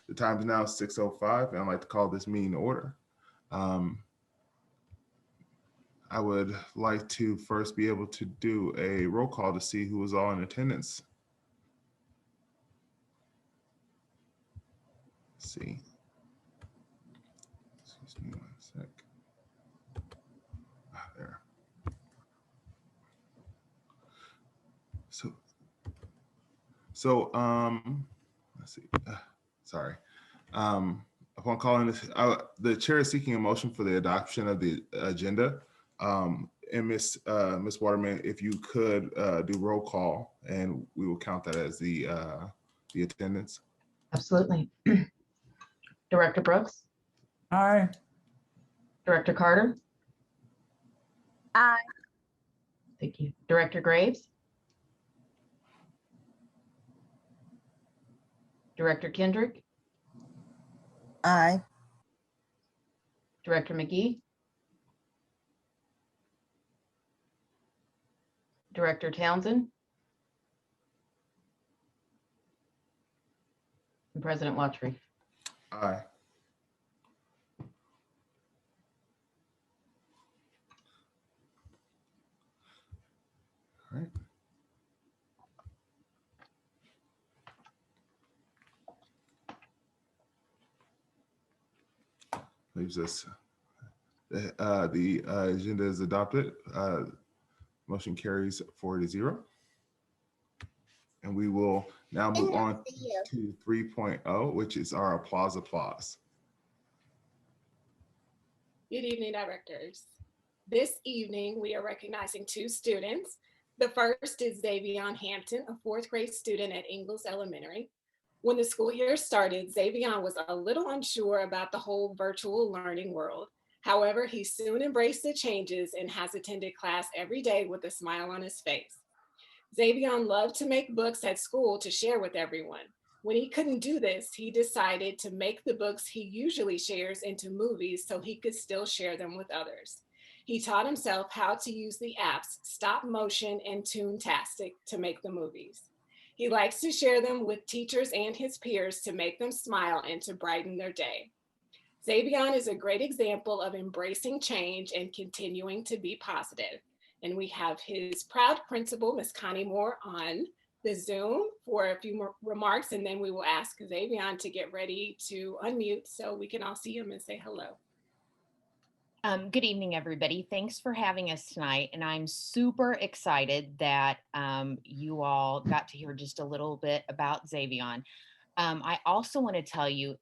The time is now 6:05, and I'd like to call this meeting to order. I would like to first be able to do a roll call to see who was all in attendance. Let's see. Excuse me 1 sec. There. So, let's see. Sorry. Upon calling this, the chair is seeking a motion for the adoption of the agenda. And Miss Waterman, if you could do roll call, and we will count that as the attendance. Absolutely. Director Brooks? Aye. Director Carter? Aye. Thank you. Director Graves? Director Kendrick? Aye. Director McGee? Director Townsend? And President Watchery? Aye. All right. Leaves us, the agenda is adopted. Motion carries 4-0. And we will now move on to 3.0, which is our applause. Good evening, directors. This evening, we are recognizing 2 students. The first is Xavion Hampton, a 4th grade student at Ingalls Elementary. When the school year started, Xavion was a little unsure about the whole virtual learning world. However, he soon embraced the changes and has attended class every day with a smile on his face. Xavion loved to make books at school to share with everyone. When he couldn't do this, he decided to make the books he usually shares into movies so he could still share them with others. He taught himself how to use the apps Stop Motion and Toontastic to make the movies. He likes to share them with teachers and his peers to make them smile and to brighten their day. Xavion is a great example of embracing change and continuing to be positive. And we have his proud principal, Ms. Connie Moore, on the Zoom for a few more remarks, and then we will ask Xavion to get ready to unmute so we can all see him and say hello. Good evening, everybody. Thanks for having us tonight. And I'm super excited that you all got to hear just a little bit about Xavion. I also want to tell you,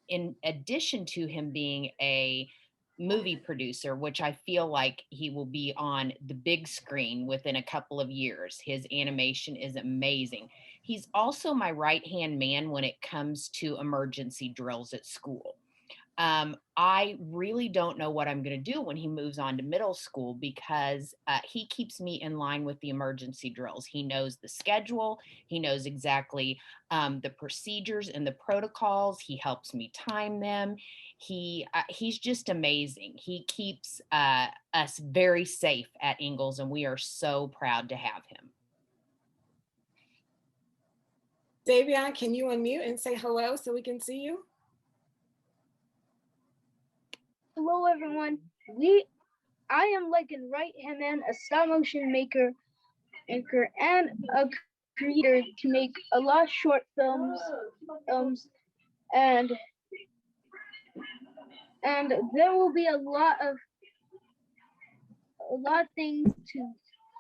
in addition to him being a movie producer, which I feel like he will be on the big screen within a couple of years, his animation is amazing. He's also my right-hand man when it comes to emergency drills at school. I really don't know what I'm going to do when he moves on to middle school because he keeps me in line with the emergency drills. He knows the schedule. He knows exactly the procedures and the protocols. He helps me time them. He's just amazing. He keeps us very safe at Ingalls, and we are so proud to have him. Xavion, can you unmute and say hello so we can see you? Hello, everyone. I am like a right-hand man, a stop motion maker, and a creator to make a lot of short films, and there will be a lot of things to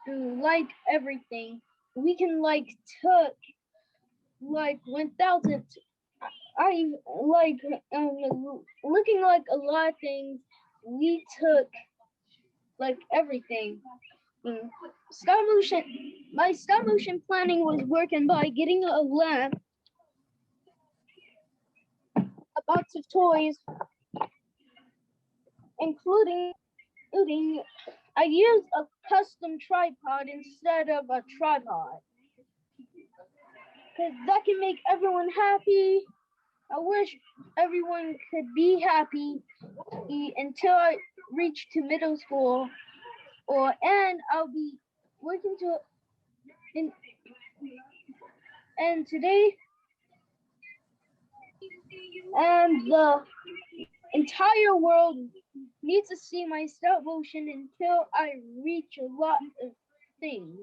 do, like everything. We can took 1,000. I looking like a lot of things. We took everything. My stop motion planning was working by getting a lamp, a box of toys, including I used a custom tripod instead of a tripod, because that can make everyone happy. I wish everyone could be happy until I reach to middle school, and I'll be working and today and the entire world needs to see my stop motion until I reach a lot of things.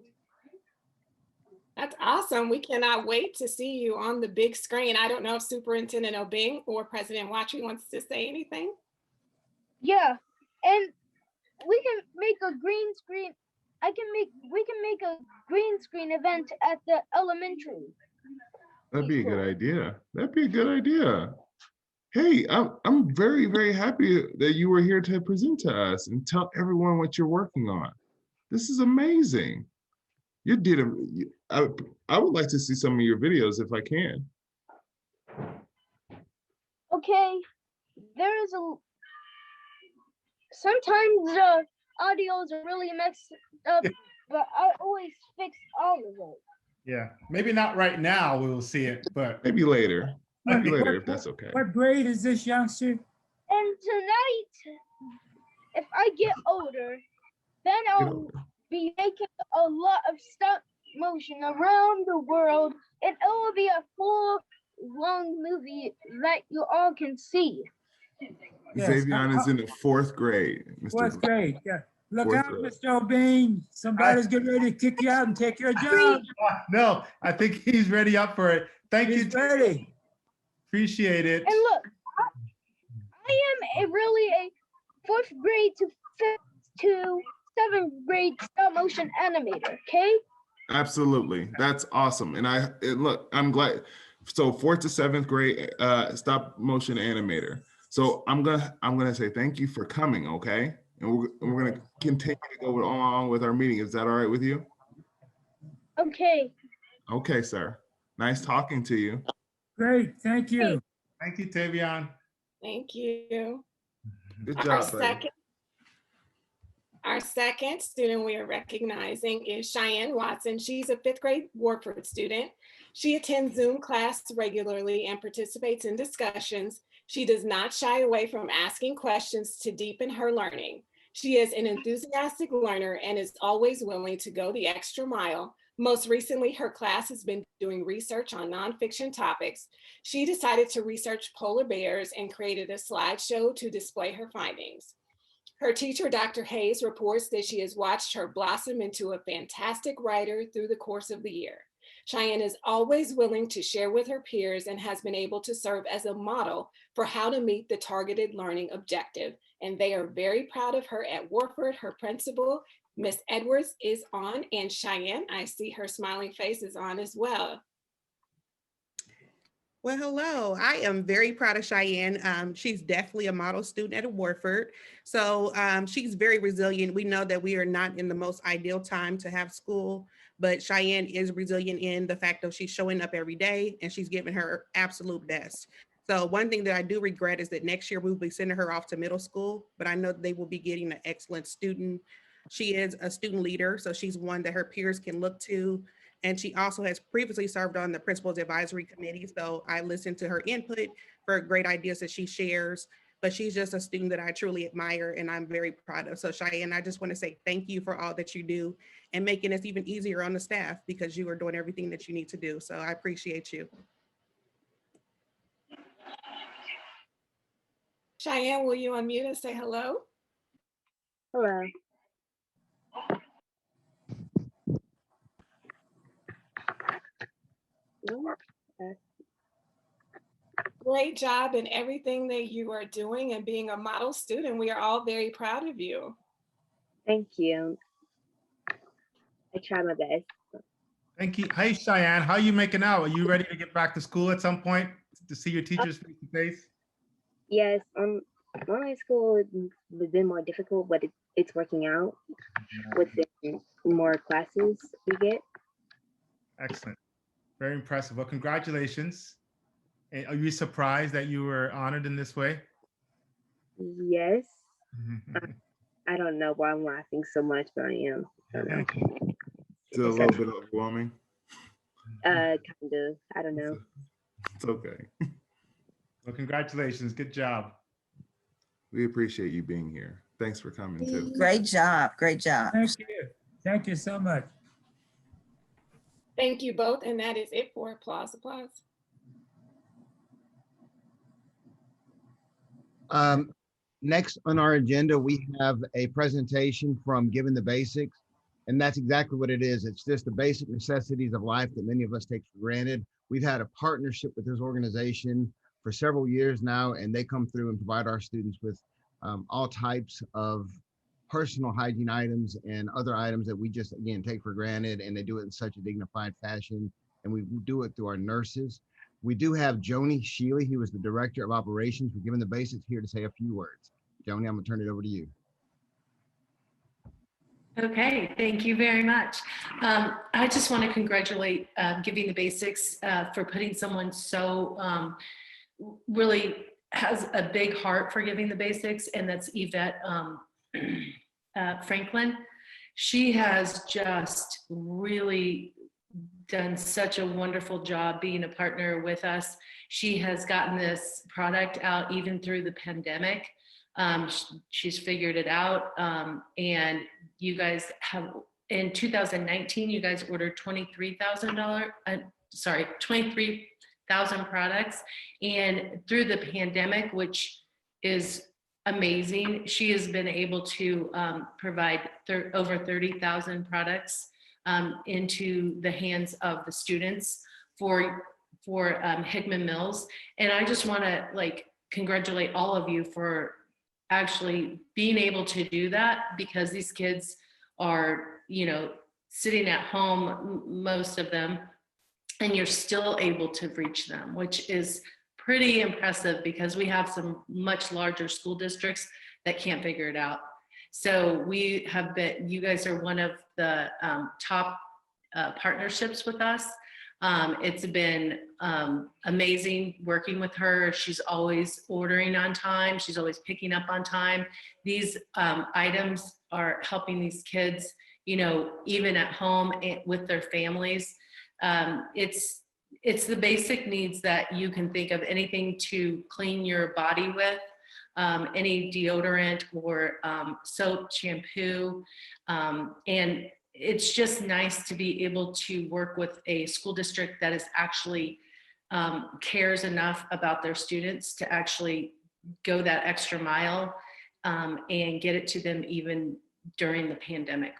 That's awesome. We cannot wait to see you on the big screen. I don't know if Superintendent Obing or President Watry wants to say anything. Yeah, and we can make a green screen. We can make a green screen event at the elementary. That'd be a good idea. That'd be a good idea. Hey, I'm very, very happy that you were here to present to us and tell everyone what you're working on. This is amazing. You did I would like to see some of your videos if I can. Okay, sometimes the audios are really messed up, but I always fix all of it. Yeah, maybe not right now, we will see it, but Maybe later. Maybe later if that's okay. What grade is this youngster? And tonight, if I get older, then I'll be making a lot of stop motion around the world, and it will be a full long movie that you all can see. Yes, Xavion is in the 4th grade. Mr. Fourth grade, yeah. Look Fourth out, grade. Mr. O'Bean. Somebody's getting ready to kick you out and take your job. no, I think he's ready up for it. Thank you. He's ready. Appreciate it. And look, I am really a 4th grade to 5th to 7th grade stop motion animator, okay? Absolutely. That's awesome. And look, I'm glad. So 4th to 7th grade stop motion animator. So I'm gonna say thank you for coming, okay? And we're gonna continue to go along with our meeting. Is that all right with you? Okay. Okay, sir. Nice talking to you. Great, thank you. Thank you, Tavion. Thank you. Good Our job, buddy. second student we are recognizing is Cheyenne Watson. She's a 5th grade Warford student. She attends Zoom class regularly and participates in discussions. She does not shy away from asking questions to deepen her learning. She is an enthusiastic learner and is always willing to go the extra mile. Most recently, her class has been doing research on nonfiction topics. She decided to research polar bears and created a slideshow to display her findings. Her teacher, Dr. Hayes, reports that she has watched her blossom into a fantastic writer through the course of the year. Cheyenne is always willing to share with her peers and has been able to serve as a model for how to meet the targeted learning objective. And they are very proud of her at Warford. Her principal, Miss Edwards, is on, and Cheyenne, I see her smiling face is on as well. Well, hello. I am very proud of Cheyenne. She's definitely a model student at Warford. So she's very resilient. We know that we are not in the most ideal time to have school, but Cheyenne is resilient in the fact that she's showing up every day and she's giving her absolute best. So one thing that I do regret is that next year we'll be sending her off to middle school, but I know they will be getting an excellent student. She is a student leader, so she's one that her peers can look to. And she also has previously served on the Principal's Advisory Committee. So I listened to her input for great ideas that she shares, but she's just a student that I truly admire and I'm very proud of. So Cheyenne, I just want to say thank you for all that you do and making this even easier on the staff because you are doing everything that you need to do. So I appreciate you. Cheyenne, will you unmute and say hello? Hello. Great job in everything that you are doing and being a model student. We are all very proud of you. Thank you. I try my best. Thank you. Hey, Cheyenne, how are you making out? Are you ready to get back to school at some point to see your teachers face to face? Yes, online school has been more difficult, but it's working out with the more classes we get. Excellent. Very impressive. Well, congratulations. Are you surprised that you were honored in this way? Yes. I don't know why I'm laughing so much, but I am. I don't know. It's a little bit overwhelming. Kind of. I don't know. It's okay. Well, congratulations. Good job. We appreciate you being here. Thanks for coming too. Great job. Great job. Thank you. Thank you so much. Thank you both. And that is it for applause. Next on our agenda, we have a presentation from Given the Basics, and that's exactly what it is. It's just the basic necessities of life that many of us take for granted. We've had a partnership with this organization for several years now, and they come through and provide our students with all types of personal hygiene items and other items that we just, again, take for granted, and they do it in such a dignified fashion, and we do it through our nurses. We do have Joni Shealy, who is the Director of Operations for Given the Basics, here to say a few words. Joni, I'm gonna turn it over to you. Okay, thank you very much. I just want to congratulate Giving the Basics for putting someone so really has a big heart for Giving the Basics, and that's Yvette Franklin. She has just really done such a wonderful job being a partner with us. She has gotten this product out even through the pandemic. She's figured it out. And you guys have, in 2019, you guys ordered $23,000 products. And through the pandemic, which is amazing, she has been able to provide over 30,000 products into the hands of the students for Hickman Mills. And I just want to congratulate all of you for actually being able to do that, because these kids are, sitting at home, most of them, and you're still able to reach them, which is pretty impressive, because we have some much larger school districts that can't figure it out. So you guys are one of the top partnerships with us. It's been amazing working with her. She's always ordering on time. She's always picking up on time. These items are helping these kids, even at home with their families. It's the basic needs that you can think of, anything to clean your body with, any deodorant or soap, shampoo, and it's just nice to be able to work with a school district that is actually cares enough about their students to actually go that extra mile and get it to them even during the pandemic,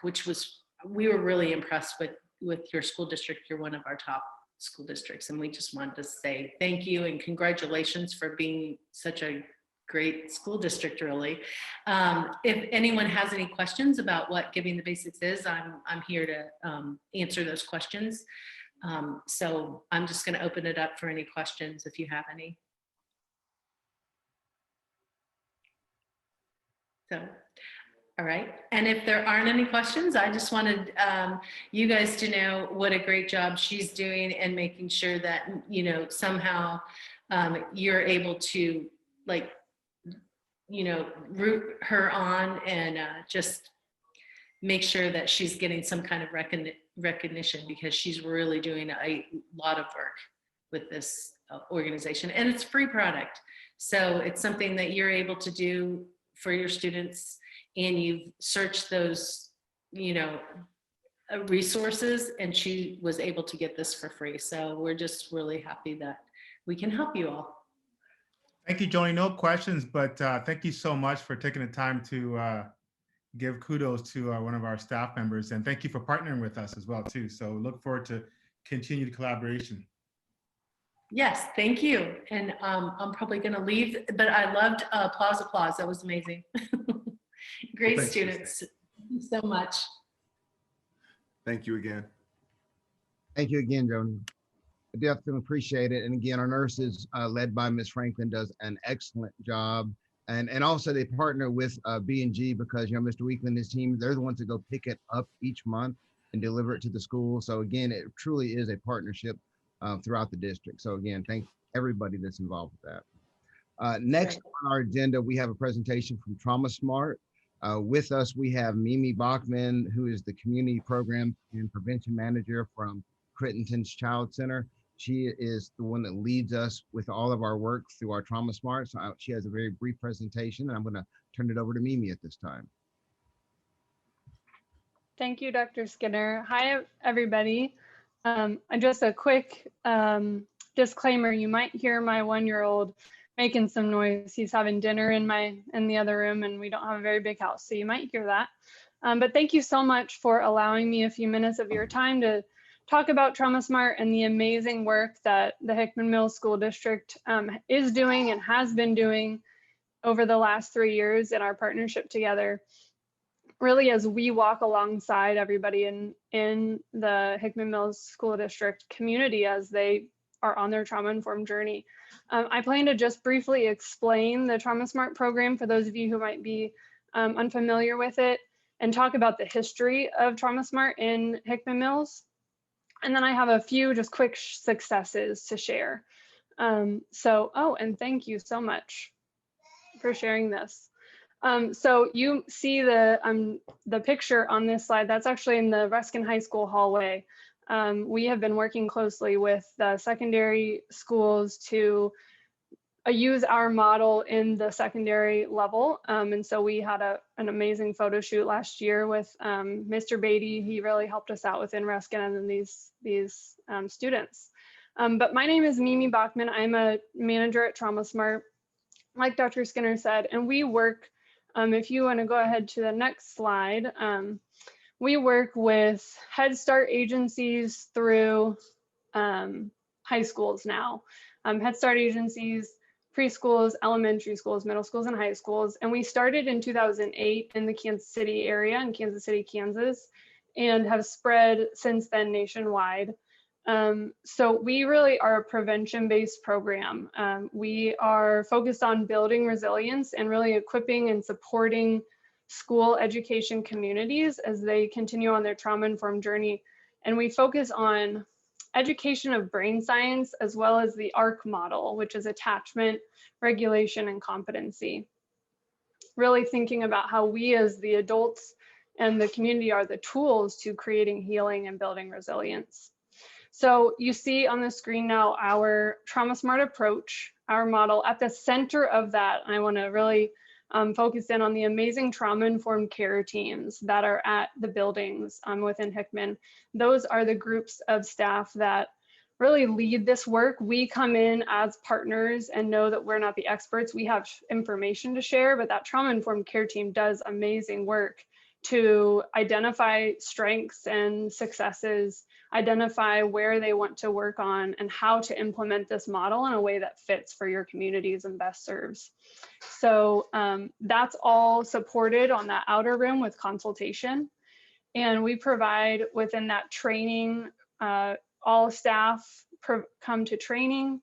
we were really impressed with your school district. You're one of our top school districts, and we just wanted to say thank you and congratulations for being such a great school district, really. If anyone has any questions about what Giving the Basics is, I'm here to answer those questions. So I'm just going to open it up for any questions if you have any. So, all right. And if there aren't any questions, I just wanted you guys to know what a great job she's doing and making sure that, somehow you're able to root her on and just make sure that she's getting some kind of recognition, because she's really doing a lot of work with this organization, and it's free product. So it's something that you're able to do for your students, and you've searched those, resources, and she was able to get this for free. So we're just really happy that we can help you all. Thank you, Joni. No questions, but thank you so much for taking the time to give kudos to one of our staff members, and thank you for partnering with us as well too. So look forward to continued collaboration. Yes, thank you. And I'm probably going to leave, but I loved applause. That was amazing. Great students. Thank you so much. Thank you again. Thank you again, Joni. I definitely appreciate it. And again, our nurses led by Ms. Franklin does an excellent job. And also they partner with B&G, because, Mr. Weekland and his team, they're the ones that go pick it up each month and deliver it to the school. So again, it truly is a partnership throughout the district. So again, thank everybody that's involved with that. Next on our agenda, we have a presentation from Trauma Smart. With us, we have Mimi Bachman, who is the Community Program and Prevention Manager from Crittenden's Child Center. She is the one that leads us with all of our work through our Trauma Smart. So she has a very brief presentation, and I'm going to turn it over to Mimi at this time. Thank you, Dr. Skinner. Hi, everybody. Just a quick disclaimer. You might hear my 1-year-old making some noise. He's having dinner in the other room, and we don't have a very big house, so you might hear that. But thank you so much for allowing me a few minutes of your time to talk about Trauma Smart and the amazing work that the Hickman Mills School District is doing and has been doing over the last 3 years in our partnership together. Really, as we walk alongside everybody in the Hickman Mills School District community as they are on their trauma-informed journey. I plan to just briefly explain the Trauma Smart program for those of you who might be unfamiliar with it, and talk about the history of Trauma Smart in Hickman Mills. And then I have a few just quick successes to share. And thank you so much for sharing this. So you see the picture on this slide. That's actually in the Ruskin High School hallway. We have been working closely with the secondary schools to use our model in the secondary level. And so we had an amazing photo shoot last year with Mr. Beatty. He really helped us out within Ruskin and then these students. But my name is Mimi Bachman. I'm a manager at Trauma Smart, like Dr. Skinner said, and we work, if you want to go ahead to the next slide, we work with Head Start agencies through high schools now. Head Start agencies, preschools, elementary schools, middle schools, and high schools. And we started in 2008 in the Kansas City area, in Kansas City, Kansas, and have spread since then nationwide. So we really are a prevention-based program. We are focused on building resilience and really equipping and supporting school education communities as they continue on their trauma-informed journey. And we focus on education of brain science, as well as the ARC model, which is attachment, regulation, and competency. Really thinking about how we as the adults and the community are the tools to creating healing and building resilience. So you see on the screen now our Trauma Smart approach, our model. At the center of that, I want to really focus in on the amazing trauma-informed care teams that are at the buildings within Hickman. Those are the groups of staff that really lead this work. We come in as partners and know that we're not the experts. We have information to share, but that trauma-informed care team does amazing work to identify strengths and successes, identify where they want to work on, and how to implement this model in a way that fits for your communities and best serves. So that's all supported on that outer rim with consultation. And we provide within that training, all staff come to training.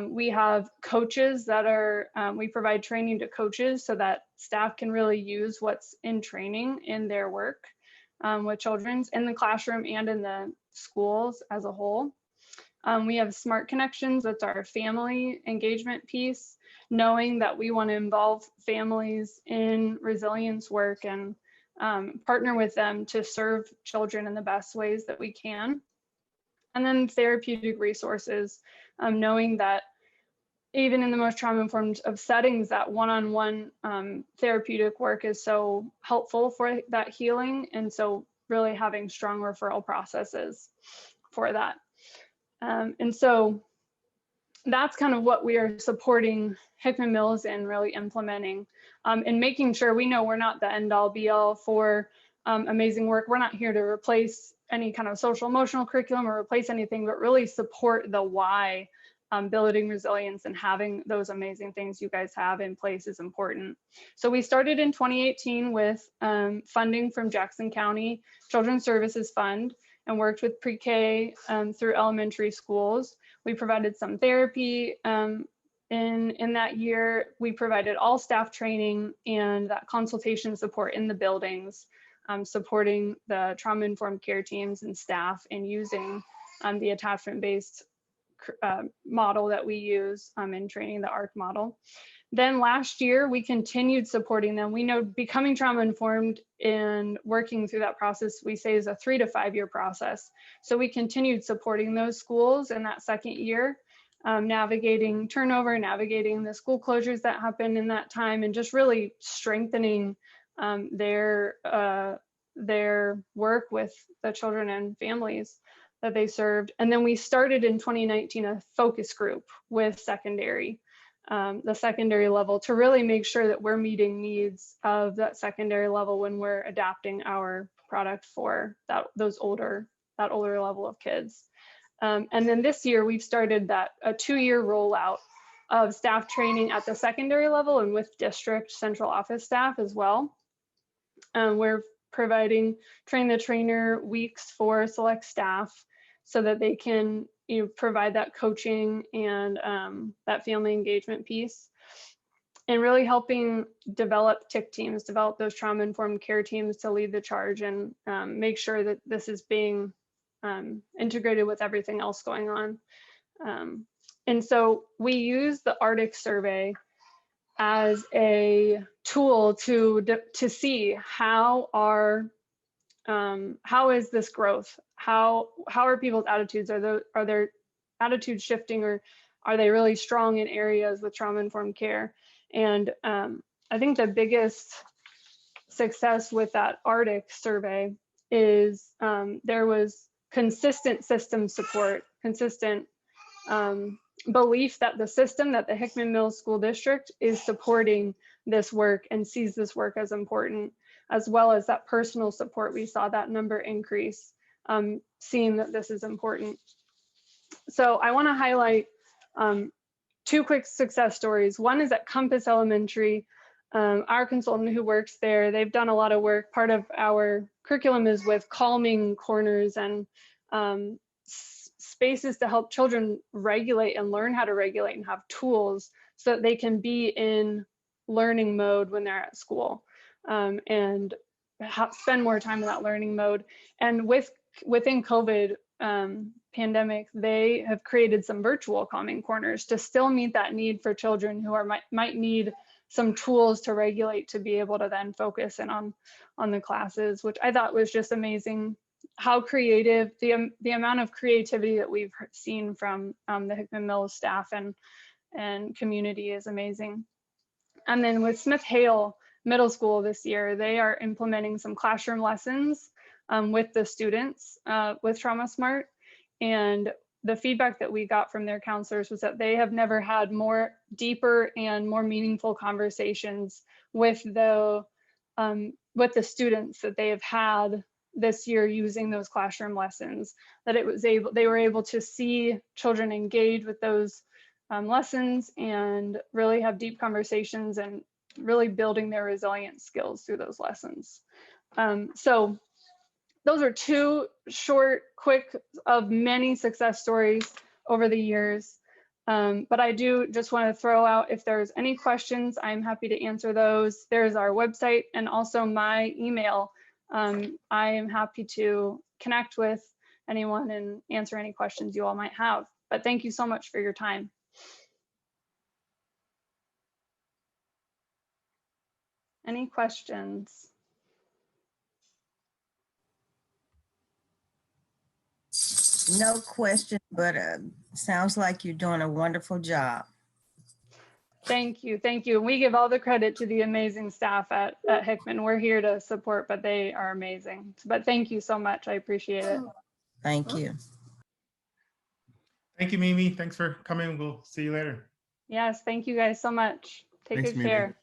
We have coaches that are, we provide training to coaches so that staff can really use what's in training in their work with children in the classroom and in the schools as a whole. We have Smart Connections, that's our family engagement piece, knowing that we want to involve families in resilience work and partner with them to serve children in the best ways that we can. And then therapeutic resources, knowing that even in the most trauma-informed of settings, that one-on-one therapeutic work is so helpful for that healing. And so really having strong referral processes for that. And so that's kind of what we are supporting Hickman Mills in really implementing and making sure we know we're not the end all be all for amazing work. We're not here to replace any kind of social emotional curriculum or replace anything, but really support the why. Building resilience and having those amazing things you guys have in place is important. So we started in 2018 with funding from Jackson County Children's Services Fund and worked with pre-K through elementary schools. We provided some therapy in that year. We provided all staff training and that consultation support in the buildings, supporting the trauma-informed care teams and staff in using the attachment-based model that we use in training, the ARC model. Then last year, we continued supporting them. We know becoming trauma-informed and working through that process, we say is a 3 to 5 year process. So we continued supporting those schools in that second year, navigating turnover, navigating the school closures that happened in that time, and just really strengthening their work with the children and families that they served. And then we started in 2019 a focus group with secondary the secondary level to really make sure that we're meeting needs of that secondary level when we're adapting our product for that older level of kids. And then this year we've started a 2-year rollout of staff training at the secondary level and with district central office staff as well. We're providing train the trainer weeks for select staff so that they can provide that coaching and that family engagement piece, and really helping develop TIC teams, develop those trauma-informed care teams to lead the charge and make sure that this is being integrated with everything else going on. And so we use the Arctic survey as a tool to see how is this growth? How are people's attitudes? Are their attitudes shifting, or are they really strong in areas with trauma-informed care? And I think the biggest success with that Arctic survey is there was consistent system support, consistent belief that the system, that the Hickman Mills School District is supporting this work and sees this work as important, as well as that personal support. We saw that number increase, seeing that this is important. So I want to highlight 2 quick success stories. One is at Compass Elementary. Our consultant who works there, they've done a lot of work. Part of our curriculum is with calming corners and spaces to help children regulate and learn how to regulate and have tools so that they can be in learning mode when they're at school, and spend more time in that learning mode. And within COVID pandemic, they have created some virtual calming corners to still meet that need for children who might need some tools to regulate, to be able to then focus in on the classes, which I thought was just amazing. How creative, the amount of creativity that we've seen from the Hickman Mills staff and community is amazing. And then with Smith Hale Middle School this year, they are implementing some classroom lessons with the students with Trauma Smart. And the feedback that we got from their counselors was that they have never had more deeper and more meaningful conversations with the students that they have had this year using those classroom lessons, that they were able to see children engage with those lessons and really have deep conversations and really building their resilience skills through those lessons. So those are 2 short, quick of many success stories over the years. But I do just want to throw out, if there's any questions, I'm happy to answer those. There's our website and also my email. I am happy to connect with anyone and answer any questions you all might have. But thank you so much for your time. Any questions? No question, but sounds like you're doing a wonderful job. Thank you. Thank you. We give all the credit to the amazing staff at Hickman. We're here to support, but they are amazing. But thank you so much. I appreciate it. Thank you. Thank you, Mimi. Thanks for coming. We'll see you later. Yes. Thank you guys so much. Take Thanks, good Mimi. care.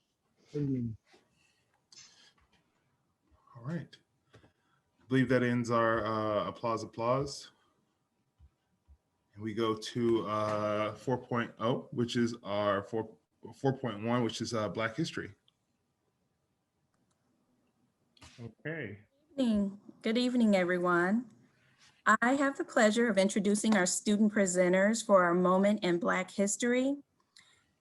All right. I believe that ends our applause. And we go to 4.0, which is our 4.1, which is Black History. Okay. Good evening, everyone. I have the pleasure of introducing our student presenters for our moment in Black History.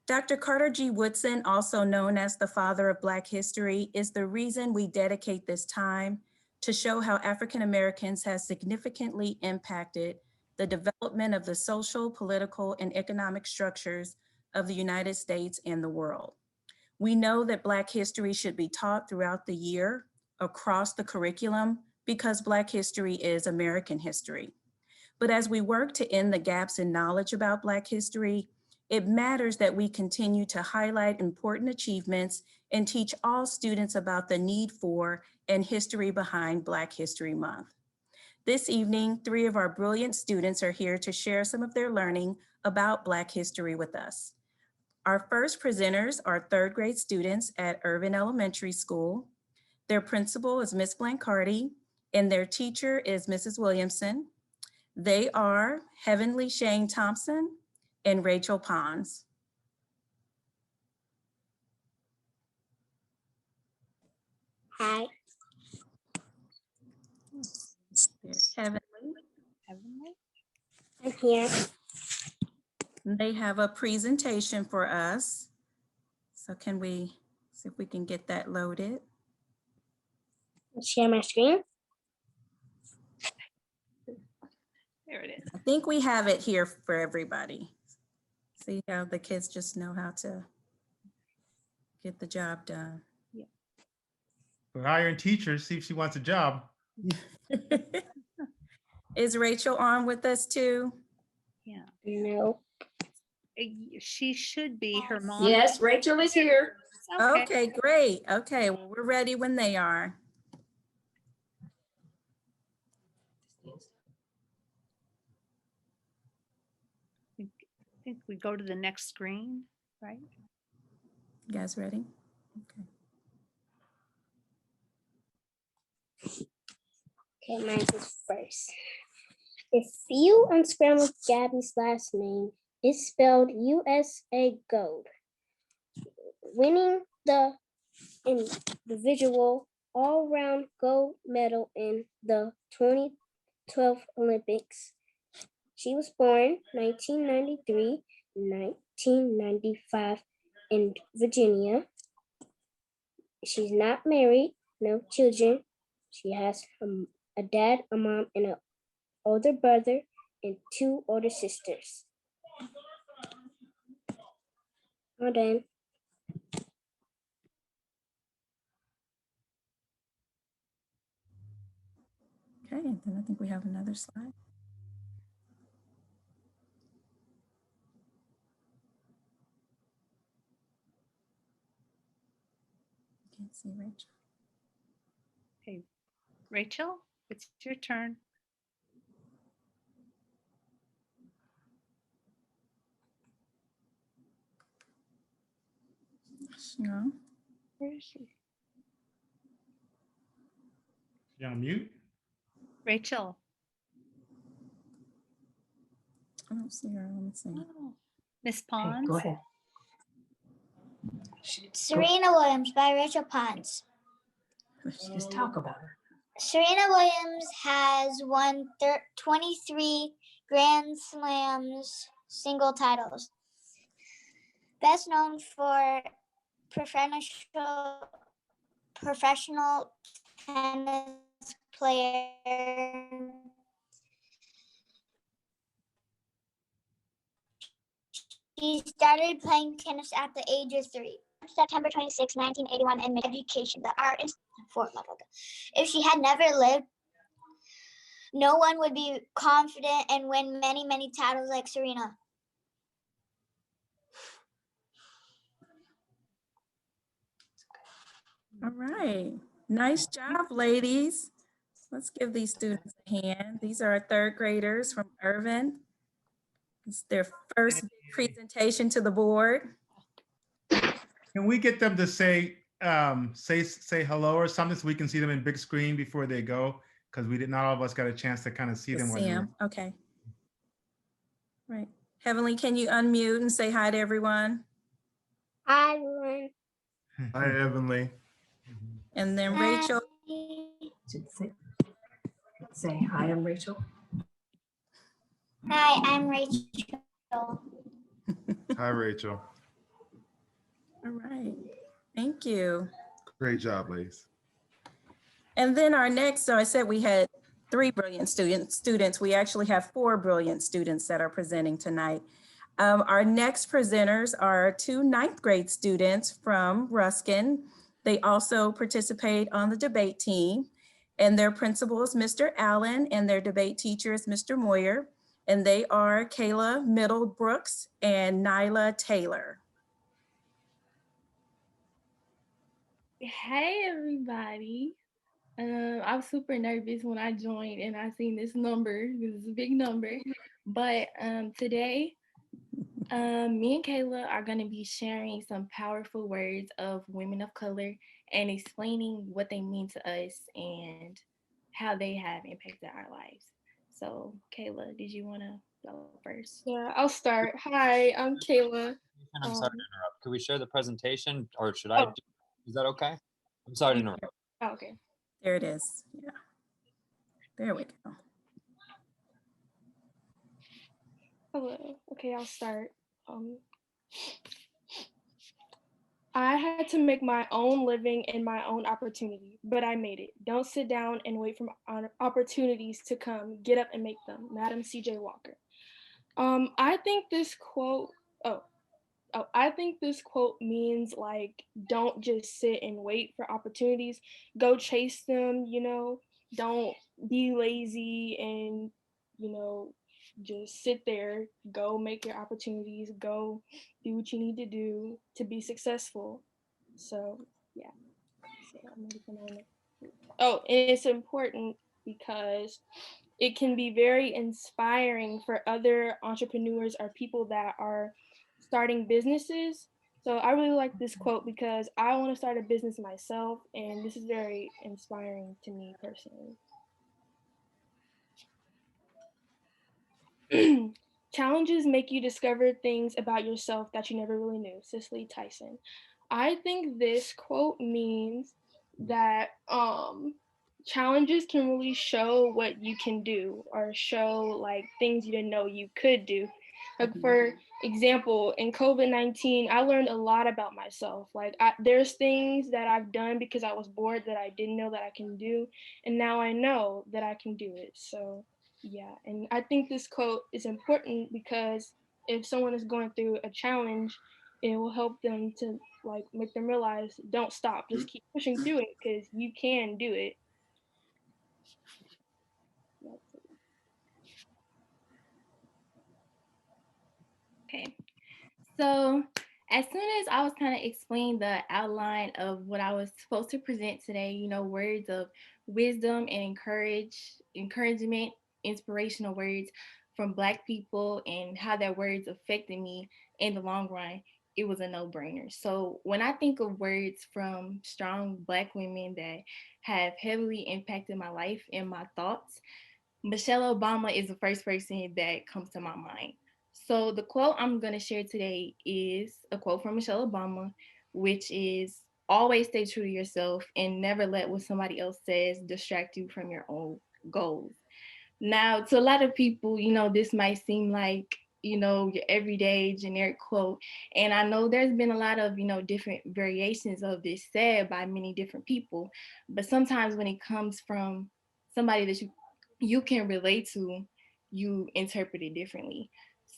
Dr. Carter G. Woodson, also known as the father of Black history, is the reason we dedicate this time to show how African Americans have significantly impacted the development of the social, political, and economic structures of the United States and the world. We know that Black history should be taught throughout the year across the curriculum because Black history is American history. But as we work to end the gaps in knowledge about Black history, it matters that we continue to highlight important achievements and teach all students about the need for and history behind Black History Month. This evening, 3 of our brilliant students are here to share some of their learning about Black history with us. Our first presenters are third grade students at Irvin Elementary School. Their principal is Miss Blancardi, and their teacher is Mrs. Williamson. They are Heavenly Shane Thompson and Rachel Pons. Hi. There's Heavenly. I'm here. They have a presentation for us. So can we see if we can get that loaded? Share my screen. There it is. I think we have it here for everybody. See how the kids just know how to get the job done. We're hiring teachers, see if she wants a job. Is Rachel on with us too? Yeah, No. she should be. Her mom. Yes, Rachel is here. Okay, great. Okay, well, we're ready when they are. I think we go to the next screen, right? You guys ready? Okay, mine is first. If you unscramble Gabby's last name, it's spelled USA Gold, winning the individual all-round gold medal in the 2012 Olympics. She was born 1993, 1995 in Virginia. She's not married, no children. She has a dad, a mom, and an older brother and 2 older sisters. All done. Okay, and then I think we have another slide. Can't see Rachel. Okay, Rachel, it's your turn. No. Where is she? You on mute? Rachel. I don't see her. Let me see. Oh, Miss Pons. Go ahead. Serena Williams by Rachel Pons. Just talk about her. Serena Williams has won 23 Grand Slams single titles. Best known for professional tennis player. She started playing tennis at the age of 3. September 26, 1981, in education, the art in Fort Lauderdale. If she had never lived, no one would be confident and win many, many titles like Serena. All right. Nice job, ladies. Let's give these students a hand. These are our third graders from Irvin. It's their first presentation to the board. Can we get them to say hello or something so we can see them in big screen before they go? Because not all of us got a chance to kind of see them. See them. Okay. Right. Heavenly, can you unmute and say hi to everyone? Hi, everyone. Hi, Heavenly. And then Rachel. Say hi, I'm Rachel. Hi, I'm Rachel. Hi, Rachel. All right. Thank you. Great job, ladies. And then our next, so I said we had 3 brilliant students. We actually have 4 brilliant students that are presenting tonight. Our next presenters are 2 9th grade students from Ruskin. They also participate on the debate team, and their principal is Mr. Allen, and their debate teacher is Mr. Moyer, and they are Kayla Middlebrooks and Nyla Taylor. Hey everybody. I was super nervous when I joined and I seen this number. This is a big number. But today Me and Kayla are going to be sharing some powerful words of women of color and explaining what they mean to us and how they have impacted our lives. So, Kayla, did you want to go first? Yeah, I'll start. Hi, I'm Kayla. I'm sorry to interrupt. Could we share the presentation or should Oh. Is that okay? I'm sorry to interrupt. Oh, okay. There it is. Yeah. There we go. Hello. Okay, I'll start. I had to make my own living and my own opportunity, but I made it. Don't sit down and wait for opportunities to come. Get up and make them. Madam C.J. Walker. I think this quote, I think this quote means like, don't just sit and wait for opportunities. Go chase them, don't be lazy and, just sit there, go make your opportunities, go do what you need to do to be successful. So, yeah. So I'm ready for my next. Oh, and it's important because it can be very inspiring for other entrepreneurs or people that are starting businesses. So I really like this quote because I want to start a business myself, and this is very inspiring to me personally. Challenges make you discover things about yourself that you never really knew. Cicely Tyson. I think this quote means that challenges can really show what you can do or show like things you didn't know you could do. Like for example, in COVID-19, I learned a lot about myself. Like there's things that I've done because I was bored that I didn't know that I can do, and now I know that I can do it. So yeah, and I think this quote is important because if someone is going through a challenge, it will help them to like make them realize don't stop, just keep pushing through it because you can do it. Okay. So as soon as I was kind of explaining the outline of what I was supposed to present today, words of wisdom and encouragement, inspirational words from Black people and how their words affected me in the long run, it was a no-brainer. So when I think of words from strong Black women that have heavily impacted my life and my thoughts, Michelle Obama is the first person that comes to my mind. So the quote I'm going to share today is a quote from Michelle Obama, which is always stay true to yourself and never let what somebody else says distract you from your own goals. Now, to a lot of people, this might seem like, your everyday generic quote. And I know there's been a lot of, different variations of this said by many different people. But sometimes when it comes from somebody that you can relate to, you interpret it differently.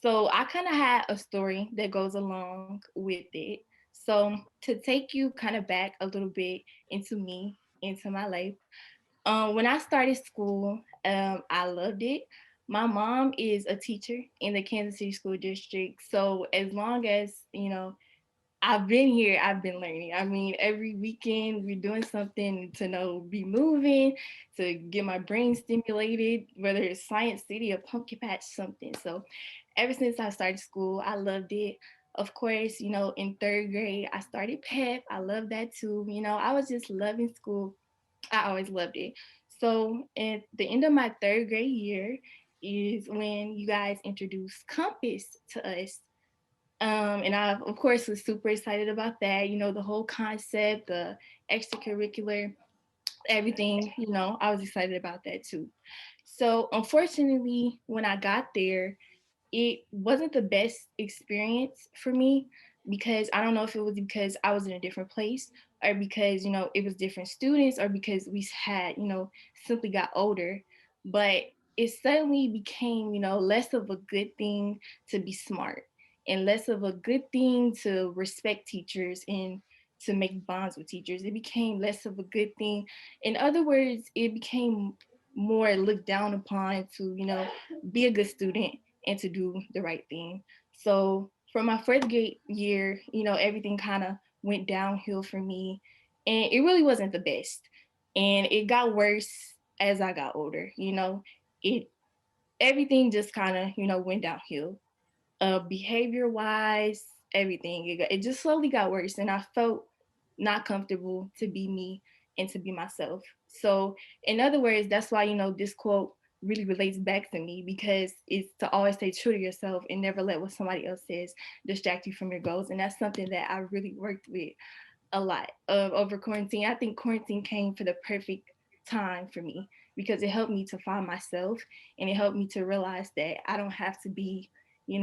So I kind of had a story that goes along with it. So to take you kind of back a little bit into me, into my life, when I started school, I loved it. My mom is a teacher in the Kansas City School District. So as long as, I've been here, I've been learning. I mean, every weekend we're doing something to be moving, to get my brain stimulated, whether it's Science City or Pumpkin Patch, something. So ever since I started school, I loved it. Of course, in third grade, I started PEP. I loved that too. I was just loving school. I always loved it. So at the end of my third grade year is when you guys introduced Compass to us. And I, of course, was super excited about that. The whole concept, the extracurricular, everything, I was excited about that too. So unfortunately, when I got there, it wasn't the best experience for me because I don't know if it was because I was in a different place or because, it was different students or because we had, simply got older. But it suddenly became, less of a good thing to be smart and less of a good thing to respect teachers and to make bonds with teachers. It became less of a good thing. In other words, it became more looked down upon to, be a good student and to do the right thing. So for my fourth grade year, everything kind of went downhill for me and it really wasn't the best. And it got worse as I got older, everything just kind of, went downhill. behavior wise, everything. It just slowly got worse, and I felt not comfortable to be me and to be myself. So, in other words, that's why, this quote really relates back to me, because it's to always stay true to yourself and never let what somebody else says distract you from your goals. And that's something that I really worked with a lot over quarantine. I think quarantine came for the perfect time for me, because it helped me to find myself, and it helped me to realize that I don't have to be, I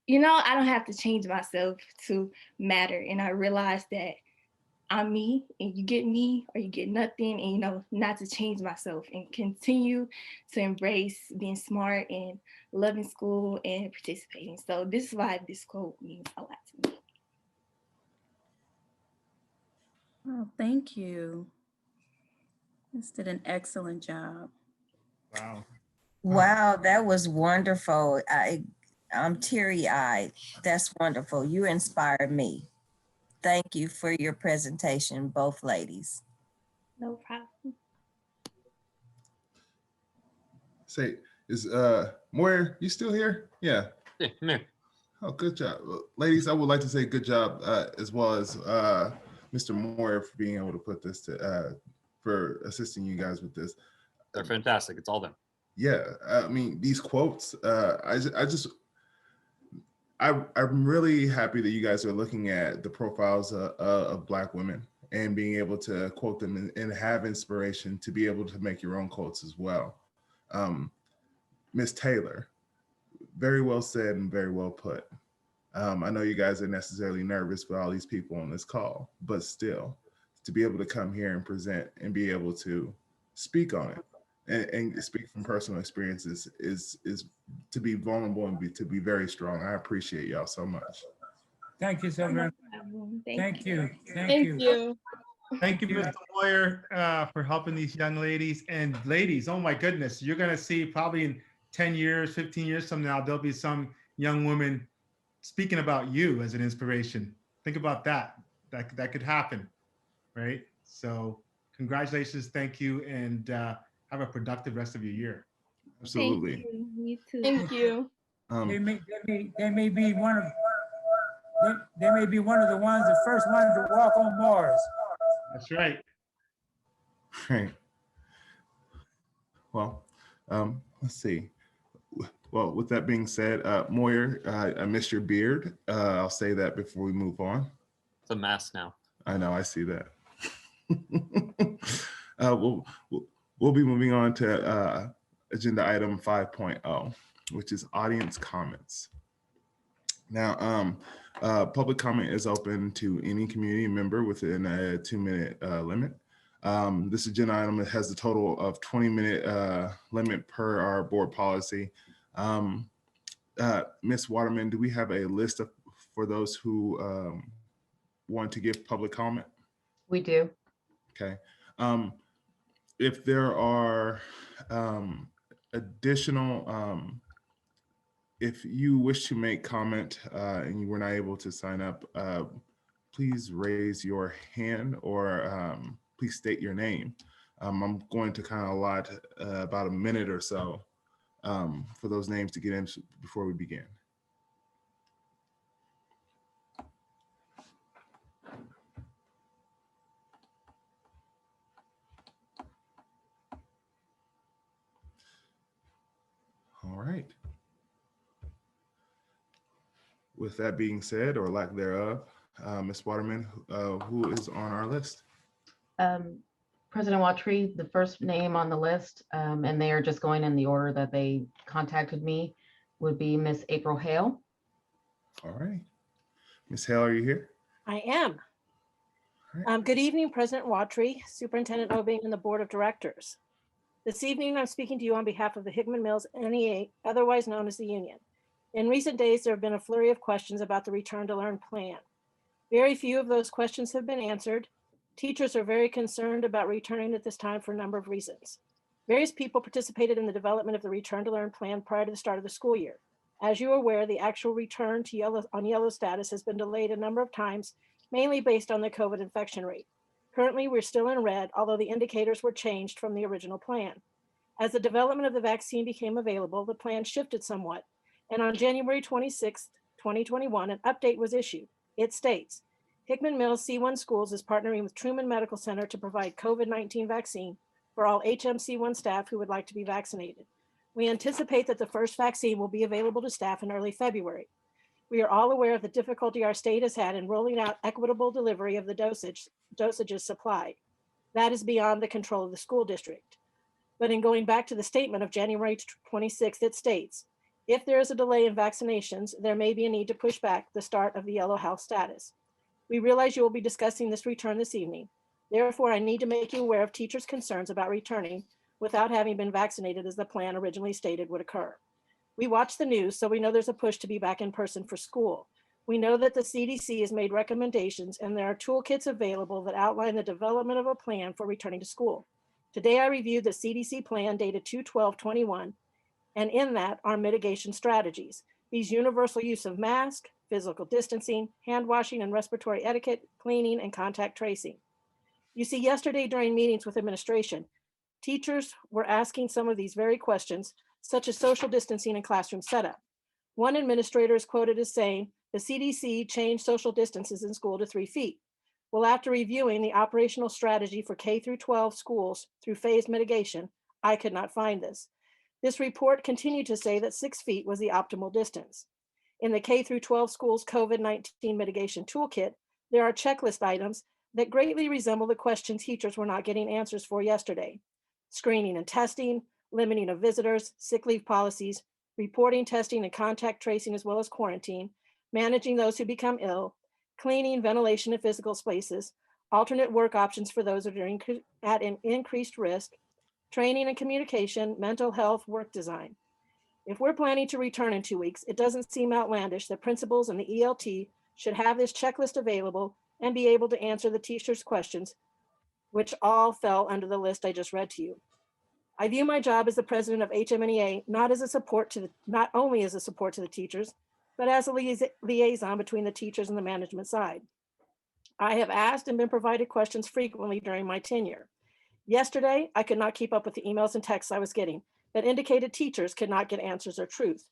don't have to change myself to matter. And I realized that I'm me, and you get me or you get nothing, and not to change myself, and continue to embrace being smart and loving school and participating. So this is why this quote means a lot to me. Oh, thank you. This did an excellent job. Wow. Wow, that was wonderful. I'm teary-eyed. That's wonderful. You inspired me. Thank you for your presentation, both ladies. No problem. Say, is Moyer, you still here? Yeah. Yeah, come here. Oh, good job. Ladies, I would like to say good job, as well as Mr. Moyer, for being able to put this to, for assisting you guys with this. They're fantastic. It's all them. Yeah, I mean, these quotes, I'm really happy that you guys are looking at the profiles of Black women and being able to quote them and have inspiration to be able to make your own quotes as well. Ms. Taylor, very well said and very well put. I know you guys are necessarily nervous with all these people on this call, but still, to be able to come here and present and be able to speak on it and speak from personal experiences is to be vulnerable and to be very strong. I appreciate y'all so much. Thank you so much. Thank you. Thank you. Thank you, Mr. Moyer, for helping these young ladies. And ladies, oh my goodness, you're going to see probably in 10 years, 15 years from now, there'll be some young women speaking about you as an inspiration. Think about that. That could happen, right? So congratulations, thank you, and have a productive rest of your year. Absolutely. Thank you. You too. Thank you. They may be one of the ones, the first ones to walk on Mars. That's right. Right. Well, let's see. Well, with that being said, Moyer, I missed your beard. I'll say that before we move on. It's a mess now. I know, I see that. We'll be moving on to agenda item 5.0, which is audience comments. Now, public comment is open to any community member within a 2-minute limit. This agenda item has a total of 20-minute limit per our board policy. Ms. Waterman, do we have a list for those who want to give public comment? We do. Okay. If there are additional, if you wish to make comment and you were not able to sign up, please raise your hand or please state your name. I'm going to kind of allot about a minute or so for those names to get in before we begin. All right. With that being said, or lack thereof, Ms. Waterman, who is on our list? President Watry, the first name on the list, and they are just going in the order that they contacted me, would be Miss April Hale. All right. Ms. Hale, are you here? I am. Good evening, President Watry, Superintendent Obing, and the Board of Directors. This evening, I'm speaking to you on behalf of the Hickman Mills NEA, otherwise known as the Union. In recent days, there have been a flurry of questions about the Return to Learn plan. Very few of those questions have been answered. Teachers are very concerned about returning at this time for a number of reasons. Various people participated in the development of the Return to Learn plan prior to the start of the school year. As you are aware, the actual return to yellow status has been delayed a number of times, mainly based on the COVID infection rate. Currently, we're still in red, although the indicators were changed from the original plan. As the development of the vaccine became available, the plan shifted somewhat, And on January 26th, 2021, an update was issued. It states, Hickman Mills C-1 Schools is partnering with Truman Medical Center to provide COVID-19 vaccine for all HMC1 staff who would like to be vaccinated. We anticipate that the first vaccine will be available to staff in early February. We are all aware of the difficulty our state has had in rolling out equitable delivery of the dosages supplied. That is beyond the control of the school district. But in going back to the statement of January 26th, it states, if there is a delay in vaccinations, there may be a need to push back the start of the yellow health status. We realize you will be discussing this return this evening. Therefore, I need to make you aware of teachers' concerns about returning without having been vaccinated as the plan originally stated would occur. We watch the news, so we know there's a push to be back in person for school. We know that the CDC has made recommendations and there are toolkits available that outline the development of a plan for returning to school. Today, I reviewed the CDC plan dated 2/12/21, and in that are mitigation strategies. These universal use of masks, physical distancing, hand washing and respiratory etiquette, cleaning, and contact tracing. You see, yesterday during meetings with administration, teachers were asking some of these very questions, such as social distancing and classroom setup. One administrator is quoted as saying, the CDC changed social distances in school to 3 feet. Well, after reviewing the operational strategy for K through 12 schools through phased mitigation, I could not find this. This report continued to say that 6 feet was the optimal distance. In the K through 12 schools COVID-19 mitigation toolkit, there are checklist items that greatly resemble the questions teachers were not getting answers for yesterday. Screening and testing, limiting of visitors, sick leave policies, reporting, testing, and contact tracing, as well as quarantine, managing those who become ill, cleaning, ventilation, and physical spaces, alternate work options for those that are at an increased risk, training and communication, mental health, work design. If we're planning to return in 2 weeks, it doesn't seem outlandish that principals and the ELT should have this checklist available and be able to answer the teachers' questions, which all fell under the list I just read to you. I view my job as the president of HMNEA not only as a support to the teachers, but as a liaison between the teachers and the management side. I have asked and been provided questions frequently during my tenure. Yesterday, I could not keep up with the emails and texts I was getting that indicated teachers could not get answers or truth.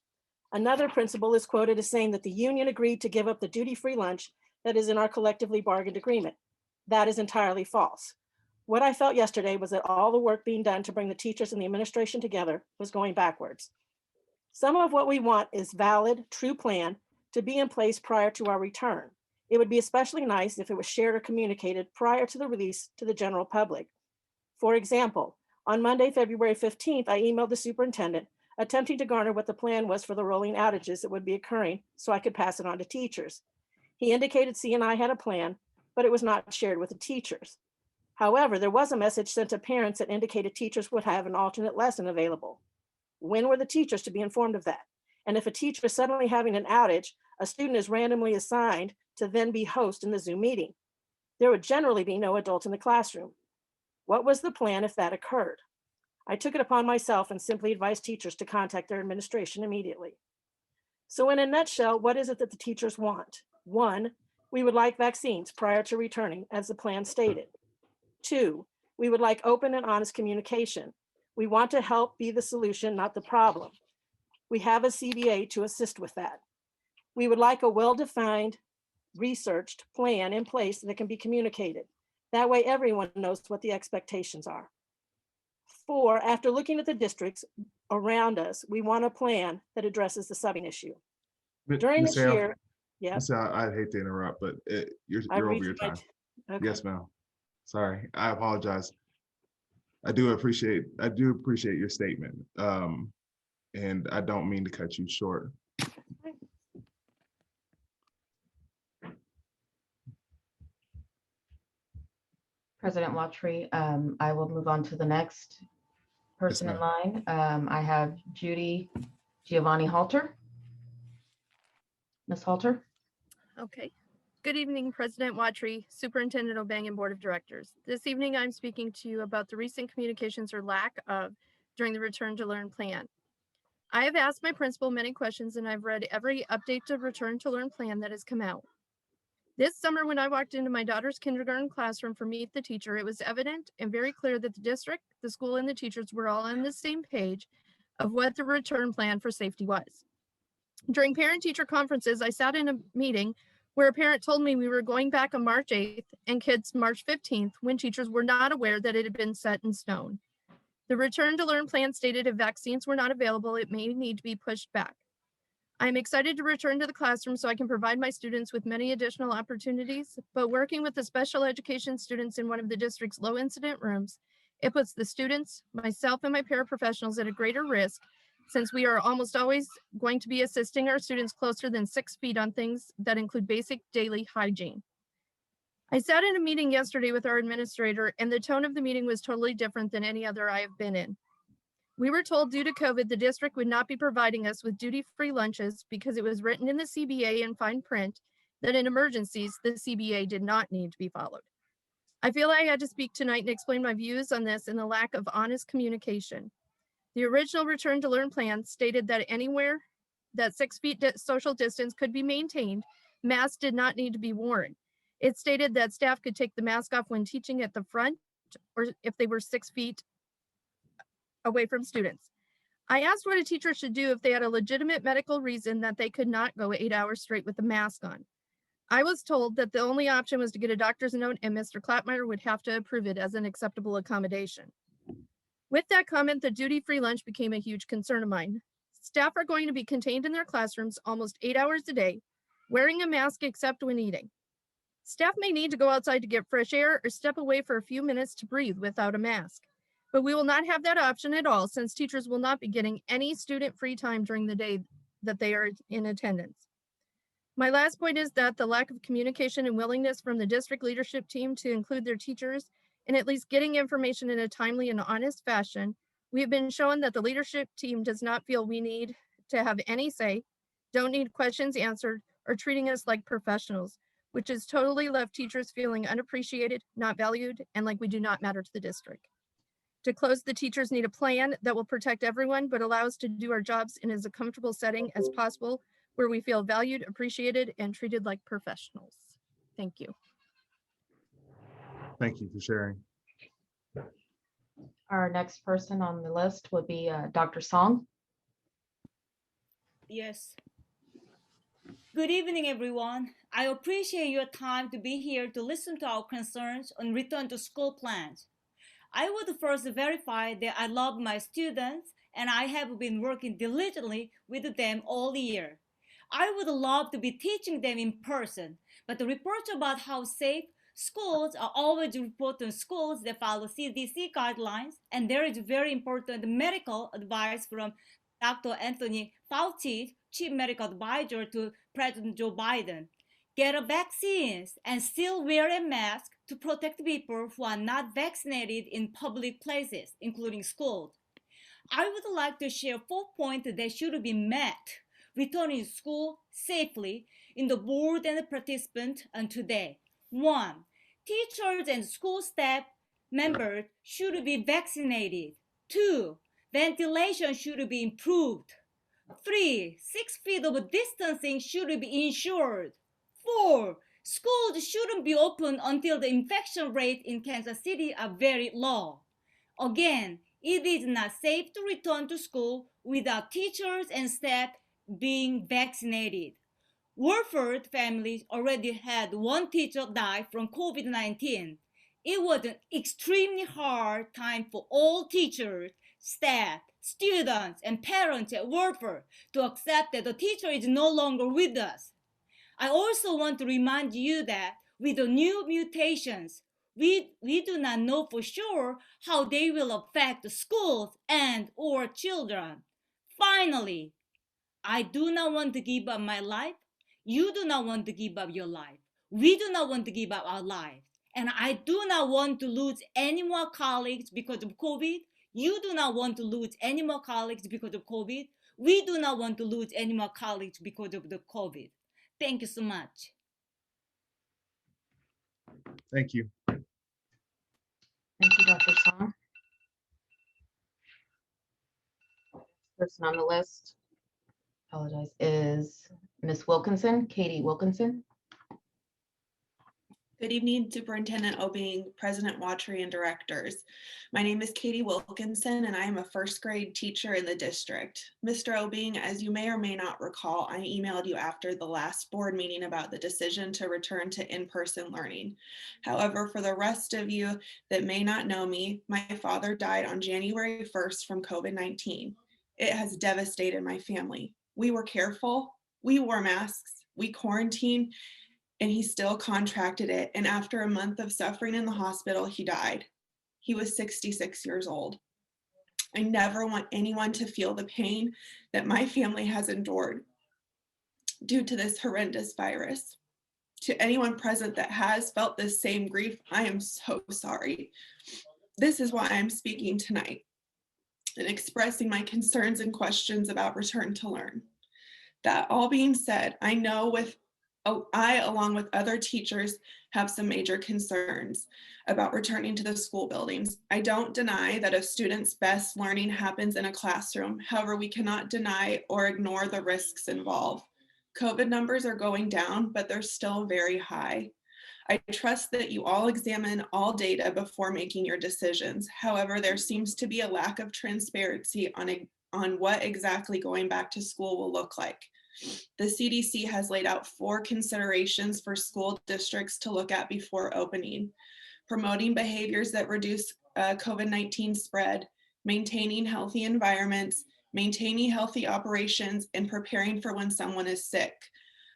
Another principal is quoted as saying that the union agreed to give up the duty-free lunch that is in our collectively bargained agreement. That is entirely false. What I felt yesterday was that all the work being done to bring the teachers and the administration together was going backwards. Some of what we want is valid, true plan to be in place prior to our return. It would be especially nice if it was shared or communicated prior to the release to the general public. For example, on Monday, February 15th, I emailed the superintendent attempting to garner what the plan was for the rolling outages that would be occurring so I could pass it on to teachers. He indicated C&I had a plan, but it was not shared with the teachers. However, there was a message sent to parents that indicated teachers would have an alternate lesson available. When were the teachers to be informed of that? And if a teacher is suddenly having an outage, a student is randomly assigned to then be host in the Zoom meeting. There would generally be no adult in the classroom. What was the plan if that occurred? I took it upon myself and simply advised teachers to contact their administration immediately. So in a nutshell, what is it that the teachers want? 1, we would like vaccines prior to returning, as the plan stated. 2, we would like open and honest communication. We want to help be the solution, not the problem. We have a CBA to assist with that. We would like a well-defined, researched plan in place that can be communicated. That way everyone knows what the expectations are. 4, after looking at the districts around us, we want a plan that addresses the subbing issue. During this year, yes. I hate to interrupt, but you're over your time. Okay. Yes, ma'am. Sorry, I apologize. I do appreciate your statement. And I don't mean to cut you short. President Watry, I will move on to the next person in line. I have Judy Giovanni Halter. Ms. Halter. Okay. Good evening, President Watry, Superintendent O'Banion, Board of Directors. This evening, I'm speaking to you about the recent communications or lack of during the Return to Learn plan. I have asked my principal many questions and I've read every update to Return to Learn plan that has come out. This summer, when I walked into my daughter's kindergarten classroom for Meet the Teacher, it was evident and very clear that the district, the school, and the teachers were all on the same page of what the return plan for safety was. During parent-teacher conferences, I sat in a meeting where a parent told me we were going back on March 8th and kids March 15th when teachers were not aware that it had been set in stone. The return to learn plan stated if vaccines were not available, it may need to be pushed back. I'm excited to return to the classroom so I can provide my students with many additional opportunities, but working with the special education students in one of the district's low incident rooms, it puts the students, myself, and my paraprofessionals at a greater risk since we are almost always going to be assisting our students closer than 6 feet on things that include basic daily hygiene. I sat in a meeting yesterday with our administrator, and the tone of the meeting was totally different than any other I have been in. We were told due to COVID, the district would not be providing us with duty-free lunches because it was written in the CBA in fine print that in emergencies, the CBA did not need to be followed. I feel I had to speak tonight and explain my views on this and the lack of honest communication. The original return to learn plan stated that anywhere that 6 feet social distance could be maintained, masks did not need to be worn. It stated that staff could take the mask off when teaching at the front or if they were 6 feet away from students. I asked what a teacher should do if they had a legitimate medical reason that they could not go 8 hours straight with a mask on. I was told that the only option was to get a doctor's note and Mr. Clapmeyer would have to approve it as an acceptable accommodation. With that comment, the duty-free lunch became a huge concern of mine. Staff are going to be contained in their classrooms almost 8 hours a day, wearing a mask except when eating. Staff may need to go outside to get fresh air or step away for a few minutes to breathe without a mask. But we will not have that option at all since teachers will not be getting any student free time during the day that they are in attendance. My last point is that the lack of communication and willingness from the district leadership team to include their teachers in at least getting information in a timely and honest fashion, we have been shown that the leadership team does not feel we need to have any say, don't need questions answered, or treating us like professionals, which has totally left teachers feeling unappreciated, not valued, and like we do not matter to the district. To close, the teachers need a plan that will protect everyone, but allow us to do our jobs in as a comfortable setting as possible, where we feel valued, appreciated, and treated like professionals. Thank you. Thank you for sharing. Our next person on the list would be Dr. Song. Yes. Good evening, everyone. I appreciate your time to be here to listen to our concerns on return to school plans. I would first verify that I love my students and I have been working diligently with them all year. I would love to be teaching them in person, but the reports about how safe schools are always reporting schools that follow CDC guidelines, and there is very important medical advice from Dr. Anthony Fauci, Chief Medical Advisor to President Joe Biden. Get a vaccine and still wear a mask to protect people who are not vaccinated in public places, including schools. I would like to share 4 points that should be met returning to school safely in the board and participant on today. 1. Teachers and school staff members should be vaccinated. 2. Ventilation should be improved. 3. 6 feet of distancing should be ensured. 4. Schools shouldn't be open until the infection rate in Kansas City are very low. Again, it is not safe to return to school without teachers and staff being vaccinated. Warford families already had one teacher die from COVID-19. It was an extremely hard time for all teachers, staff, students, and parents at Warford to accept that the teacher is no longer with us. I also want to remind you that with the new mutations, we do not know for sure how they will affect the schools and or children. Finally, I do not want to give up my life. You do not want to give up your life. We do not want to give up our lives. And I do not want to lose any more colleagues because of COVID. You do not want to lose any more colleagues because of COVID. We do not want to lose any more colleagues because of the COVID. Thank you so much. Thank you. Thank you, Dr. Song. Person on the list, apologize, is Miss Wilkinson, Katie Wilkinson. Good evening, Superintendent Obing, President Watry, and directors. My name is Katie Wilkinson, and I am a first grade teacher in the district. Mr. Obing, as you may or may not recall, I emailed you after the last board meeting about the decision to return to in-person learning. However, for the rest of you that may not know me, my father died on January 1st from COVID-19. It has devastated my family. We were careful, we wore masks, we quarantined, and he still contracted it. And after a month of suffering in the hospital, he died. He was 66 years old. I never want anyone to feel the pain that my family has endured due to this horrendous virus. To anyone present that has felt this same grief, I am so sorry. This is why I'm speaking tonight and expressing my concerns and questions about return to learn. That all being said, I know I, along with other teachers, have some major concerns about returning to the school buildings. I don't deny that a student's best learning happens in a classroom. However, we cannot deny or ignore the risks involved. COVID numbers are going down, but they're still very high. I trust that you all examine all data before making your decisions. However, there seems to be a lack of transparency on what exactly going back to school will look like. The CDC has laid out 4 considerations for school districts to look at before opening: promoting behaviors that reduce COVID-19 spread, maintaining healthy environments, maintaining healthy operations, and preparing for when someone is sick.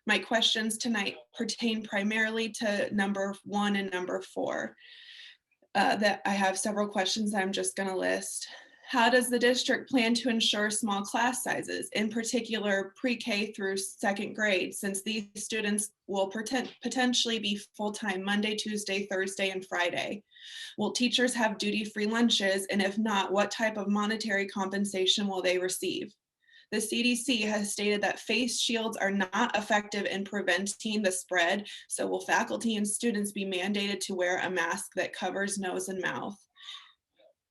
My questions tonight pertain primarily to number 1 and number 4. That I have several questions that I'm just going to list. How does the district plan to ensure small class sizes, in particular pre-K through 2nd grade, since these students will potentially be full-time Monday, Tuesday, Thursday, and Friday? Will teachers have duty-free lunches? And if not, what type of monetary compensation will they receive? The CDC has stated that face shields are not effective in preventing the spread, so will faculty and students be mandated to wear a mask that covers nose and mouth?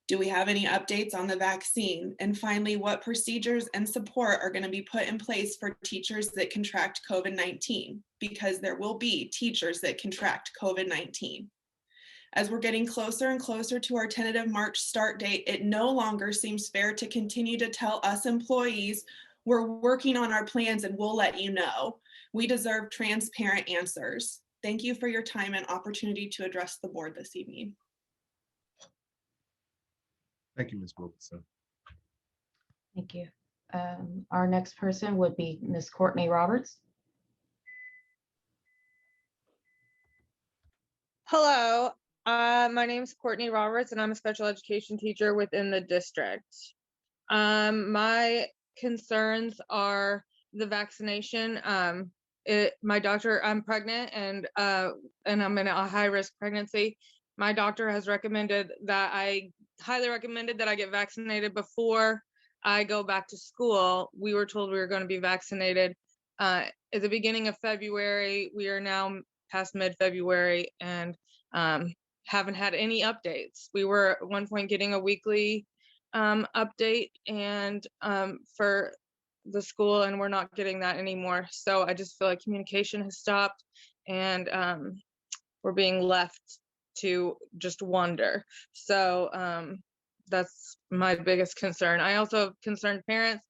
Do we have any updates on the vaccine? And finally, what procedures and support are going to be put in place for teachers that contract COVID-19? Because there will be teachers that contract COVID-19. As we're getting closer and closer to our tentative March start date, it no longer seems fair to continue to tell us employees we're working on our plans and we'll let you know. We deserve transparent answers. Thank you for your time and opportunity to address the board this evening. Thank you, Ms. Wilkinson. Thank you. Our next person would be Ms. Courtney Roberts. Hello, my name is Courtney Roberts and I'm a special education teacher within the district. My concerns are the vaccination. I'm pregnant and I'm in a high risk pregnancy. My doctor has recommended that highly recommended that I get vaccinated before I go back to school. We were told we were going to be vaccinated at the beginning of February. We are now past mid-February and haven't had any updates. We were at one point getting a weekly update and for the school, and we're not getting that anymore. So I just feel like communication has stopped and we're being left to just wonder. So that's my biggest concern. I also have concerned parents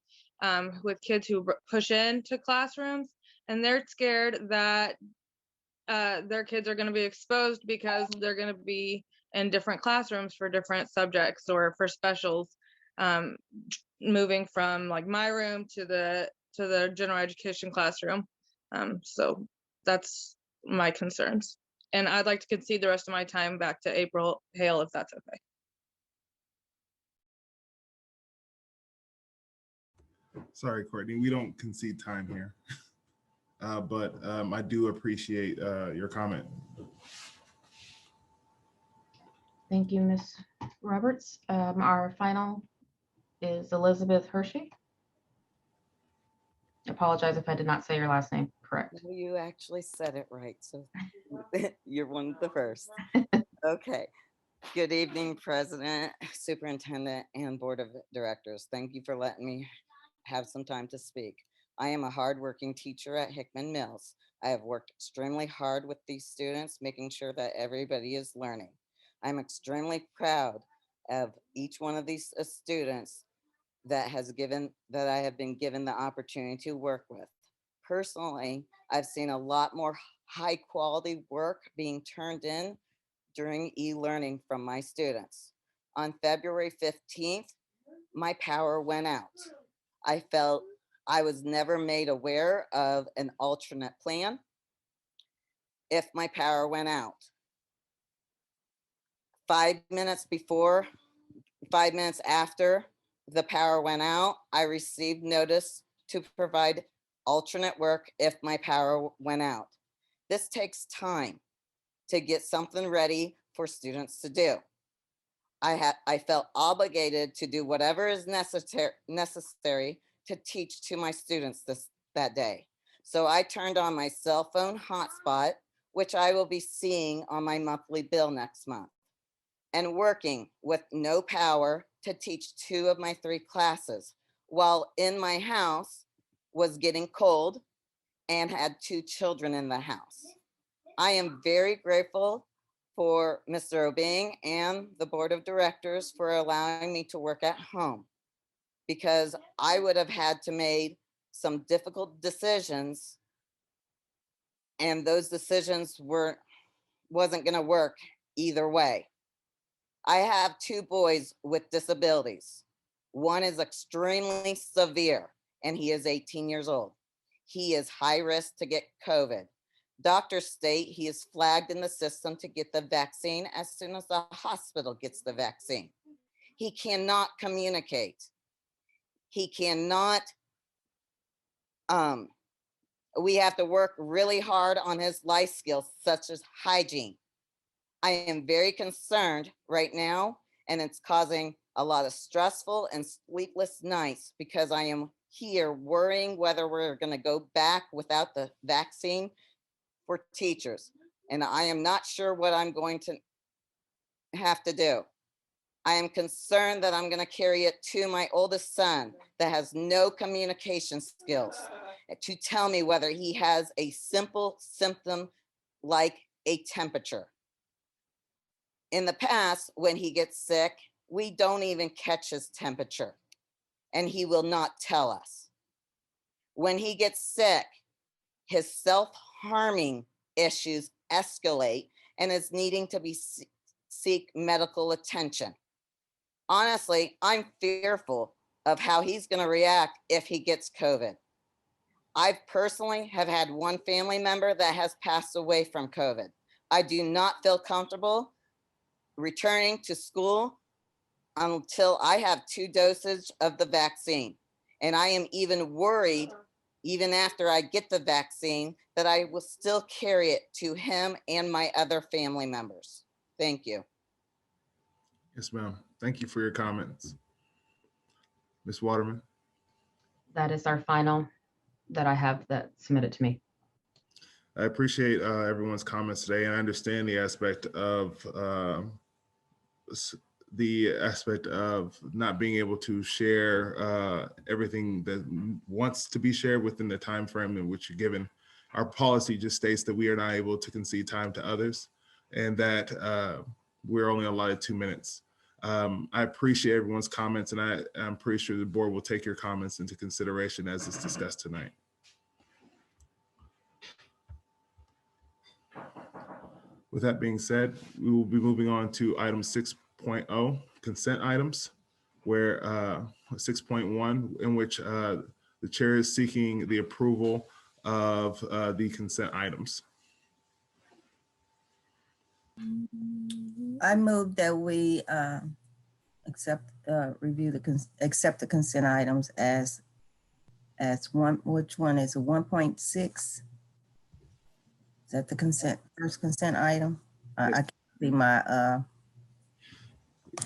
with kids who push into classrooms, and they're scared that their kids are going to be exposed because they're going to be in different classrooms for different subjects or for specials, moving from like my room to the general education classroom. So that's my concerns. And I'd like to concede the rest of my time back to April Hale, if that's okay. Sorry, Courtney, we don't concede time here. But I do appreciate your comment. Thank you, Ms. Roberts. Our final is Elizabeth Hershey. I apologize if I did not say your last name correct. No, you actually said it right, so you're one of the first. Okay. Good evening, President, Superintendent, and Board of Directors. Thank you for letting me have some time to speak. I am a hardworking teacher at Hickman Mills. I have worked extremely hard with these students, making sure that everybody is learning. I'm extremely proud of each one of these students that I have been given the opportunity to work with. Personally, I've seen a lot more high quality work being turned in during e-learning from my students. On February 15th, my power went out. I felt I was never made aware of an alternate plan if my power went out. 5 minutes before, 5 minutes after the power went out, I received notice to provide alternate work if my power went out. This takes time to get something ready for students to do. I felt obligated to do whatever is necessary to teach to my students that day. So I turned on my cell phone hotspot, which I will be seeing on my monthly bill next month, and working with no power to teach 2 of my 3 classes while in my house was getting cold and had 2 children in the house. I am very grateful for Mr. Obing and the board of directors for allowing me to work at home, because I would have had to make some difficult decisions, and those decisions wasn't going to work either way. I have 2 boys with disabilities. One is extremely severe, and he is 18 years old. He is high risk to get COVID. Doctors state he is flagged in the system to get the vaccine as soon as the hospital gets the vaccine. He cannot communicate. He cannot, we have to work really hard on his life skills, such as hygiene. I am very concerned right now, and it's causing a lot of stressful and sleepless nights because I am here worrying whether we're going to go back without the vaccine for teachers. And I am not sure what I'm going to have to do. I am concerned that I'm going to carry it to my oldest son that has no communication skills to tell me whether he has a simple symptom like a temperature. In the past, when he gets sick, we don't even catch his temperature, and he will not tell us. When he gets sick, his self-harming issues escalate and is needing to seek medical attention. Honestly, I'm fearful of how he's going to react if he gets COVID. I personally have had 1 family member that has passed away from COVID. I do not feel comfortable returning to school until I have 2 doses of the vaccine. And I am even worried, even after I get the vaccine, that I will still carry it to him and my other family members. Thank you. Yes, ma'am. Thank you for your comments. Ms. Waterman. That is our final that I have that submitted to me. I appreciate everyone's comments today, and I understand the aspect of not being able to share everything that wants to be shared within the time frame in which you're given. Our policy just states that we are not able to concede time to others, and that we're only allotted 2 minutes. I appreciate everyone's comments, and I'm pretty sure the board will take your comments into consideration as is discussed tonight. With that being said, we will be moving on to item 6.0, consent items, where 6.1, in which the chair is seeking the approval of the consent items. I move that we accept the consent items as one. Which one is a 1.6? Is that the first consent item? I can't see my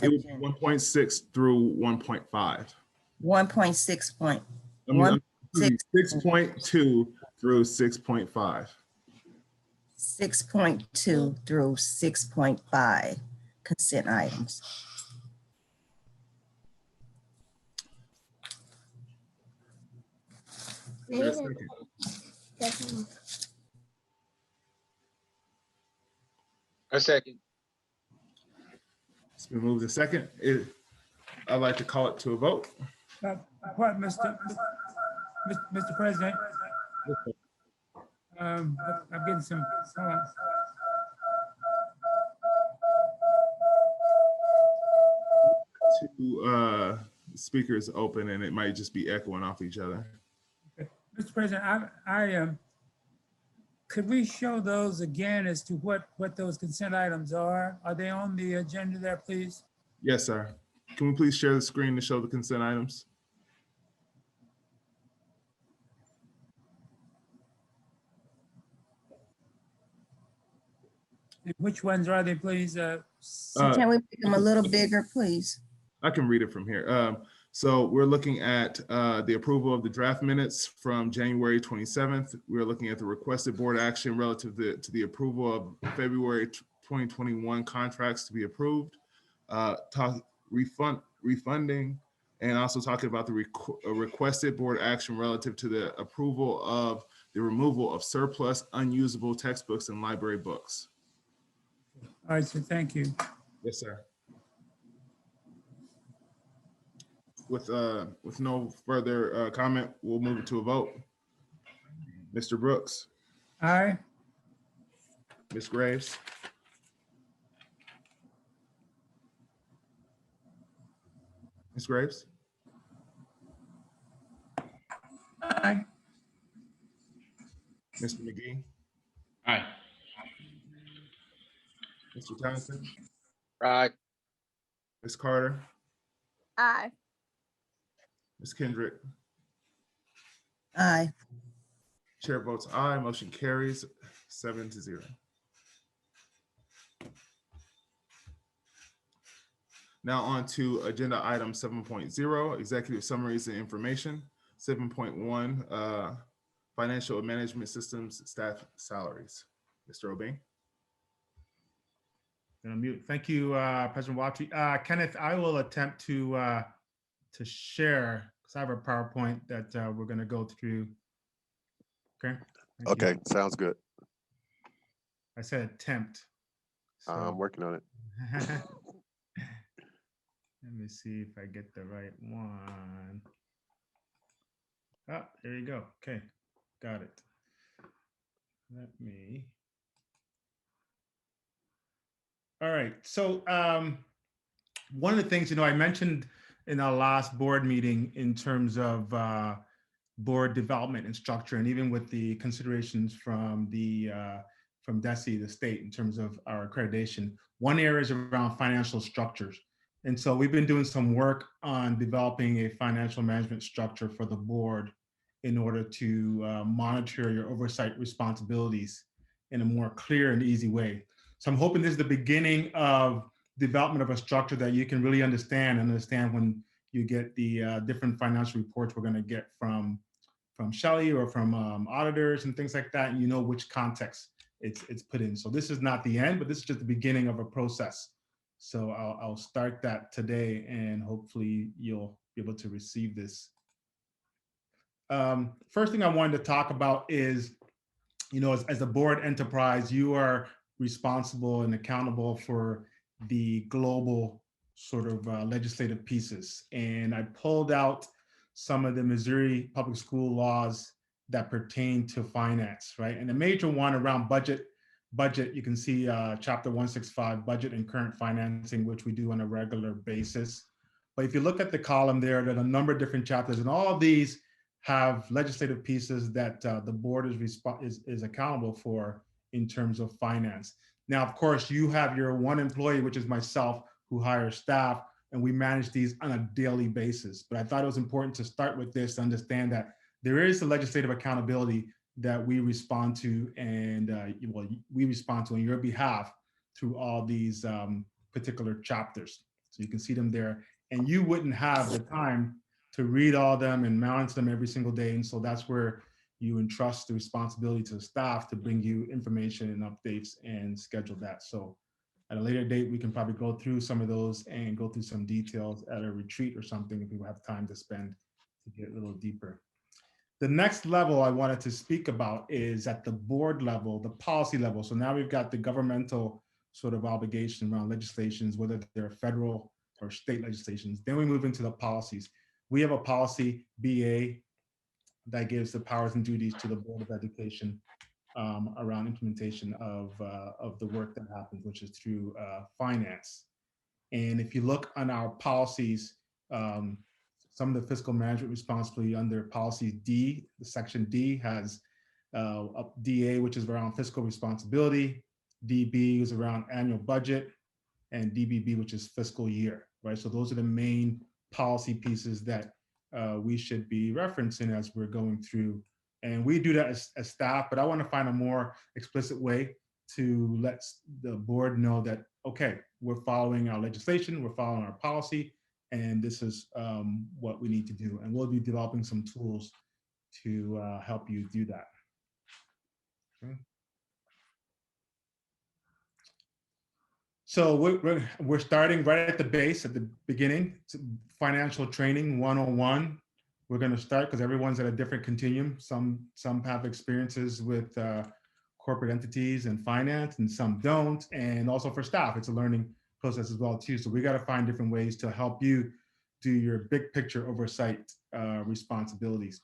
it was 1.6 through 1.5. 1.6 6.2 through 6.5. 6.2 through 6.5 consent items. Is there a second? A second. It's been moved to second. I'd like to call it to a vote. What, Mr. President? I'm getting some, hold on. Two speakers open and it might just be echoing off each other. Mr. President, could we show those again as to what those consent items are? Are they on the agenda there, please? Yes, sir. Can we please share the screen to show the consent items? And which ones are they, please? So can we make them a little bigger, please? I can read it from here. So we're looking at the approval of the draft minutes from January 27th. We're looking at the requested board action relative to the approval of February 2021 contracts to be approved, refunding, and also talking about the requested board action relative to the approval of the removal of surplus unusable textbooks and library books. All right, so thank you. Yes, sir. With no further comment, we'll move it to a vote. Mr. Brooks. Aye. Ms. Graves. Ms. Graves. Aye. Mr. McGee. Aye. Mr. Townsend. Aye. Ms. Carter. Aye. Ms. Kendrick. Aye. Chair votes aye. Motion carries 7-0. Now on to agenda item 7.0, executive summaries and information. 7.1, financial management systems staff salaries. Mr. Obeng. Mute. Thank you, President Watry. Kenneth, I will attempt to share because I have a PowerPoint that we're going to go through. Okay. Thank okay, you. Sounds good. I said attempt. So, I'm working on it. let me see if I get the right one. Oh, there you go. Okay, got it. Let me. All right. So one of the things, I mentioned in our last board meeting in terms of board development and structure, and even with the considerations from DESE, the state, in terms of our accreditation, one area is around financial structures. And so we've been doing some work on developing a financial management structure for the board in order to monitor your oversight responsibilities in a more clear and easy way. So I'm hoping this is the beginning of development of a structure that you can really understand when you get the different financial reports we're going to get from Shelley or from auditors and things like that, and you know which context it's put in. So this is not the end, but this is just the beginning of a process. So I'll start that today, and hopefully you'll be able to receive this. First thing I wanted to talk about is, as a board enterprise, you are responsible and accountable for the global sort of legislative pieces. And I pulled out some of the Missouri public school laws that pertain to finance, right? And the major one around budget, you can see chapter 165, budget and current financing, which we do on a regular basis. But if you look at the column there are a number of different chapters, and all of these have legislative pieces that the board is accountable for in terms of finance. Now, of course, you have your one employee, which is myself, who hires staff, and we manage these on a daily basis. But I thought it was important to start with this to understand that there is a legislative accountability that we respond to, and we respond to on your behalf through all these particular chapters. So you can see them there, and you wouldn't have the time to read all of them and monitor them every single day. And so that's where you entrust the responsibility to the staff to bring you information and updates and schedule that. So at a later date, we can probably go through some of those and go through some details at a retreat or something if people have time to spend to get a little deeper. The next level I wanted to speak about is at the board level, the policy level. So now we've got the governmental sort of obligation around legislations, whether they're federal or state legislations. Then we move into the policies. We have a policy BA that gives the powers and duties to the Board of Education around implementation of the work that happens, which is through finance. And if you look on our policies, some of the fiscal management responsibility under policy D, the section D has a DA, which is around fiscal responsibility, DB is around annual budget, and DBB, which is fiscal year, right? So those are the main policy pieces that we should be referencing as we're going through. And we do that as staff, but I want to find a more explicit way to let the board know that, okay, we're following our legislation, we're following our policy, and this is what we need to do. And we'll be developing some tools to help you do that. Okay. So we're starting right at the base, at the beginning, financial training 101. We're going to start because everyone's at a different continuum. Some have experiences with corporate entities and finance, and some don't. And also for staff, it's a learning process as well too. So we got to find different ways to help you do your big picture oversight responsibilities.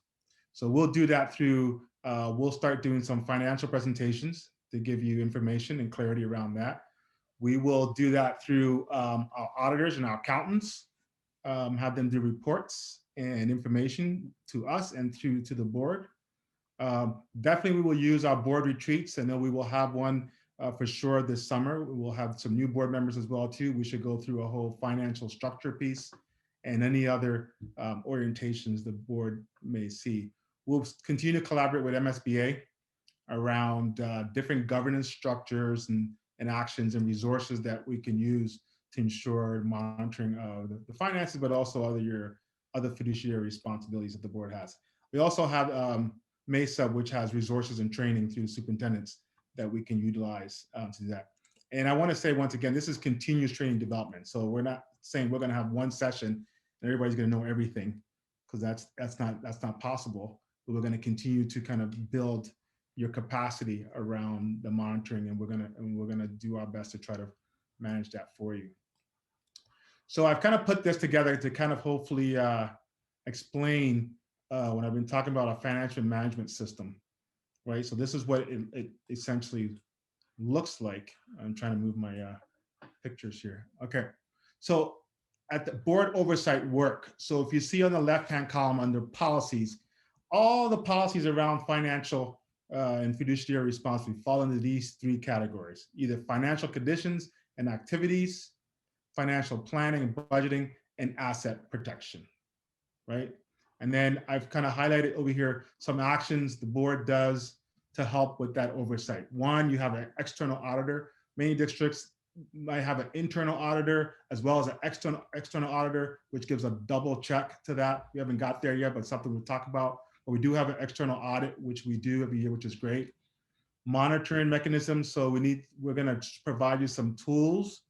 So we'll do that through, we'll start doing some financial presentations to give you information and clarity around that. We will do that through our auditors and our accountants, have them do reports and information to us and to the board. Definitely we will use our board retreats. I know we will have one for sure this summer. We will have some new board members as well too. We should go through a whole financial structure piece and any other orientations the board may see. We'll continue to collaborate with MSBA around different governance structures and actions and resources that we can use to ensure monitoring of the finances, but also other fiduciary responsibilities that the board has. We also have MESA, which has resources and training through superintendents that we can utilize to do that. And I want to say once again, this is continuous training development. So we're not saying we're going to have one session and everybody's going to know everything, because that's not possible. But we're going to continue to kind of build your capacity around the monitoring, and we're gonna do our best to try to manage that for you. So I've kind of put this together to kind of hopefully explain when I've been talking about a financial management system, right? So this is what it essentially looks like. I'm trying to move my pictures here. Okay, so at the board oversight work. So if you see on the left-hand column under policies, all the policies around financial and fiduciary responsibility fall into these three categories: either financial conditions and activities, financial planning and budgeting, and asset protection, right? And then I've kind of highlighted over here some actions the board does to help with that oversight. One, you have an external auditor. Many districts might have an internal auditor as well as an external auditor, which gives a double check to that. We haven't got there yet, but something we'll talk about. But we do have an external audit, which we do every year, which is great. Monitoring mechanisms. So we're going to provide you some tools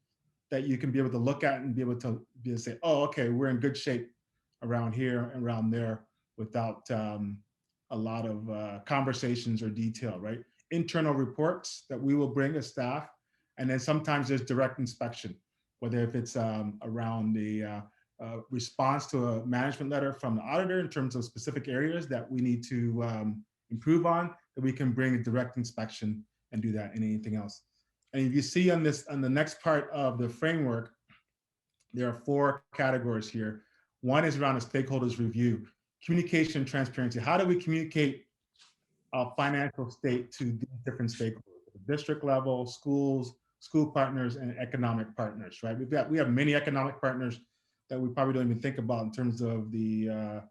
that you can be able to look at and be able to say, oh, okay, we're in good shape around here and around there without a lot of conversations or detail, right? Internal reports that we will bring as staff. And then sometimes there's direct inspection, whether if it's around the response to a management letter from the auditor in terms of specific areas that we need to improve on, that we can bring a direct inspection and do that, and anything else. And if you see on the next part of the framework, there are 4 categories here. One is around a stakeholders review, communication, transparency. How do we communicate our financial state to these different stakeholders, the district level, schools, school partners, and economic partners, right? We have many economic partners that we probably don't even think about in terms of the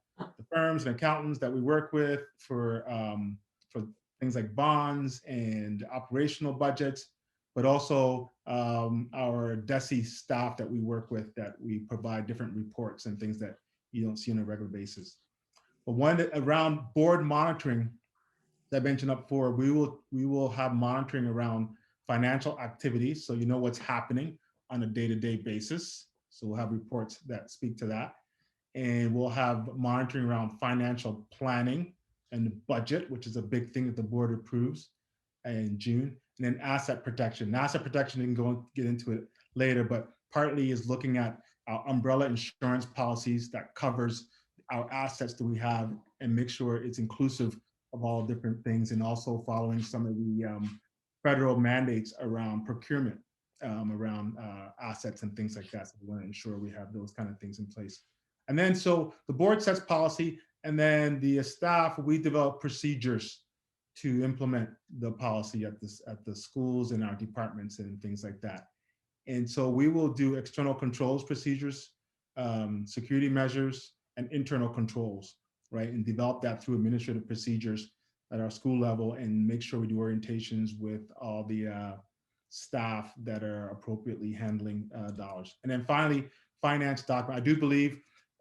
firms and accountants that we work with for things like bonds and operational budgets, but also our DESE staff that we work with, that we provide different reports and things that you don't see on a regular basis. But one that around board monitoring that I mentioned up before, we will have monitoring around financial activities, so you know what's happening on a day-to-day basis. So we'll have reports that speak to that. And we'll have monitoring around financial planning and the budget, which is a big thing that the board approves in June, and then asset protection. Now, asset protection, you can go and get into it later, but partly is looking at our umbrella insurance policies that covers our assets that we have and make sure it's inclusive of all different things, and also following some of the federal mandates around procurement, around assets and things like that. So we want to ensure we have those kind of things in place. And then, so the board sets policy, and then the staff, we develop procedures to implement the policy at the schools and our departments and things like that. And so we will do external controls procedures, security measures, and internal controls, right? And develop that through administrative procedures at our school level, and make sure we do orientations with all the staff that are appropriately handling dollars. And then finally, finance document. I do believe,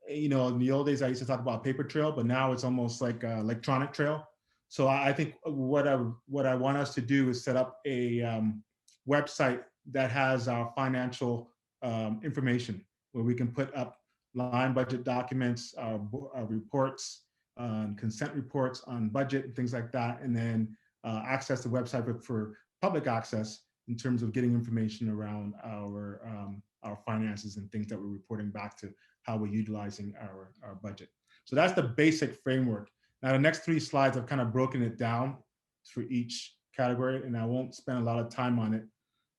in the old days, I used to talk about paper trail, but now it's almost like electronic trail. So I think what I want us to do is set up a website that has our financial information, where we can put up line budget documents, our reports, consent reports on budget and things like that, and then access the website for public access in terms of getting information around our finances and things that we're reporting back to how we're utilizing our budget. So that's the basic framework. Now, the next 3 slides, I've kind of broken it down for each category, and I won't spend a lot of time on it,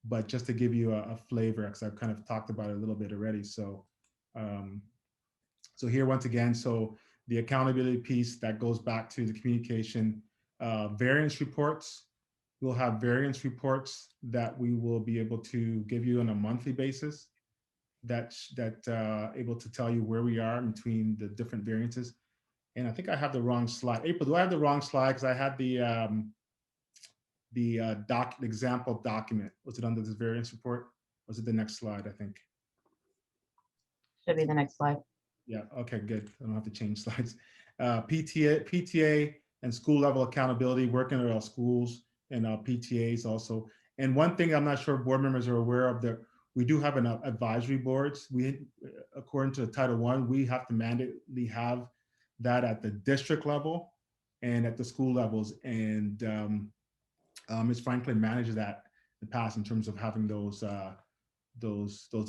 but just to give you a flavor, because I've kind of talked about it a little bit already. So, so here once again, so the accountability piece that goes back to the communication, variance reports. We'll have variance reports that we will be able to give you on a monthly basis. That's able to tell you where we are between the different variances. And I think I have the wrong slide. April, do I have the wrong slide? Because I had the example document. Was it under this variance report? Or was it the next slide, I think? Should be the next slide. Yeah, okay, good. I don't have to change slides. PTA and school level accountability, working with our schools and our PTAs also. And one thing I'm not sure board members are aware of, that we do have an advisory boards. We, according to Title I, we have to mandatorily have that at the district level and at the school levels. And Ms. Franklin managed that in the past in terms of having those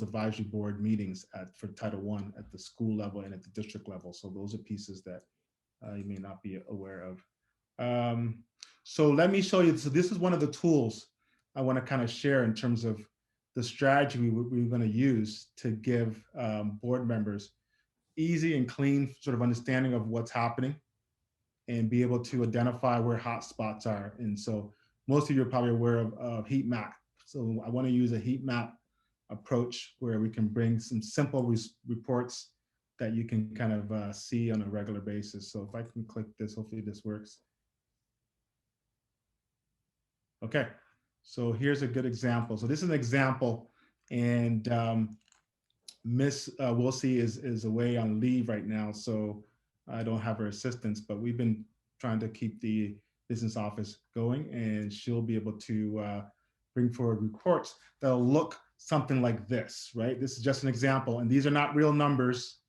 advisory board meetings for Title I at the school level and at the district level. So those are pieces that you may not be aware of. So let me show you. So this is one of the tools I want to kind of share in terms of the strategy we're going to use to give board members easy and clean sort of understanding of what's happening and be able to identify where hot spots are. And so most of you are probably aware of heat map. So I want to use a heat map approach where we can bring some simple reports that you can kind of see on a regular basis. So if I can click this, hopefully this works. Okay, so here's a good example. So this is an example, and Miss Wilsey is away on leave right now, so I don't have her assistance, but we've been trying to keep the business office going, and she'll be able to bring forward reports that'll look something like this, right? This is just an example, and these are not real numbers.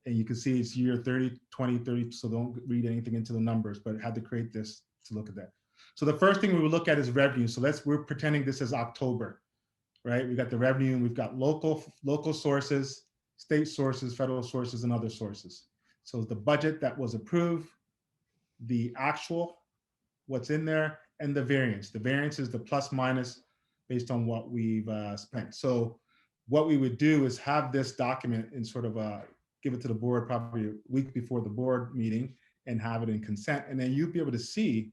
And you can see it's year 30, 20, 30, so don't read anything into the numbers, but I had to create this to look at that. So the first thing we will look at is revenue. So we're pretending this is October, right? We got the revenue, and we've got local sources, state sources, federal sources, and other sources. So the budget that was approved, the actual, what's in there, and the variance. The variance is the plus minus based on what we've spent. So what we would do is have this document and sort of give it to the board probably a week before the board meeting and have it in consent. And then you'd be able to see,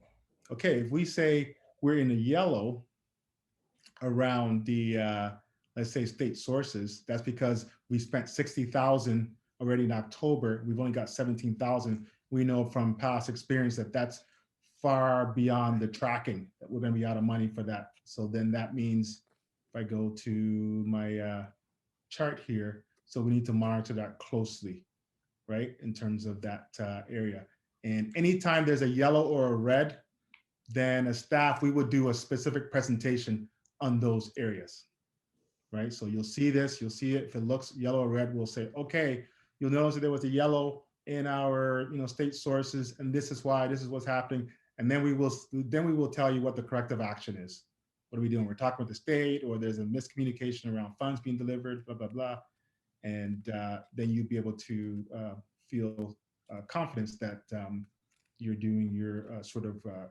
okay, if we say we're in the yellow around the, let's say state sources, that's because we spent 60,000 already in October. We've only got 17,000. We know from past experience that that's far beyond the tracking, that we're going to be out of money for that. So then that means if I go to my chart here, so we need to monitor that closely, right? In terms of that area. And anytime there's a yellow or a red, then as staff, we would do a specific presentation on those areas, right? So you'll see this, you'll see it. If it looks yellow or red, we'll say, okay, you'll notice that there was a yellow in our state sources, and this is why, this is what's happening. And then we will tell you what the corrective action is. What are we doing? We're talking with the state, or there's a miscommunication around funds being delivered, blah, blah, blah. And then you'd be able to feel confidence that you're doing your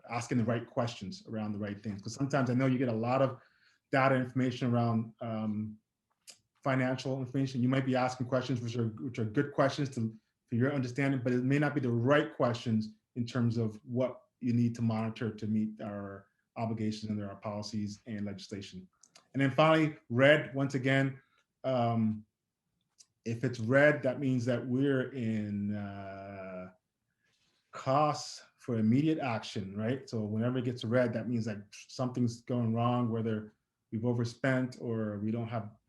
asking the right questions around the right things. Because sometimes I know you get a lot of data information around financial information. You might be asking questions which are good questions for your understanding, but it may not be the right questions in terms of what you need to monitor to meet our obligations under our policies and legislation. And then finally, red, once again, if it's red, that means that we're in costs for immediate action, right? So whenever it gets red, that means that something's going wrong, whether we've overspent or we've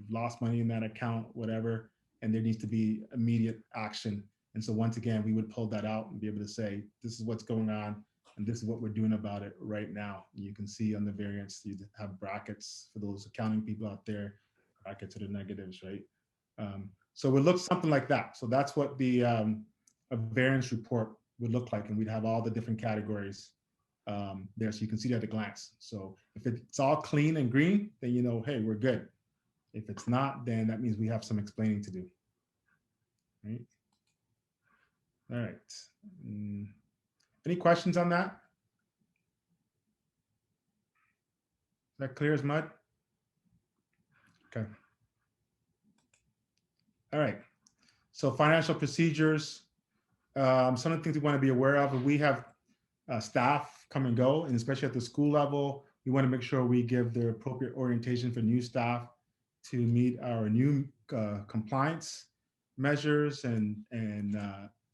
lost money in that account, whatever, and there needs to be immediate action. And so once again, we would pull that out and be able to say, this is what's going on, and this is what we're doing about it right now. You can see on the variance, you have brackets for those accounting people out there, brackets to the negatives, right? So it looks something like that. So that's what the a variance report would look like, and we'd have all the different categories there, so you can see that at a glance. So if it's all clean and green, then you know, hey, we're good. If it's not, then that means we have some explaining to do. Right? All right. Any questions on that? Is that clear as mud? Okay. All right. So financial procedures. Some of the things we want to be aware of, we have staff come and go, and especially at the school level, we want to make sure we give the appropriate orientation for new staff to meet our new compliance measures and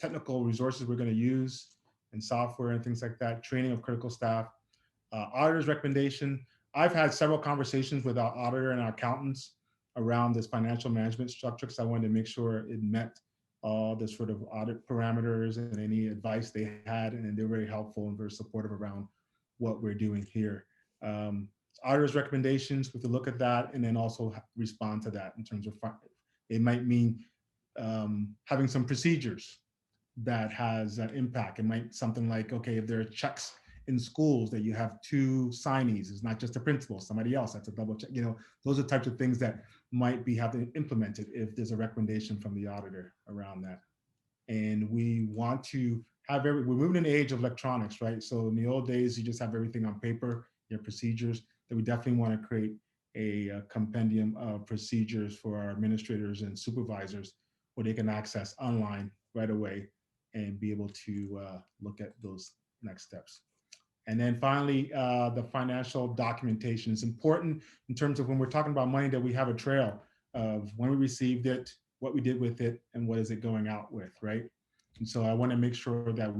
technical resources we're going to use, and software and things like that, training of critical staff. Auditor's recommendation. I've had several conversations with our auditor and our accountants around this financial management structure, because I wanted to make sure it met all the sort of audit parameters and any advice they had, and they're very helpful and very supportive around what we're doing here. Auditor's recommendations, we could look at that and then also respond to that in terms of, it might mean having some procedures that has an impact. It might something like, okay, if there are checks in schools that you have two signees, it's not just a principal, somebody else, that's a double check. Those are types of things that might be having implemented if there's a recommendation from the auditor around that. And we want to have we're moving in the age of electronics, right? So in the old days, you just have everything on paper, your procedures, that we definitely want to create a compendium of procedures for our administrators and supervisors where they can access online right away and be able to look at those next steps. And then finally, the financial documentation is important in terms of when we're talking about money, that we have a trail of when we received it, what we did with it, and what is it going out with, right? And so I want to make sure that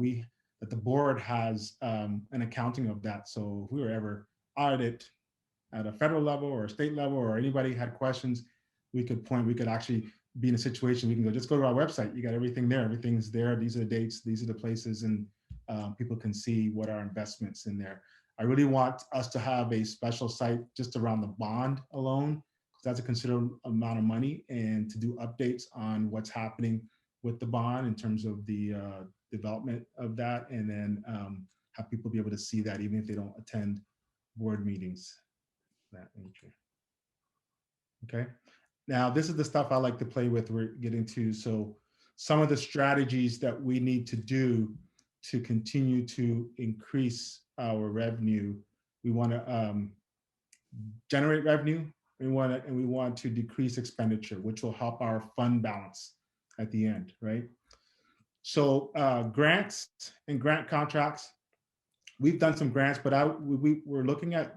the board has an accounting of that. So if we were ever audited at a federal level or a state level, or anybody had questions, we could actually be in a situation, we can just go to our website. You got everything there. Everything's there. These are the dates. These are the places. And people can see what our investments in there. I really want us to have a special site just around the bond alone, because that's a considerable amount of money, and to do updates on what's happening with the bond in terms of the development of that, and then have people be able to see that even if they don't attend board meetings. That nature. Okay. Now, this is the stuff I like to play with. We're getting to, so some of the strategies that we need to do to continue to increase our revenue. We want to generate revenue. We want to decrease expenditure, which will help our fund balance at the end, right? So grants and grant contracts. We've done some grants, but we're looking at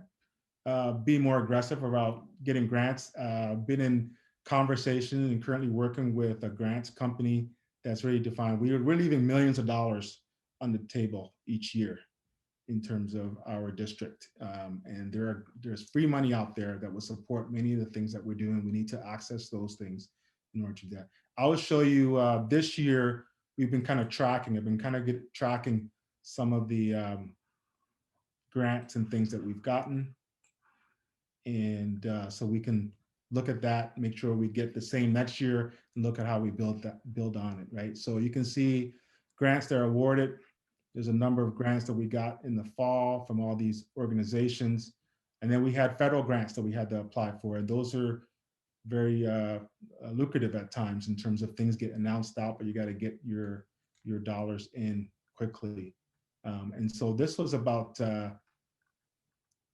being more aggressive about getting grants. Been in conversation and currently working with a grants company that's really defined. We're leaving millions of dollars on the table each year in terms of our district. And there's free money out there that will support many of the things that we're doing. We need to access those things in order to do that. I will show you this year, we've been kind of tracking, I've been kind of tracking some of the grants and things that we've gotten. And so we can look at that, make sure we get the same next year, and look at how we build on it, right? So you can see grants that are awarded. There's a number of grants that we got in the fall from all these organizations. And then we had federal grants that we had to apply for. And those are very lucrative at times in terms of things get announced out, but you got to get your dollars in quickly. And so this was about, I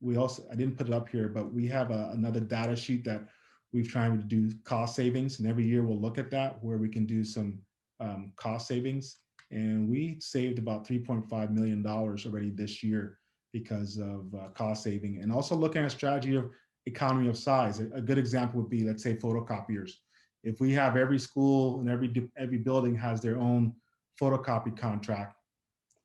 didn't put it up here, but we have another data sheet that we've tried to do cost savings. And every year we'll look at that where we can do some cost savings. And we saved about $3.5 million already this year because of cost saving, and also looking at a strategy of economy of size. A good example would be, let's say, photocopiers. If we have every school and every building has their own photocopy contract,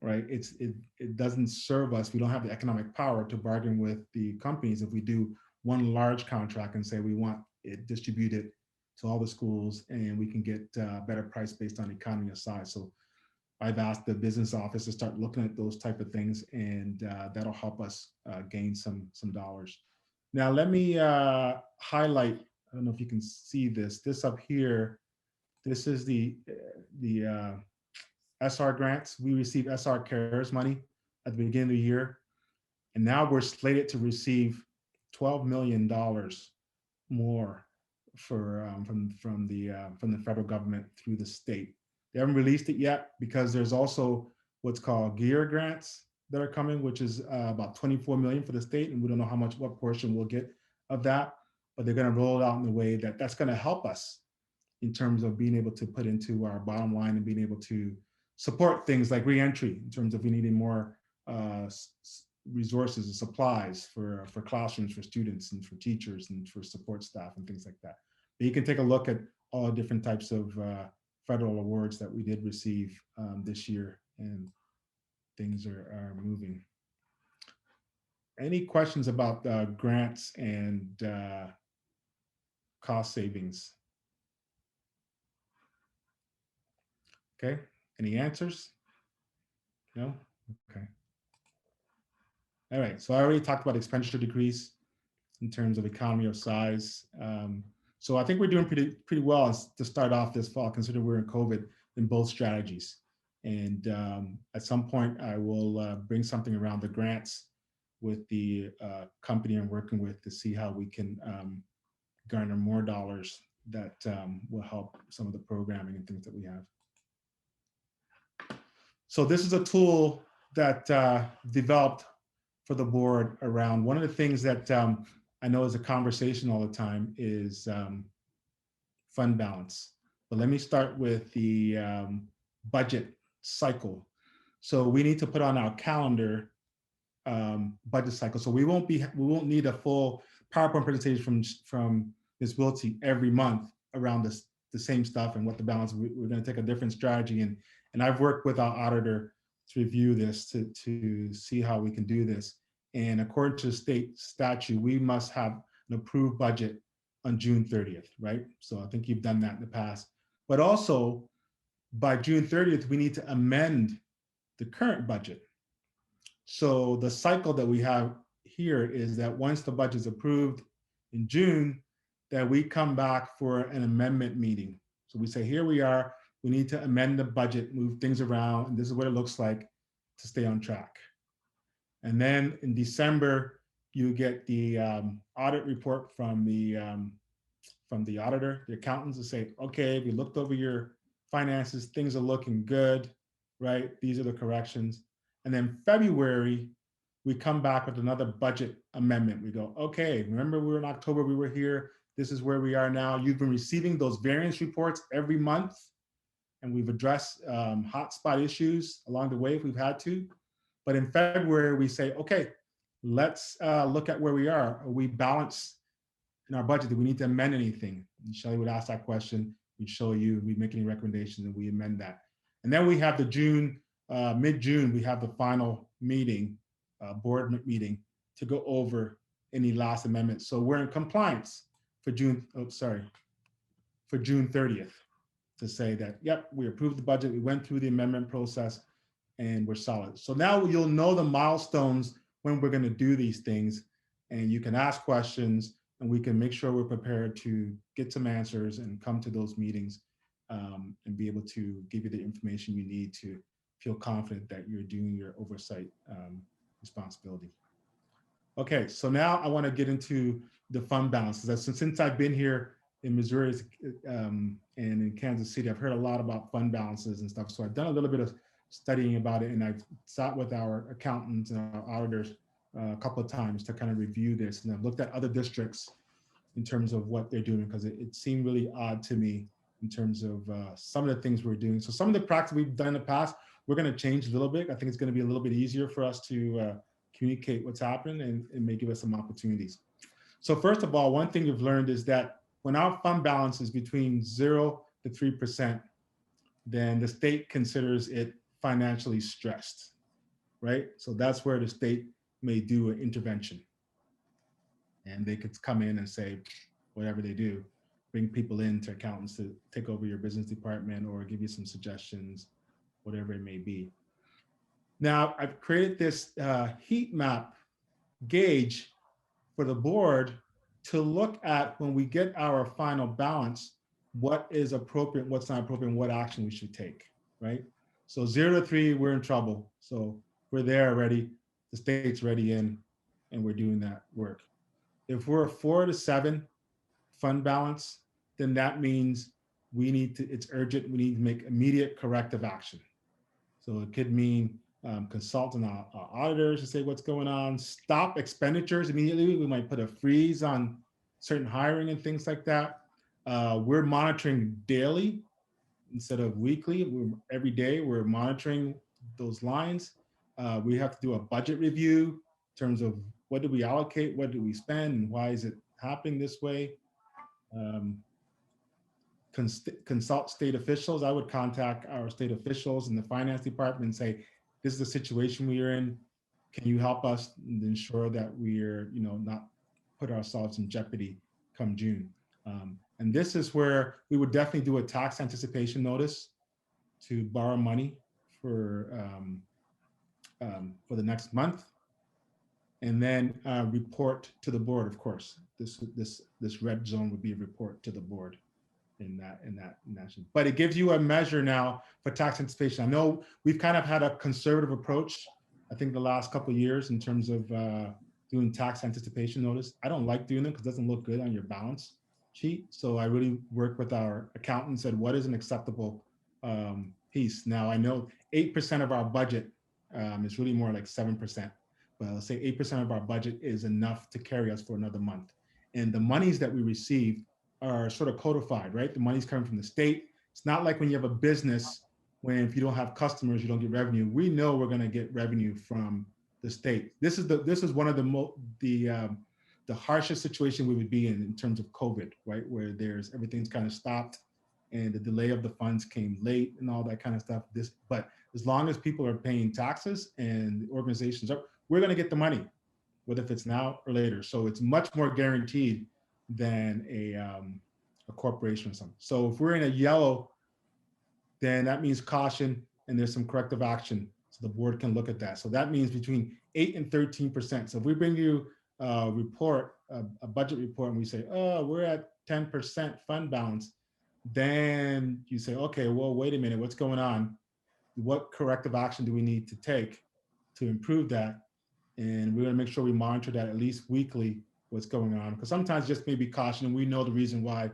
right? It doesn't serve us. We don't have the economic power to bargain with the companies if we do one large contract and say we want it distributed to all the schools and we can get a better price based on economy of size. So I've asked the business office to start looking at those type of things, and that'll help us gain some dollars. Now, let me highlight, I don't know if you can see this up here. This is the SR grants. We received SR CARES money at the beginning of the year, and now we're slated to receive $12 million more from the federal government through the state. They haven't released it yet because there's also what's called GEAR grants that are coming, which is about 24 million for the state, and we don't know what portion we'll get of that, but they're going to roll it out in a way that's going to help us in terms of being able to put into our bottom line and being able to support things like reentry in terms of we needing more resources and supplies for classrooms, for students and for teachers and for support staff and things like that. But you can take a look at all different types of federal awards that we did receive this year, and things are moving. Any questions about grants and cost savings? Okay, any answers? No? Okay. All right, so I already talked about expenditure decrease in terms of economy of size. So I think we're doing pretty well to start off this fall, considering we're in COVID, in both strategies. And at some point, I will bring something around the grants with the company I'm working with to see how we can garner more dollars that will help some of the programming and things that we have. So this is a tool that developed for the board around one of the things that I know is a conversation all the time is fund balance. But let me start with the budget cycle. So we need to put on our calendar budget cycle. So we won't need a full PowerPoint presentation from Ms. Wiltsey every month around the same stuff and what the balance. We're going to take a different strategy, and I've worked with our auditor to review this to see how we can do this. And according to state statute, we must have an approved budget on June 30th, right? So I think you've done that in the past. But also by June 30th, we need to amend the current budget. So the cycle that we have here is that once the budget is approved in June, that we come back for an amendment meeting. So we say, here we are, we need to amend the budget, move things around, and this is what it looks like to stay on track. And then in December, you get the audit report from the auditor, the accountants, to say, okay, we looked over your finances, things are looking good, right? These are the corrections. And then February, we come back with another budget amendment. We go, okay, remember we were in October, we were here, this is where we are now. You've been receiving those variance reports every month, and we've addressed hotspot issues along the way if we've had to. But in February, we say, okay, let's look at where we are. Are we balanced in our budget? Do we need to amend anything? And Shelley would ask that question. We'd show you, we'd make any recommendations, and we amend that. And then we have the June, mid-June, we have the final meeting, board meeting, to go over any last amendments. So we're in compliance for June, for June 30th to say that, yep, we approved the budget, we went through the amendment process, and we're solid. So now you'll know the milestones when we're going to do these things, and you can ask questions, and we can make sure we're prepared to get some answers and come to those meetings and be able to give you the information you need to feel confident that you're doing your oversight responsibility. Okay, so now I want to get into the fund balances. Since I've been here in Missouri and in Kansas City, I've heard a lot about fund balances and stuff. So I've done a little bit of studying about it, and I've sat with our accountants and our auditors a couple of times to kind of review this. And I've looked at other districts in terms of what they're doing, because it seemed really odd to me in terms of some of the things we're doing. So some of the practice we've done in the past, we're going to change a little bit. I think it's going to be a little bit easier for us to communicate what's happened, and it may give us some opportunities. So first of all, one thing we've learned is that when our fund balance is between 0 to 3%, then the state considers it financially stressed, right? So that's where the state may do an intervention. And they could come in and say, whatever they do, bring people in to accountants to take over your business department or give you some suggestions, whatever it may be. Now, I've created this heat map gauge for the board to look at when we get our final balance, what is appropriate, what's not appropriate, and what action we should take, right? So 0 to 3, we're in trouble. So we're there already, the state's ready in, and we're doing that work. If we're a 4 to 7 fund balance, then that means we need to, it's urgent, we need to make immediate corrective action. So it could mean consult on our auditors to say what's going on, stop expenditures immediately. We might put a freeze on certain hiring and things like that. We're monitoring daily instead of weekly. Every day we're monitoring those lines. We have to do a budget review in terms of what do we allocate, what do we spend, and why is it happening this way. Consult state officials. I would contact our state officials in the finance department and say, this is the situation we are in. Can you help us ensure that we're, not put ourselves in jeopardy come June? And this is where we would definitely do a tax anticipation notice to borrow money for the next month, and then report to the board. Of course, this red zone would be a report to the board. In that. But it gives you a measure now for tax anticipation. I know we've kind of had a conservative approach, I think the last couple of years in terms of doing tax anticipation notice. I don't like doing them because it doesn't look good on your balance sheet. So I really work with our accountant, said what is an acceptable piece. Now I know 8% of our budget is really more like 7%, but I'll say 8% of our budget is enough to carry us for another month. And the monies that we receive are sort of codified, right? The money's coming from the state. It's not like when you have a business, when if you don't have customers, you don't get revenue. We know we're going to get revenue from the state. This is one of the harshest situation we would be in terms of COVID, right? Where everything's kind of stopped, and the delay of the funds came late and all that kind of stuff. But as long as people are paying taxes and organizations are, we're going to get the money, whether if it's now or later. So it's much more guaranteed than a corporation or something. So if we're in a yellow, then that means caution and there's some corrective action. So the board can look at that. So that means between 8 and 13%. So if we bring you a report, a budget report, and we say, oh, we're at 10% fund balance, then you say, okay, well, wait a minute, what's going on? What corrective action do we need to take to improve that? And we're gonna make sure we monitor that at least weekly, what's going on, because sometimes just maybe caution, and we know the reason why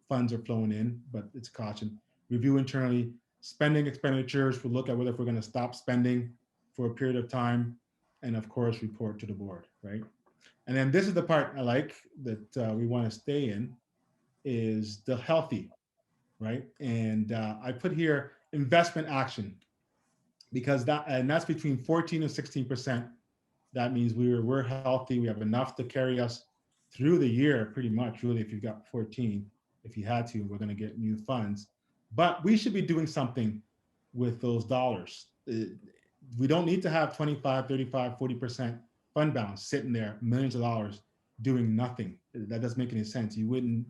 funds are flowing in, but it's caution. Review internally, spending expenditures, we'll look at whether if we're going to stop spending for a period of time, and of course, report to the board, right? And then this is the part I like that we want to stay in, is the healthy, right? And I put here investment action, because that's between 14 and 16%. That means we're healthy. We have enough to carry us through the year, pretty much, really, if you've got 14. If you had to, we're going to get new funds. But we should be doing something with those dollars. We don't need to have 25, 35, 40% fund balance sitting there, millions of dollars, doing nothing. That doesn't make any sense. You wouldn't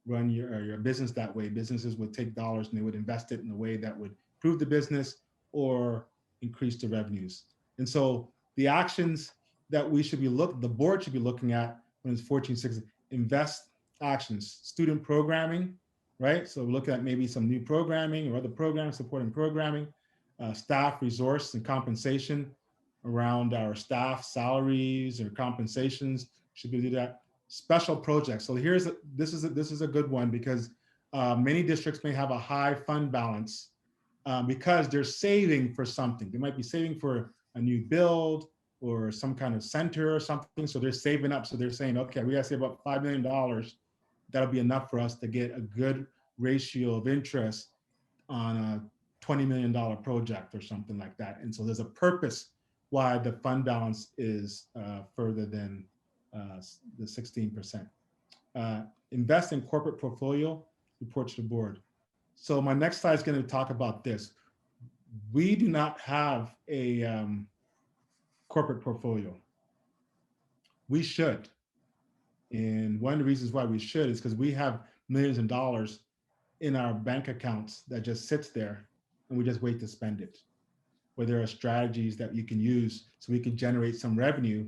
run your business that way. Businesses would take dollars and they would invest it in a way that would improve the business or increase the revenues. And so the actions that the board should be looking at when it's 14.6, invest actions, student programming, right? So look at maybe some new programming or other programs supporting programming, staff resource and compensation around our staff salaries or compensations. Should we do that? Special projects. So this is a good one because many districts may have a high fund balance because they're saving for something. They might be saving for a new build or some kind of center or something. So they're saving up. So they're saying, okay, we got to save about $5 million. That'll be enough for us to get a good ratio of interest on a $20 million project or something like that. And so there's a purpose why the fund balance is further than the 16%. Invest in corporate portfolio, report to the board. So my next slide is going to talk about this. We do not have a corporate portfolio. We should. And one of the reasons why we should is because we have millions of dollars in our bank accounts that just sits there and we just wait to spend it. Where there are strategies that you can use so we can generate some revenue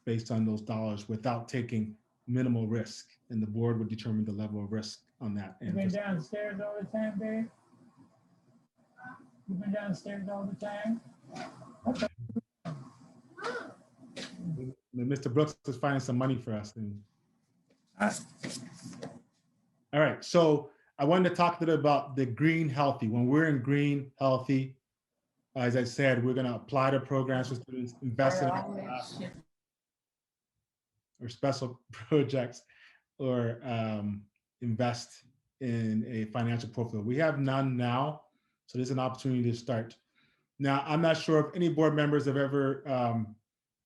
based on those dollars without taking minimal risk. And the board would determine the level of risk on that. You've been downstairs all the time, babe? You've been downstairs all the time? Okay. Mr. Brooks is finding some money for us. All right, so I wanted to talk a little about the green healthy. When we're in green healthy, as I said, we're going to apply the programs for students, invest in or special projects, or invest in a financial portfolio. We have none now, so there's an opportunity to start. Now, I'm not sure if any board members have ever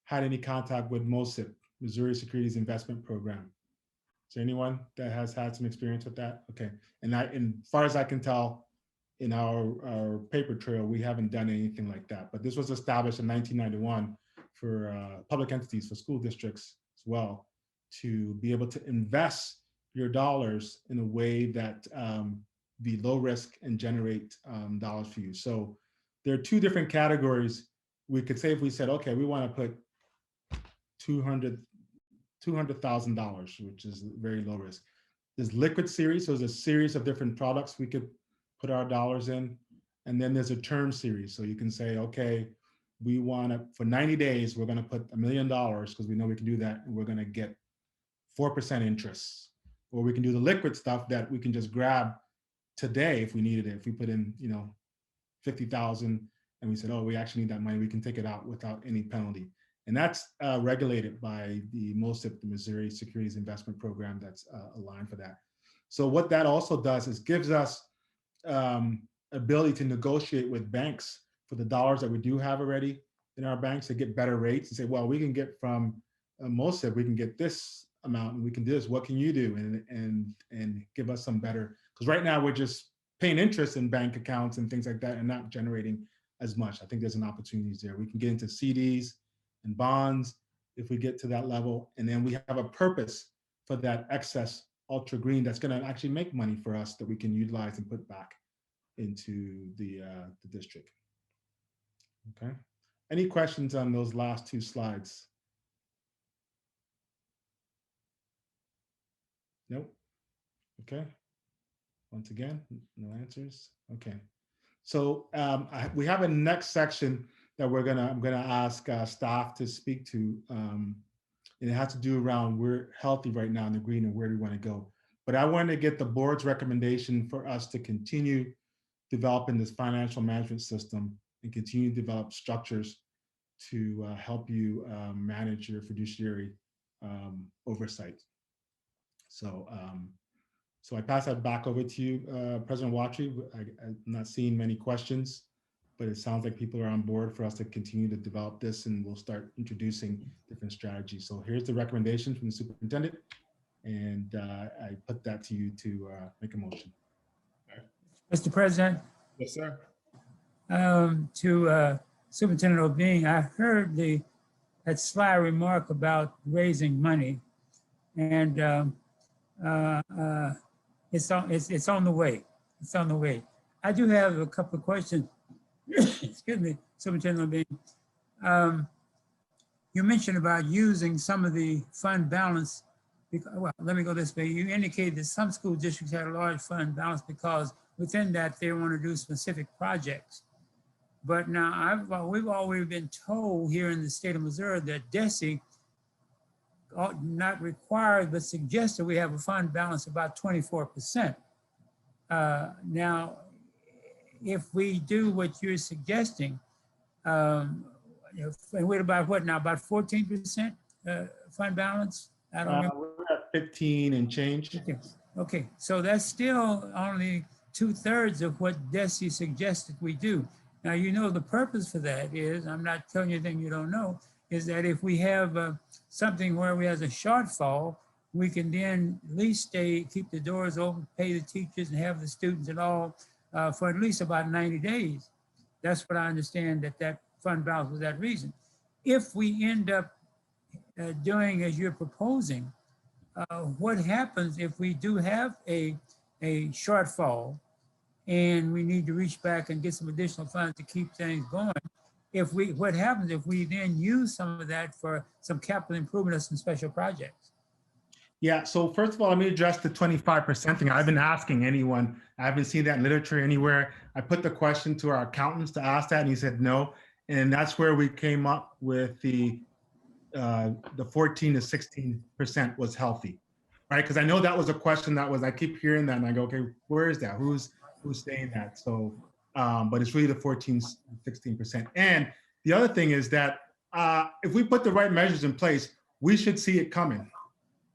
had any contact with MOSIP, Missouri Securities Investment Program. Is there anyone that has had some experience with that? Okay, and as far as I can tell, in our paper trail, we haven't done anything like that. But this was established in 1991 for public entities, for school districts as well, to be able to invest your dollars in a way that be low risk and generate dollars for you. So there are two different categories. We could say if we said, okay, we want to put $200,000, which is very low risk. There's liquid series, so there's a series of different products we could put our dollars in. And then there's a term series. So you can say, okay, we want to, for 90 days, we're going to put $1 million because we know we can do that. And we're going to get 4% interest. Or we can do the liquid stuff that we can just grab today if we needed it. If we put in, 50,000 and we said, oh, we actually need that money, we can take it out without any penalty. And that's regulated by the MOSIP, the Missouri Securities Investment Program, that's aligned for that. So what that also does is gives us ability to negotiate with banks for the dollars that we do have already in our banks to get better rates and say, well, we can get from MOSIP, we can get this amount and we can do this. What can you do? And give us some better, because right now we're just paying interest in bank accounts and things like that and not generating as much. I think there's an opportunity there. We can get into CDs and bonds if we get to that level. And then we have a purpose for that excess ultra green that's going to actually make money for us that we can utilize and put back into the district. Okay. Any questions on those last two slides? Nope. Okay. Once again, no answers. Okay. So we have a next section that I'm gonna ask staff to speak to, and it has to do around we're healthy right now in the green and where do we want to go. But I wanted to get the board's recommendation for us to continue developing this financial management system and continue to develop structures to help you manage your fiduciary oversight. So, so I pass that back over to you, President Watry. I'm not seeing many questions, but it sounds like people are on board for us to continue to develop this, and we'll start introducing different strategies. So here's the recommendation from the superintendent, and I put that to you to make a motion. Mr. President? Yes, sir. To Superintendent O'Bean, I heard that sly remark about raising money, and it's on the way. It's on the way. I do have a couple of questions. Excuse me, Superintendent O'Bean. You mentioned about using some of the fund balance. Well, let me go this way. You indicated that some school districts had a large fund balance because within that they want to do specific projects. But now we've always been told here in the state of Missouri that DESE not required, but suggested we have a fund balance about 24%. Now, if we do what you're suggesting, and we're about what now, about 14% fund balance? I don't remember. We're at 15 and change. Okay, so that's still only 2/3 of what DESE suggested we do. Now, you know, the purpose for that is, I'm not telling you anything you don't know, is that if we have something where we have a shortfall, we can then at least keep the doors open, pay the teachers and have the students and all for at least about 90 days. That's what I understand that fund balance was that reason. If we end up doing as you're proposing, what happens if we do have a shortfall and we need to reach back and get some additional funds to keep things going? What happens if we then use some of that for some capital improvement or some special projects? Yeah, so first of all, let me address the 25% thing. I've been asking anyone, I haven't seen that in literature anywhere. I put the question to our accountants to ask that and he said no. And that's where we came up with the 14 to 16% was healthy, right? Because I know that was a question I keep hearing that and I go, okay, where is that? Who's saying that? So, but it's really the 14, 16%. And the other thing is that if we put the right measures in place, we should see it coming,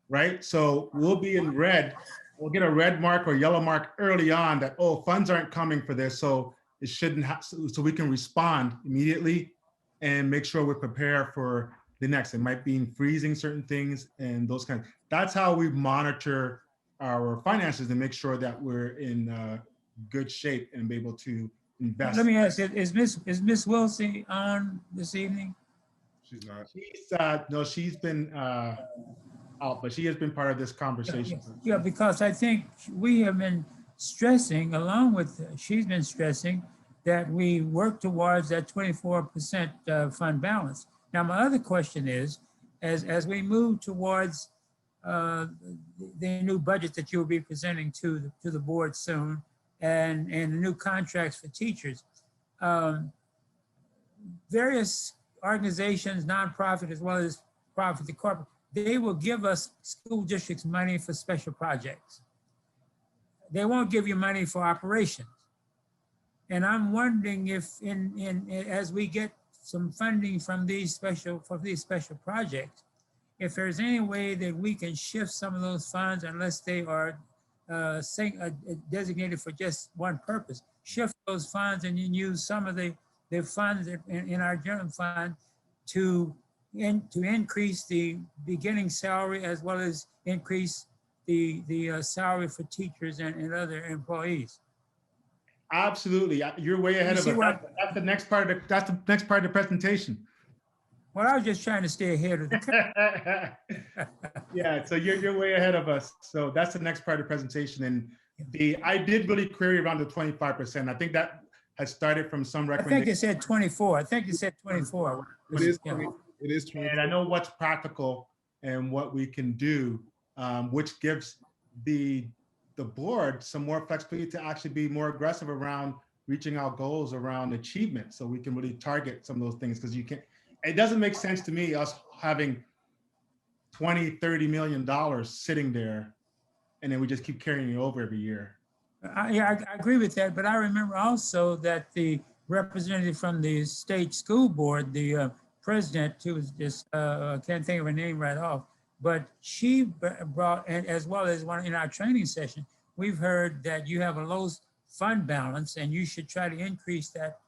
right? So we'll be in red, we'll get a red mark or yellow mark early on that, oh, funds aren't coming for this. So it shouldn't have, so we can respond immediately and make sure we're prepared for the next. It might be freezing certain things and those kinds. That's how we monitor our finances and make sure that we're in good shape and be able to invest. Let me ask you, is Miss Wilson on this evening? She's not. No, she's been out, but she has been part of this conversation. Yeah, because I think we have been stressing, along with, she's been stressing that we work towards that 24% fund balance. Now, my other question is, as we move towards the new budget that you'll be presenting to the board soon, and the new contracts for teachers, various organizations, nonprofit as well as profit, the corporate, they will give us school districts money for special projects. They won't give you money for operations. And I'm wondering if as we get some funding from these special projects, if there's any way that we can shift some of those funds, unless they are designated for just one purpose, shift those funds and then use some of the funds in our general fund to increase the beginning salary as well as increase the salary for teachers and other employees. Absolutely, you're way ahead of us. That's the next part of the presentation. Well, I was just trying to stay ahead of the curve. Yeah, so you're way ahead of us. So that's the next part of the presentation. And I did really query around the 25%. I think that has started from some recommendation. I think it said 24. I think it said 24. It is 20. It is 20. And I know what's practical and what we can do, which gives the board some more flexibility to actually be more aggressive around reaching our goals around achievement. So we can really target some of those things, because it doesn't make sense to me, us having $20-30 million sitting there, and then we just keep carrying it over every year. I agree with that, but I remember also that the representative from the state school board, the president, who was just, I can't think of her name right off, but she brought, and as well as one in our training session, we've heard that you have a low fund balance and you should try to increase that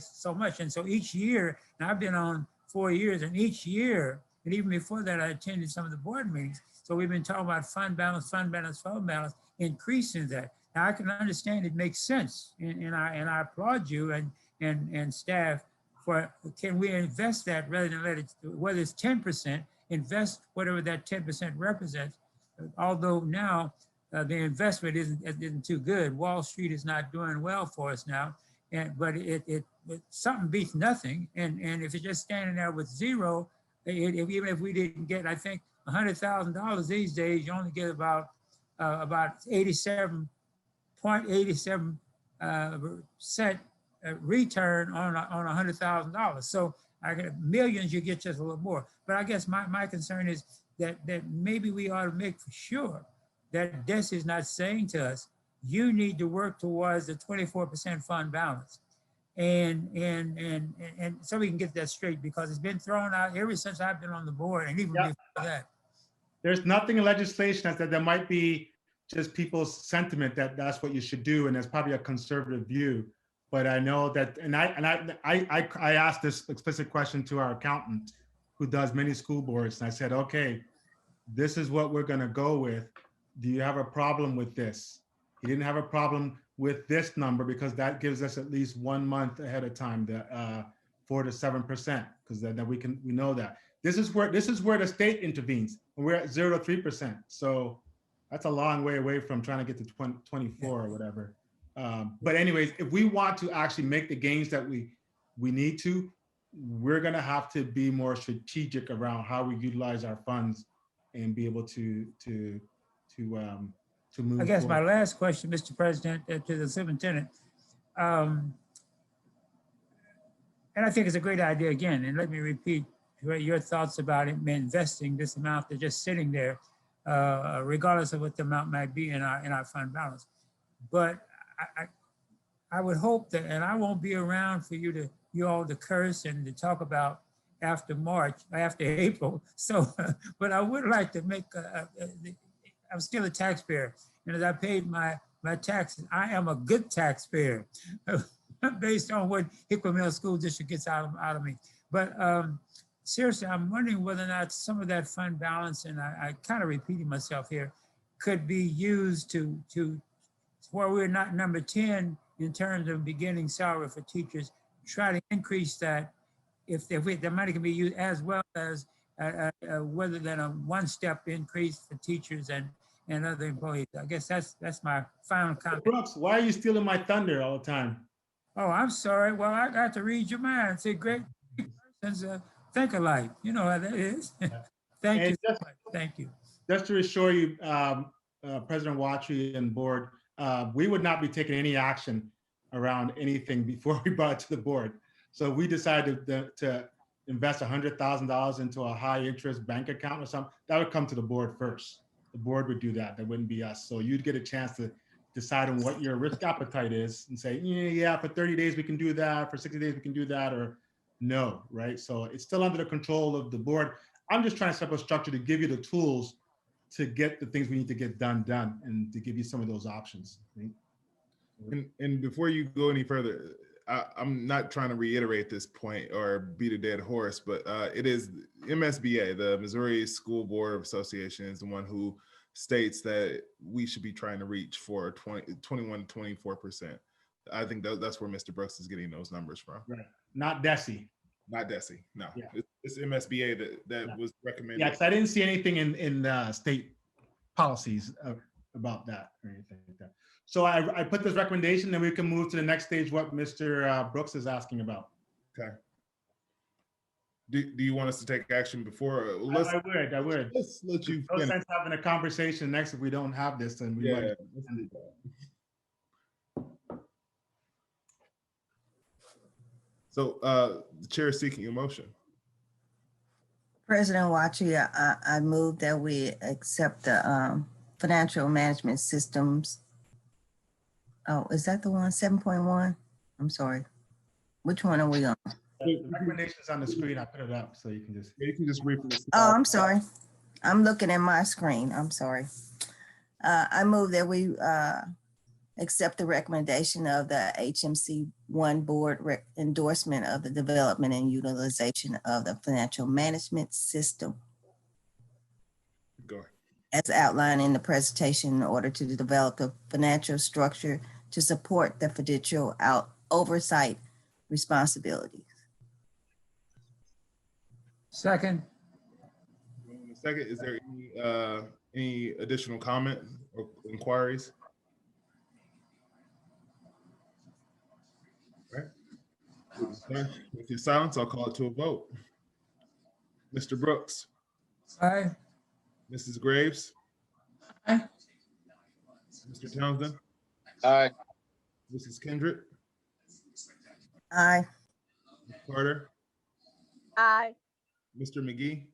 so much. And so each year, and I've been on 4 years, and each year, and even before that, I attended some of the board meetings. So we've been talking about fund balance, increasing that. Now I can understand it makes sense, and I applaud you and staff for, can we invest that rather than let it, whether it's 10%, invest whatever that 10% represents. Although now the investment isn't too good. Wall Street is not doing well for us now, but it something beats nothing. And if it's just standing there with zero, even if we didn't get, I think, $100,000 these days, you only get about 87.87% return on $100,000. So I get millions, you get just a little more. But I guess my concern is that maybe we ought to make for sure that DESE is not saying to us, you need to work towards the 24% fund balance. And so we can get that straight, because it's been thrown out ever since I've been on the board, and even before that. There's nothing in legislation that said there might be just people's sentiment that that's what you should do, and that's probably a conservative view. But I know that, and I asked this explicit question to our accountant, who does many school boards, and I said, okay, this is what we're going to go with. Do you have a problem with this? He didn't have a problem with this number, because that gives us at least 1 month ahead of time, the 4 to 7%, because then we know that. This is where the state intervenes, and we're at 0 to 3%. So that's a long way away from trying to get to 24 or whatever. But anyways, if we want to actually make the gains that we need to, we're going to have to be more strategic around how we utilize our funds and be able to move I guess forward. my last question, Mr. President, to the superintendent, and I think it's a great idea again, and let me repeat your thoughts about it, investing this amount that's just sitting there, regardless of what the amount might be in our fund balance. But I would hope that, and I won't be around for you all to curse and to talk about after March, after April. So, but I would like to make, I'm still a taxpayer, and as I paid my taxes, I am a good taxpayer based on what Hickman Middle School District gets out of me. But seriously, I'm wondering whether or not some of that fund balance, and I kind of repeating myself here, could be used to where we're not number 10 in terms of beginning salary for teachers, try to increase that if the money can be used, as well as whether than a one-step increase for teachers and other employees. I guess that's my final comment. Brooks, why are you stealing my thunder all the time? Oh, I'm sorry. Well, I got to read your mind. See, great persons think alike. You know how that is. Thank you so much. Thank you. Just to assure you, President Watry and board, we would not be taking any action around anything before we brought it to the board. So we decided to invest $100,000 into a high interest bank account or something, that would come to the board first. The board would do that. That wouldn't be us. So you'd get a chance to decide on what your risk appetite is and say, yeah, for 30 days we can do that, for 60 days we can do that, or no, right? So it's still under the control of the board. I'm just trying to set up a structure to give you the tools to get the things we need to get done, and to give you some of those options. Right? And before you go any further, I'm not trying to reiterate this point or beat a dead horse, but it is MSBA, the Missouri School Board Association, is the one who states that we should be trying to reach for 21 to 24%. I think that's where Mr. Brooks is getting those numbers from. Right. Not DESE. Not DESE, no. Yeah. It's MSBA that was recommended. Yeah, because I didn't see anything in state policies about that or anything like that. So I put this recommendation, and we can move to the next stage, what Mr. Brooks is asking about. Okay. Do you want us to take action before? I would. Let's let you No finish. sense having a conversation next if we don't have this, then we might. So the chair is seeking a motion. President Watry, I move that we accept the financial management systems. Oh, is that the one, 7.1? I'm sorry. Which one are we on? The recommendations on the screen, I put it up so you can just read. Oh, I'm sorry. I'm looking at my screen. I'm sorry. I move that we accept the recommendation of the HMC1 board endorsement of the development and utilization of the financial management system. Go ahead. As outlined in the presentation, in order to develop a financial structure to support the fiduciary oversight responsibilities. Second. Second, is there any additional comment or inquiries? All right. With your silence, I'll call it to a vote. Mr. Brooks. Aye. Mrs. Graves. Aye. Mr. Townsend. Aye. Mrs. Kendrick. Aye. Ms. Carter, Aye. Mr. McGee,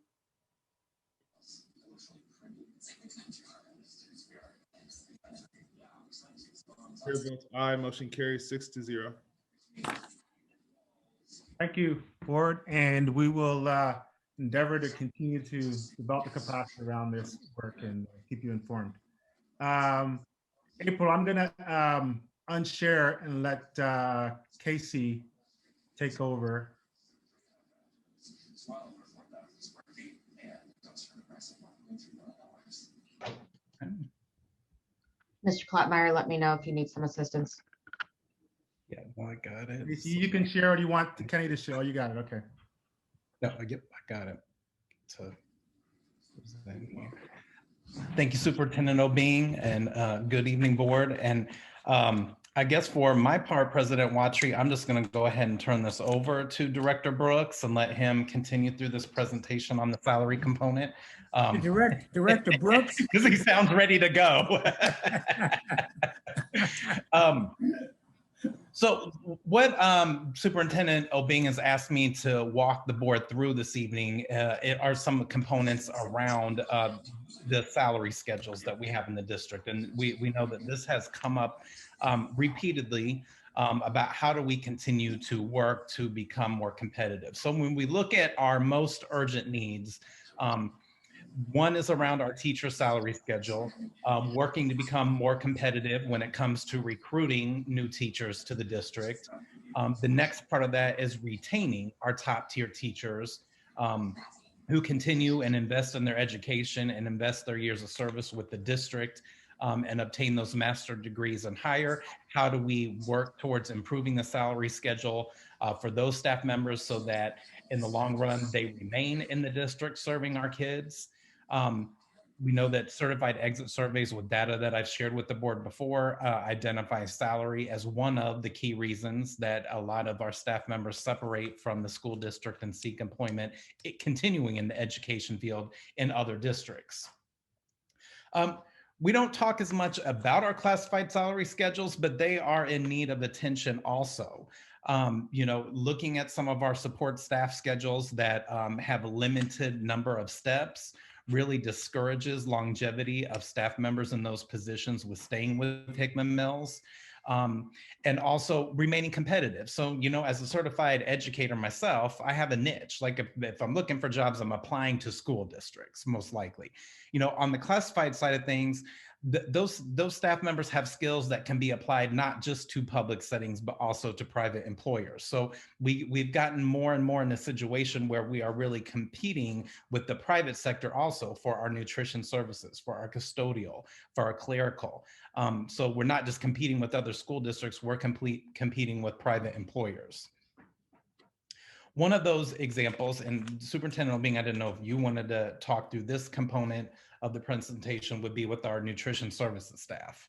chair votes aye, motion carries 6-0. Thank you, board, and we will endeavor to continue to develop the capacity around this work and keep you informed. April, I'm gonna unshare and let Casey take over. Mr. Klotmeyer, let me know if you need some assistance. Yeah, well, I got it. You can share, or do you want Kenny to share? Oh, you got it, okay. No, I got it. So, thank you, Superintendent O'Bean, and good evening, board. And I guess for my part, President Watry, I'm just going to go ahead and turn this over to Director Brooks and let him continue through this presentation on the salary component. Director Brooks? Because he sounds ready to go. So what Superintendent O'Bean has asked me to walk the board through this evening are some components around the salary schedules that we have in the district. And we know that this has come up repeatedly about how do we continue to work to become more competitive. So when we look at our most urgent needs, one is around our teacher salary schedule, working to become more competitive when it comes to recruiting new teachers to the district. The next part of that is retaining our top tier teachers who continue and invest in their education and invest their years of service with the district and obtain those master's degrees and higher. How do we work towards improving the salary schedule for those staff members so that in the long run, they remain in the district serving our kids? We know that certified exit surveys with data that I've shared with the board before identify salary as one of the key reasons that a lot of our staff members separate from the school district and seek employment, continuing in the education field in other districts. We don't talk as much about our classified salary schedules, but they are in need of attention also. You know, looking at some of our support staff schedules that have a limited number of steps really discourages longevity of staff members in those positions with staying with Hickman Mills. And also remaining competitive. So, you know, as a certified educator myself, I have a niche. Like if I'm looking for jobs, I'm applying to school districts, most likely. You know, on the classified side of things, those staff members have skills that can be applied not just to public settings, but also to private employers. So we've gotten more and more in a situation where we are really competing with the private sector also for our nutrition services, for our custodial, for our clerical. So we're not just competing with other school districts, we're competing with private employers. One of those examples, and Superintendent O'Bean, I didn't know if you wanted to talk through this component of the presentation, would be with our nutrition services staff.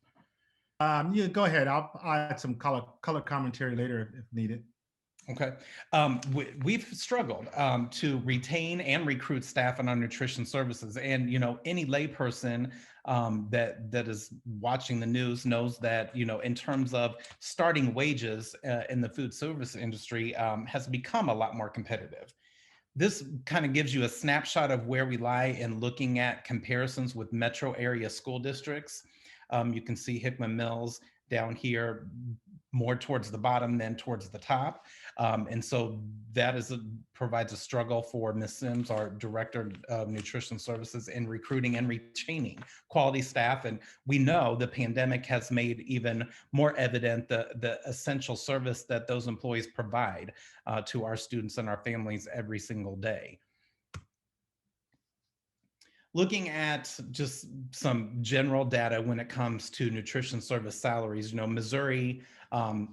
Yeah, go ahead. I'll add some color commentary later if needed. Okay. We've struggled to retain and recruit staff in our nutrition services. And, you know, any layperson that is watching the news knows that, you know, in terms of starting wages in the food service industry has become a lot more competitive. This kind of gives you a snapshot of where we lie in looking at comparisons with metro area school districts. You can see Hickman Mills down here more towards the bottom than towards the top. And so that provides a struggle for Ms. Sims, our Director of Nutrition Services, in recruiting and retaining quality staff. And we know the pandemic has made even more evident the essential service that those employees provide to our students and our families every single day. Looking at just some general data when it comes to nutrition service salaries, you know, Missouri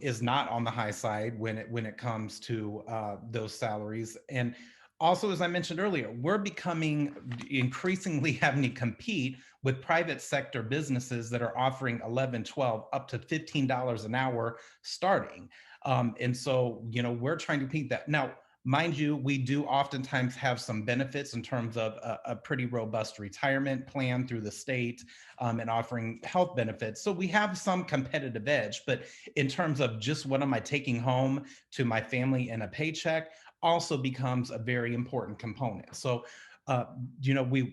is not on the high side when it comes to those salaries. And also, as I mentioned earlier, we're becoming increasingly having to compete with private sector businesses that are offering $11, $12, up to $15 an hour starting. And so, you know, we're trying to compete that. Now, Mind you, we do oftentimes have some benefits in terms of a pretty robust retirement plan through the state and offering health benefits. So we have some competitive edge, but in terms of just what am I taking home to my family in a paycheck also becomes a very important component. So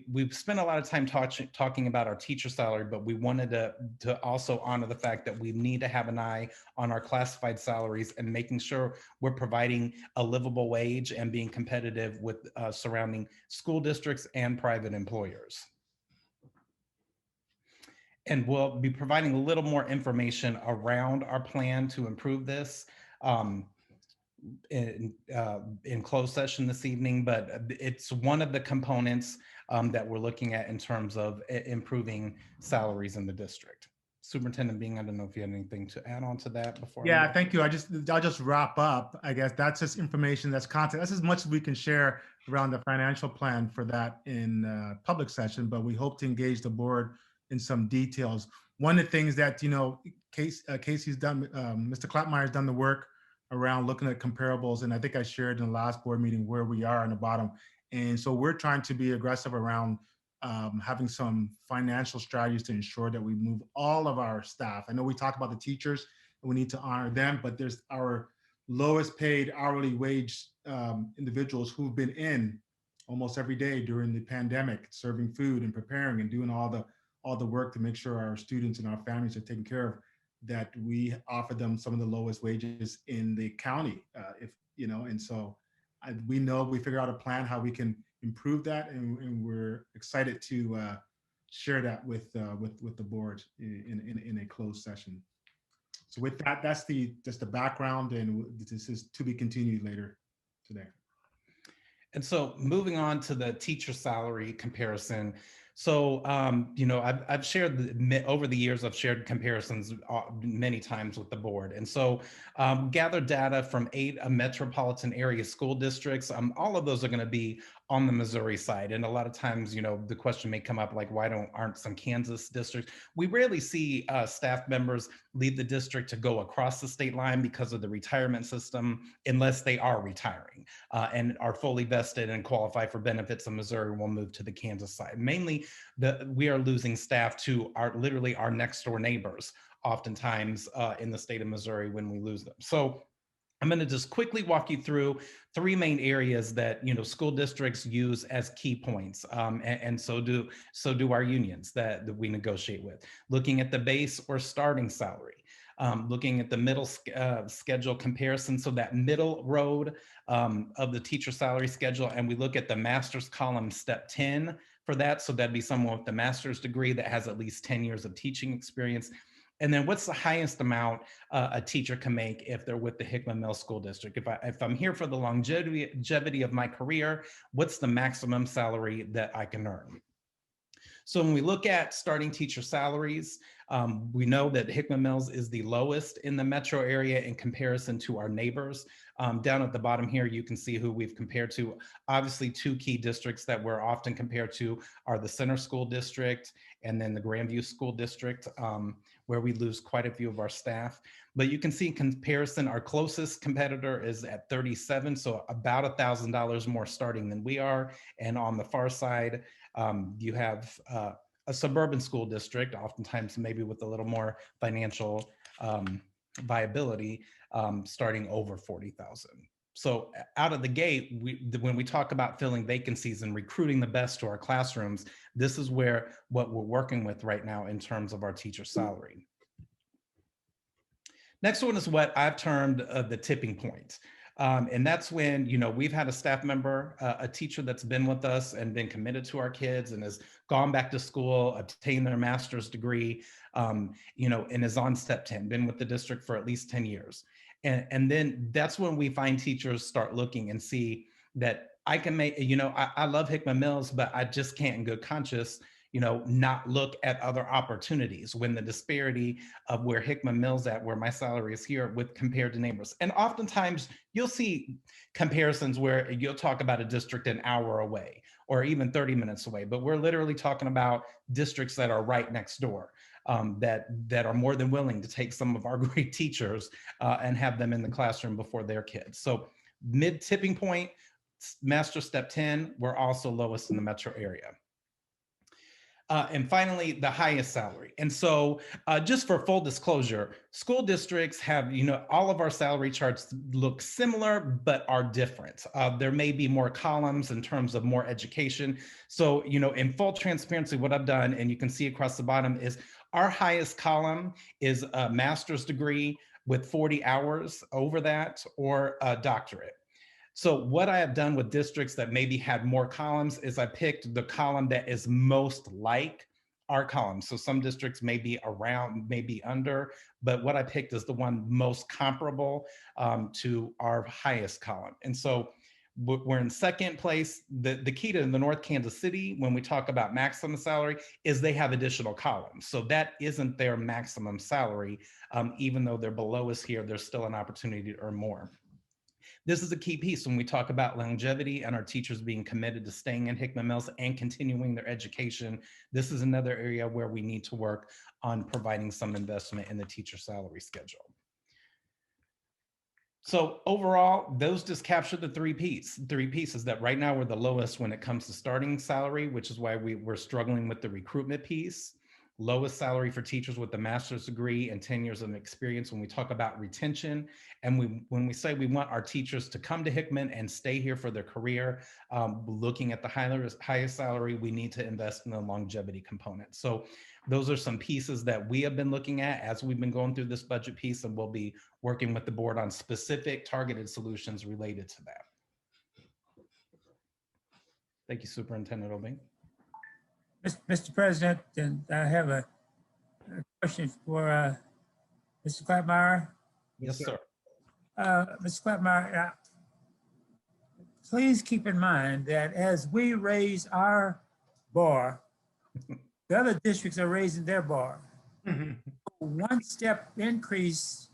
we've spent a lot of time talking about our teacher salary, but we wanted to also honor the fact that we need to have an eye on our classified salaries and making sure we're providing a livable wage and being competitive with surrounding school districts and private employers. And we'll be providing a little more information around our plan to improve this in closed session this evening, but it's one of the components that we're looking at in terms of improving salaries in the district. Superintendent Bing, I don't know if you had anything to add on to that before. Yeah, thank you. I'll just wrap up. I guess that's just information, that's content. That's as much as we can share around the financial plan for that in public session, but we hope to engage the board in some details. One of the things that, Casey's done, Mr. Klapmeyer's done the work around looking at comparables. And I think I shared in the last board meeting where we are on the bottom. And so we're trying to be aggressive around having some financial strategies to ensure that we move all of our staff. I know we talk about the teachers and we need to honor them, but there's our lowest paid hourly wage individuals who've been in almost every day during the pandemic, serving food and preparing and doing all the work to make sure our students and our families are taken care of, that we offer them some of the lowest wages in the county, and so we figure out a plan how we can improve that, and we're excited to share that with the board in a closed session. So with that, that's just the background, and this is to be continued later today. And so moving on to the teacher salary comparison. So, I've shared over the years, I've shared comparisons many times with the board. And so gathered data from 8 metropolitan area school districts. All of those are going to be on the Missouri side. And a lot of times, the question may come up like, why aren't some Kansas districts? We rarely see staff members leave the district to go across the state line because of the retirement system, unless they are retiring and are fully vested and qualify for benefits in Missouri, will move to the Kansas side. Mainly, we are losing staff to literally our next door neighbors, oftentimes in the state of Missouri when we lose them. So I'm going to just quickly walk you through 3 main areas that school districts use as key points, and so do our unions that we negotiate with. Looking at the base or starting salary, looking at the middle schedule comparison, so that middle road of the teacher salary schedule, and we look at the master's column, step 10 for that. So that'd be someone with the master's degree that has at least 10 years of teaching experience. And then what's the highest amount a teacher can make if they're with the Hickman Middle School District? If I'm here for the longevity of my career, what's the maximum salary that I can earn? So when we look at starting teacher salaries, we know that Hickman Mills is the lowest in the metro area in comparison to our neighbors. Down at the bottom here, you can see who we've compared to. Obviously, 2 key districts that we're often compared to are the Center School District and then the Grandview School District, where we lose quite a few of our staff. But you can see in comparison, our closest competitor is at 37, so about $1,000 more starting than we are. And on the far side, you have a suburban school district, oftentimes maybe with a little more financial viability, starting over 40,000. So out of the gate, when we talk about filling vacancies and recruiting the best to our classrooms, this is what we're working with right now in terms of our teacher salary. Next one is what I've termed the tipping point. And that's when, we've had a staff member, a teacher that's been with us and been committed to our kids and has gone back to school, obtained their master's degree, and is on step 10, been with the district for at least 10 years. And then that's when we find teachers start looking and see that I can make, I love Hickman Mills, but I just can't in good conscience, not look at other opportunities when the disparity of where Hickman Mills at, where my salary is here with compared to neighbors. And oftentimes you'll see comparisons where you'll talk about a district an hour away or even 30 minutes away, but we're literally talking about districts that are right next door. That are more than willing to take some of our great teachers and have them in the classroom before their kids. So mid tipping point, master step 10, we're also lowest in the metro area. And finally, the highest salary. And so just for full disclosure, school districts have, all of our salary charts look similar, but are different. There may be more columns in terms of more education. So, in full transparency, what I've done, and you can see across the bottom, is our highest column is a master's degree with 40 hours over that, or a doctorate. So what I have done with districts that maybe had more columns is I picked the column that is most like our column. So some districts may be around, maybe under, but what I picked is the one most comparable to our highest column. And so we're in second place. The key to the North Kansas City, when we talk about maximum salary, is they have additional columns. So that isn't their maximum salary. Even though they're below us here, there's still an opportunity to earn more. This is a key piece when we talk about longevity and our teachers being committed to staying in Hickman Mills and continuing their education. This is another area where we need to work on providing some investment in the teacher salary schedule. So overall, those just capture the three pieces that right now we're the lowest when it comes to starting salary, which is why we're struggling with the recruitment piece. Lowest salary for teachers with a master's degree and 10 years of experience when we talk about retention. And when we say we want our teachers to come to Hickman and stay here for their career, looking at the highest salary, we need to invest in the longevity component. So those are some pieces that we have been looking at as we've been going through this budget piece, and we'll be working with the board on specific targeted solutions related to that. Thank you, Superintendent Obing. Mr. President, and I have a question for Mr. Clapmeyer. Yes, sir. Mr. Clapmeyer, please keep in mind that as we raise our bar, the other districts are raising their bar. One step increase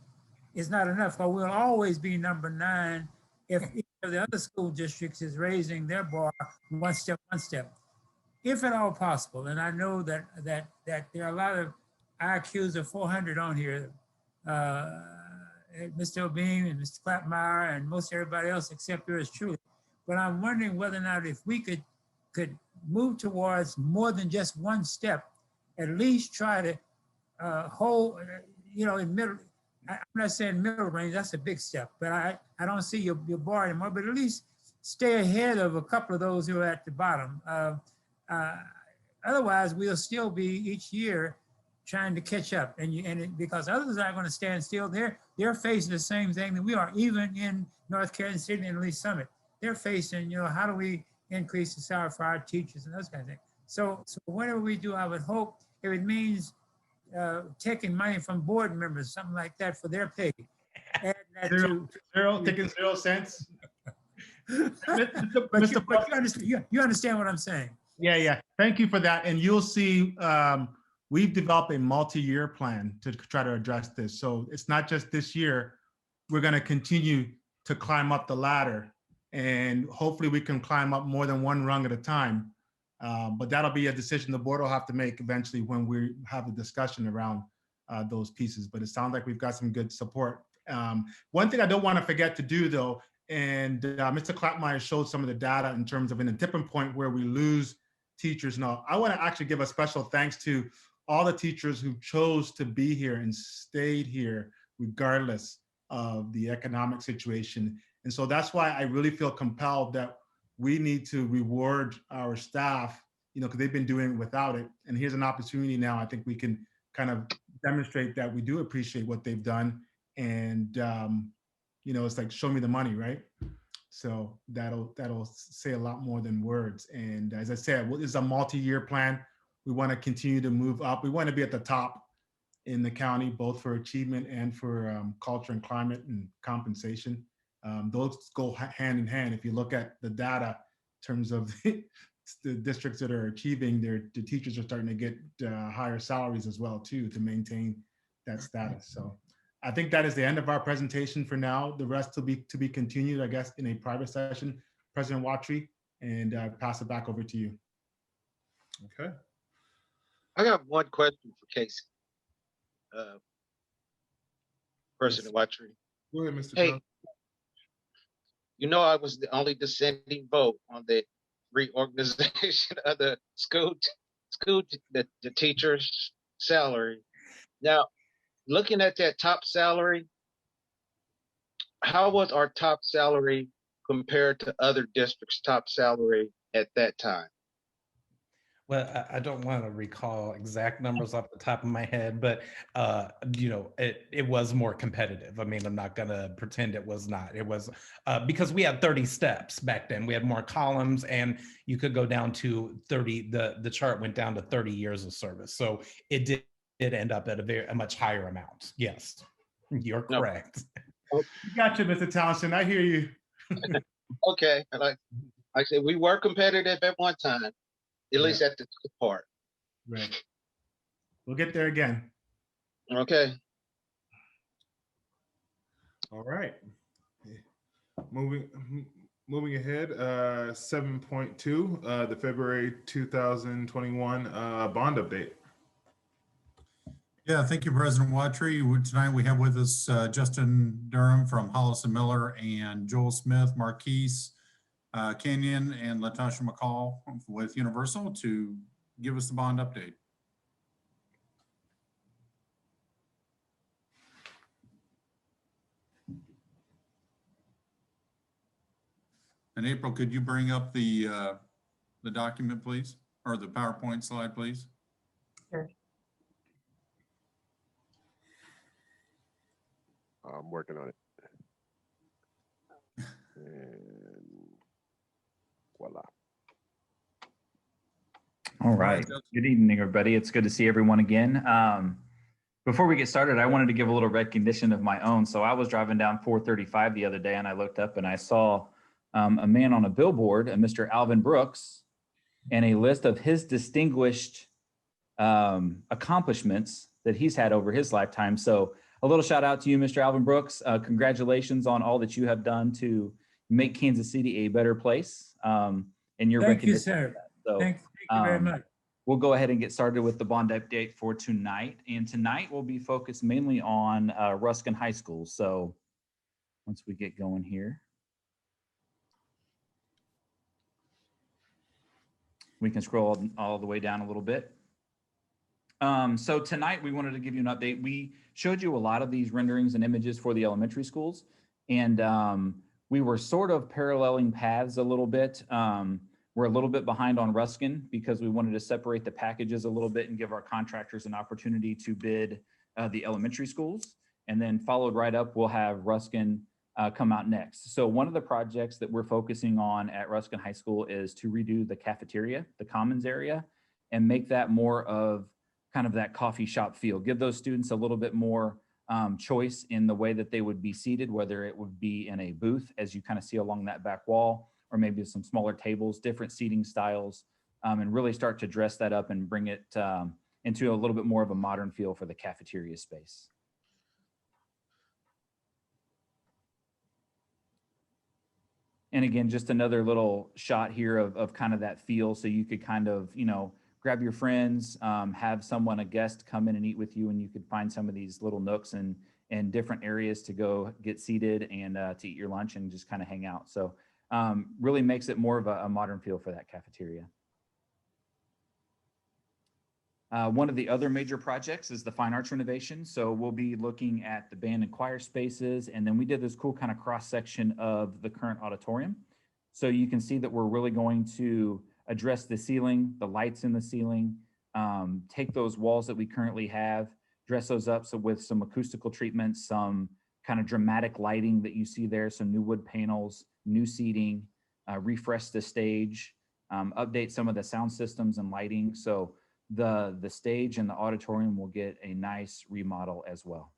is not enough, but we'll always be number 9 if each of the other school districts is raising their bar one step. If at all possible, and I know that there are a lot of IQs of 400 on here, Mr. Obing and Mr. Clapmeyer and most everybody else except yours truly. But I'm wondering whether or not if we could move towards more than just one step, at least try to hold, in middle. I'm not saying middle range, that's a big step, but I don't see your bar anymore, but at least stay ahead of a couple of those who are at the bottom. Otherwise, we'll still be each year trying to catch up, because others aren't going to stand still. They're facing the same thing that we are, even in North Kansas City and Lee Summit. They're facing, how do we increase the salary for our teachers and those kind of things. So whatever we do, I would hope if it means taking money from board members, something like that, for their pay. Add that taking 0 cents. But you understand what I'm saying. Yeah. Thank you for that. And you'll see, we've developed a multi-year plan to try to address this. So it's not just this year. We're going to continue to climb up the ladder, and hopefully we can climb up more than one rung at a time. But that'll be a decision the board will have to make eventually when we have a discussion around those pieces. But it sounds like we've got some good support. One thing I don't want to forget to do, though, and Mr. Clapmeyer showed some of the data in terms of in a tipping point where we lose teachers. Now, I want to actually give a special thanks to all the teachers who chose to be here and stayed here regardless of the economic situation. And so that's why I really feel compelled that we need to reward our staff, because they've been doing it without it. And here's an opportunity now. I think we can kind of demonstrate that we do appreciate what they've done. And, it's like, show me the money, right? So that'll say a lot more than words. And as I said, it's a multi-year plan. We want to continue to move up. We want to be at the top in the county, both for achievement and for culture and climate and compensation. Those go hand in hand. If you look at the data in terms of the districts that are achieving, the teachers are starting to get higher salaries as well too, to maintain that status. So I think that is the end of our presentation for now. The rest to be continued, I guess, in a private session. President Watry, and pass it back over to you. Okay. I got one question for Casey. President Watry. Go ahead, Mr. Hey, Jones. You know, I was the only dissenting vote on the reorganization of the the teacher's salary. Now, looking at that top salary, how was our top salary compared to other districts' top salary at that time? Well, I don't want to recall exact numbers off the top of my head, but you know, it was more competitive. I mean, I'm not gonna pretend it was not. It was because we had 30 steps back then. We had more columns, and you could go down to 30. The chart went down to 30 years of service, so it did end up at a much higher amount. Yes, you're correct. Gotcha, Mr. Townsend. I hear you. Okay, like I said, we were competitive at one time, at least at the top part. Right. We'll get there again. Okay. All right. Moving ahead, 7.2, the February 2021 bond update. Yeah, thank you, President Watry. Tonight we have with us Justin Durham from Hollis & Miller and Joel Smith, Marquise Kenyon, and Latasha McCall with Universal to give us the bond update. And April, could you bring up the document, please, or the PowerPoint slide, please? Sure. I'm working on it. And voila. All right. Good evening, everybody. It's good to see everyone again. Before we get started, I wanted to give a little recognition of my own. So I was driving down 435 the other day, and I looked up and I saw a man on a billboard, Mr. Alvin Brooks, and a list of his distinguished accomplishments that he's had over his lifetime. So a little shout out to you, Mr. Alvin Brooks. Congratulations on all that you have done to make Kansas City a better place. And your Thank you, recognition. sir. So, Thank you very much. We'll go ahead and get started with the bond update for tonight. And tonight we'll be focused mainly on Ruskin High School. So once we get going here, we can scroll all the way down a little bit. So tonight we wanted to give you an update. We showed you a lot of these renderings and images for the elementary schools, and we were sort of paralleling paths a little bit. We're a little bit behind on Ruskin because we wanted to separate the packages a little bit and give our contractors an opportunity to bid the elementary schools. And then followed right up, we'll have Ruskin come out next. So one of the projects that we're focusing on at Ruskin High School is to redo the cafeteria, the commons area, and make that more of kind of that coffee shop feel. Give those students a little bit more choice in the way that they would be seated, whether it would be in a booth, as you kind of see along that back wall, or maybe some smaller tables, different seating styles, and really start to dress that up and bring it into a little bit more of a modern feel for the cafeteria space. And again, just another little shot here of kind of that feel, so you could kind of, you know, grab your friends, have someone, a guest, come in and eat with you, and you could find some of these little nooks and different areas to go get seated and to eat your lunch and just kind of hang out. So really makes it more of a modern feel for that cafeteria. One of the other major projects is the fine arts renovation. So we'll be looking at the band and choir spaces, and then we did this cool kind of cross section of the current auditorium. So you can see that we're really going to address the ceiling, the lights in the ceiling, take those walls that we currently have, dress those up so with some acoustical treatments, some kind of dramatic lighting that you see there, some new wood panels, new seating, refresh the stage, update some of the sound systems and lighting. So the stage and the auditorium will get a nice remodel as well.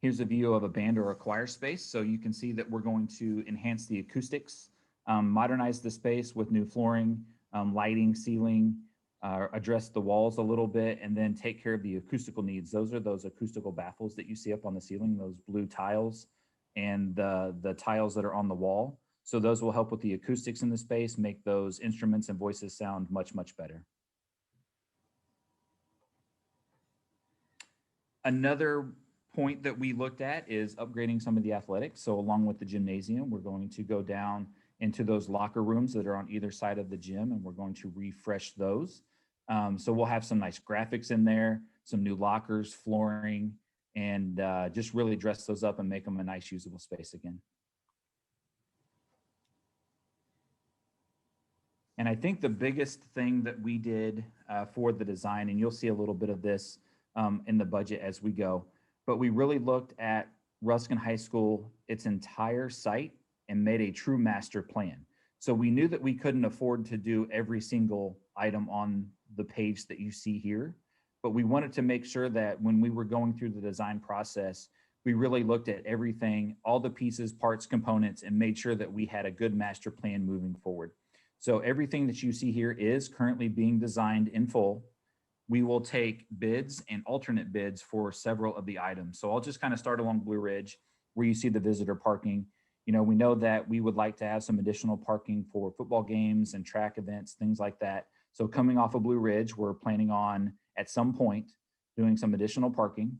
Here's a view of a band or a choir space. So you can see that we're going to enhance the acoustics, modernize the space with new flooring, lighting, ceiling, address the walls a little bit, and then take care of the acoustical needs. Those are those acoustical baffles that you see up on the ceiling, those blue tiles, and the tiles that are on the wall. So those will help with the acoustics in the space, make those instruments and voices sound much, much better. Another point that we looked at is upgrading some of the athletics. So along with the gymnasium, we're going to go down into those locker rooms that are on either side of the gym, and we're going to refresh those. So we'll have some nice graphics in there, some new lockers, flooring, and just really dress those up and make them a nice usable space again. And I think the biggest thing that we did for the design, and you'll see a little bit of this in the budget as we go, but we really looked at Ruskin High School, its entire site, and made a true master plan. So we knew that we couldn't afford to do every single item on the page that you see here, but we wanted to make sure that when we were going through the design process, we really looked at everything, all the pieces, parts, components, and made sure that we had a good master plan moving forward. So everything that you see here is currently being designed in full. We will take bids and alternate bids for several of the items. So I'll just kind of start along Blue Ridge where you see the visitor parking. You know, we know that we would like to have some additional parking for football games and track events, things like that. So coming off of Blue Ridge, we're planning on at some point doing some additional parking.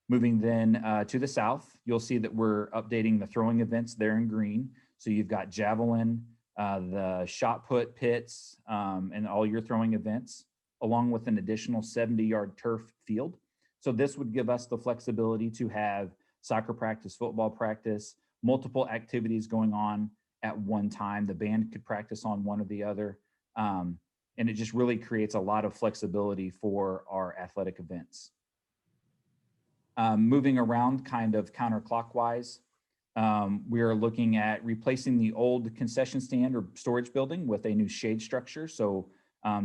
Moving then to the south, you'll see that we're updating the throwing events there in green. So you've got javelin, the shot put pits, and all your throwing events, along with an additional 70-yard turf field. So this would give us the flexibility to have soccer practice, football practice, multiple activities going on at one time. The band could practice on one or the other. And it just really creates a lot of flexibility for our athletic events. Moving around kind of counterclockwise, we are looking at replacing the old concession stand or storage building with a new shade structure. So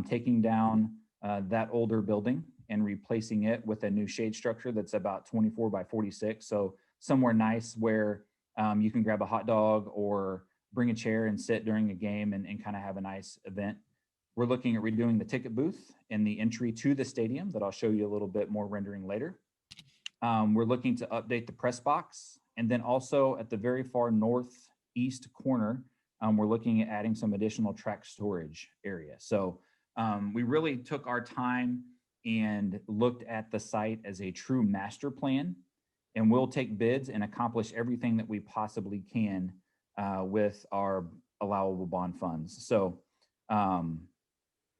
taking down that older building and replacing it with a new shade structure that's about 24 by 46. So somewhere nice where you can grab a hot dog or bring a chair and sit during a game and kind of have a nice event. We're looking at redoing the ticket booth and the entry to the stadium that I'll show you a little bit more rendering later. We're looking to update the press box. And then also at the very far northeast corner, we're looking at adding some additional track storage area. So we really took our time and looked at the site as a true master plan, and we'll take bids and accomplish everything that we possibly can with our allowable bond funds. So,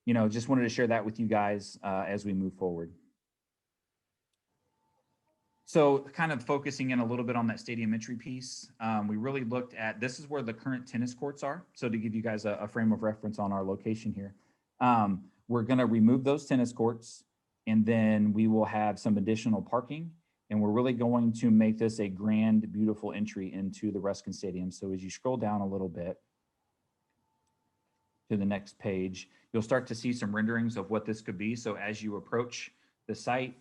you know, just wanted to share that with you guys as we move forward. So kind of focusing in a little bit on that stadium entry piece, we really looked at, this is where the current tennis courts are. So to give you guys a frame of reference on our location here, we're gonna remove those tennis courts, and then we will have some additional parking, and we're really going to make this a grand, beautiful entry into the Ruskin Stadium. So as you scroll down a little bit to the next page, you'll start to see some renderings of what this could be. So as you approach the site,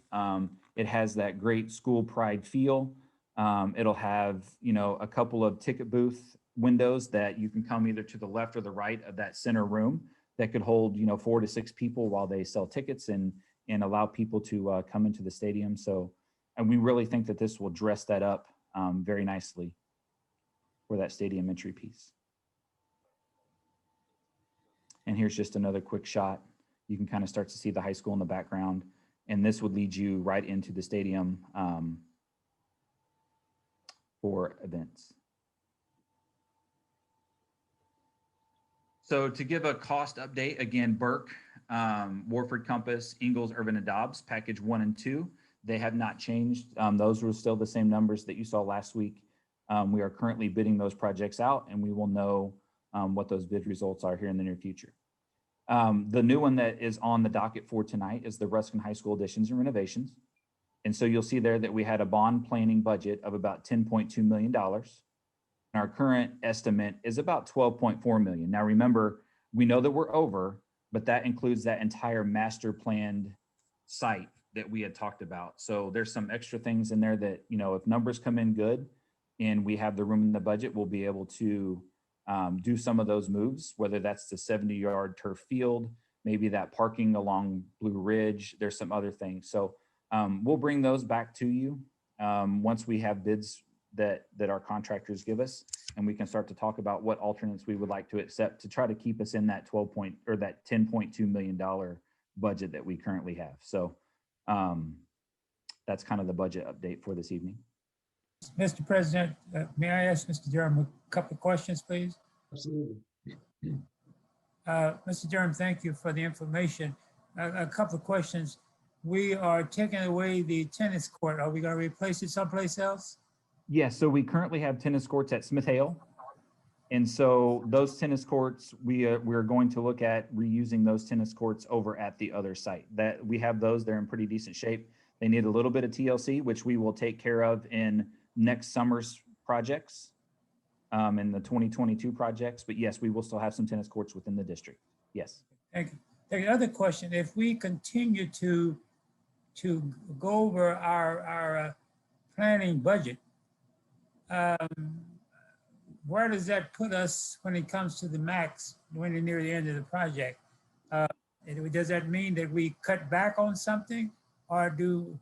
it has that great school pride feel. It'll have, you know, a couple of ticket booth windows that you can come either to the left or the right of that center room that could hold, you know, 4 to 6 people while they sell tickets and allow people to come into the stadium. So, and we really think that this will dress that up very nicely for that stadium entry piece. And here's just another quick shot. You can kind of start to see the high school in the background, and this would lead you right into the stadium for events. So to give a cost update, again, Burke, Warford Compass, Ingalls, Irvin and Dobbs, package 1 and 2, they have not changed. Those were still the same numbers that you saw last week. We are currently bidding those projects out, and we will know what those bid results are here in the near future. The new one that is on the docket for tonight is the Ruskin High School additions and renovations. And so you'll see there that we had a bond planning budget of about $10.2 million. Our current estimate is about $12.4 million. Now remember, we know that we're over, but that includes that entire master planned site that we had talked about. So there's some extra things in there that, you know, if numbers come in good and we have the room in the budget, we'll be able to do some of those moves, whether that's the 70-yard turf field, maybe that parking along Blue Ridge. There's some other things. So we'll bring those back to you once we have bids that our contractors give us, and we can start to talk about what alternates we would like to accept to try to keep us in that $10.2 million budget that we currently have. So that's kind of the budget update for this evening. Mr. President, may I ask Mr. Durham a couple of questions, please? Absolutely. Mr. Durham, thank you for the information. A couple of questions. We are taking away the tennis court. Are we going to replace it someplace else? Yes, so we currently have tennis courts at Smith Hale. And so those tennis courts, we're going to look at reusing those tennis courts over at the other site. That we have those, they're in pretty decent shape. They need a little bit of TLC, which we will take care of in next summer's projects, in the 2022 projects. But yes, we will still have some tennis courts within the district. Yes. Thank you. The other question, if we continue to go over our planning budget, where does that put us when it comes to the max when we're near the end of the project? Does that mean that we cut back on something, or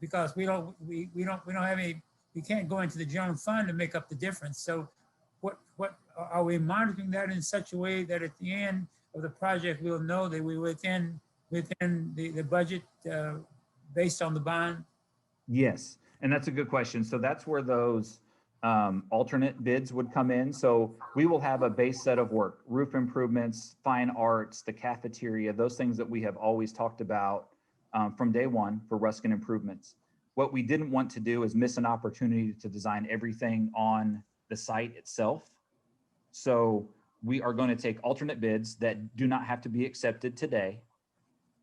because we don't have any, we can't go into the general fund to make up the difference? So what are we monitoring that in such a way that at the end of the project we'll know that we're within the budget based on the bond? Yes, and that's a good question. So that's where those alternate bids would come in. So we will have a base set of work, roof improvements, fine arts, the cafeteria, those things that we have always talked about from day one for Ruskin improvements. What we didn't want to do is miss an opportunity to design everything on the site itself. So we are going to take alternate bids that do not have to be accepted today,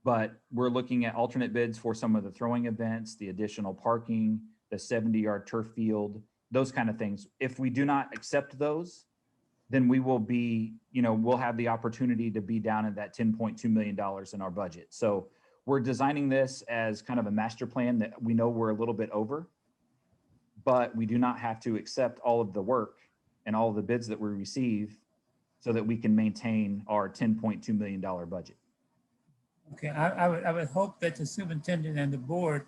but we're looking at alternate bids for some of the throwing events, the additional parking, the 70-yard turf field, those kind of things. If we do not accept those, then we will be, we'll have the opportunity to be down at that $10.2 million in our budget. So we're designing this as kind of a master plan that we know we're a little bit over, but we do not have to accept all of the work and all of the bids that we receive so that we can maintain our $10.2 million budget. Okay, I would hope that the superintendent and the board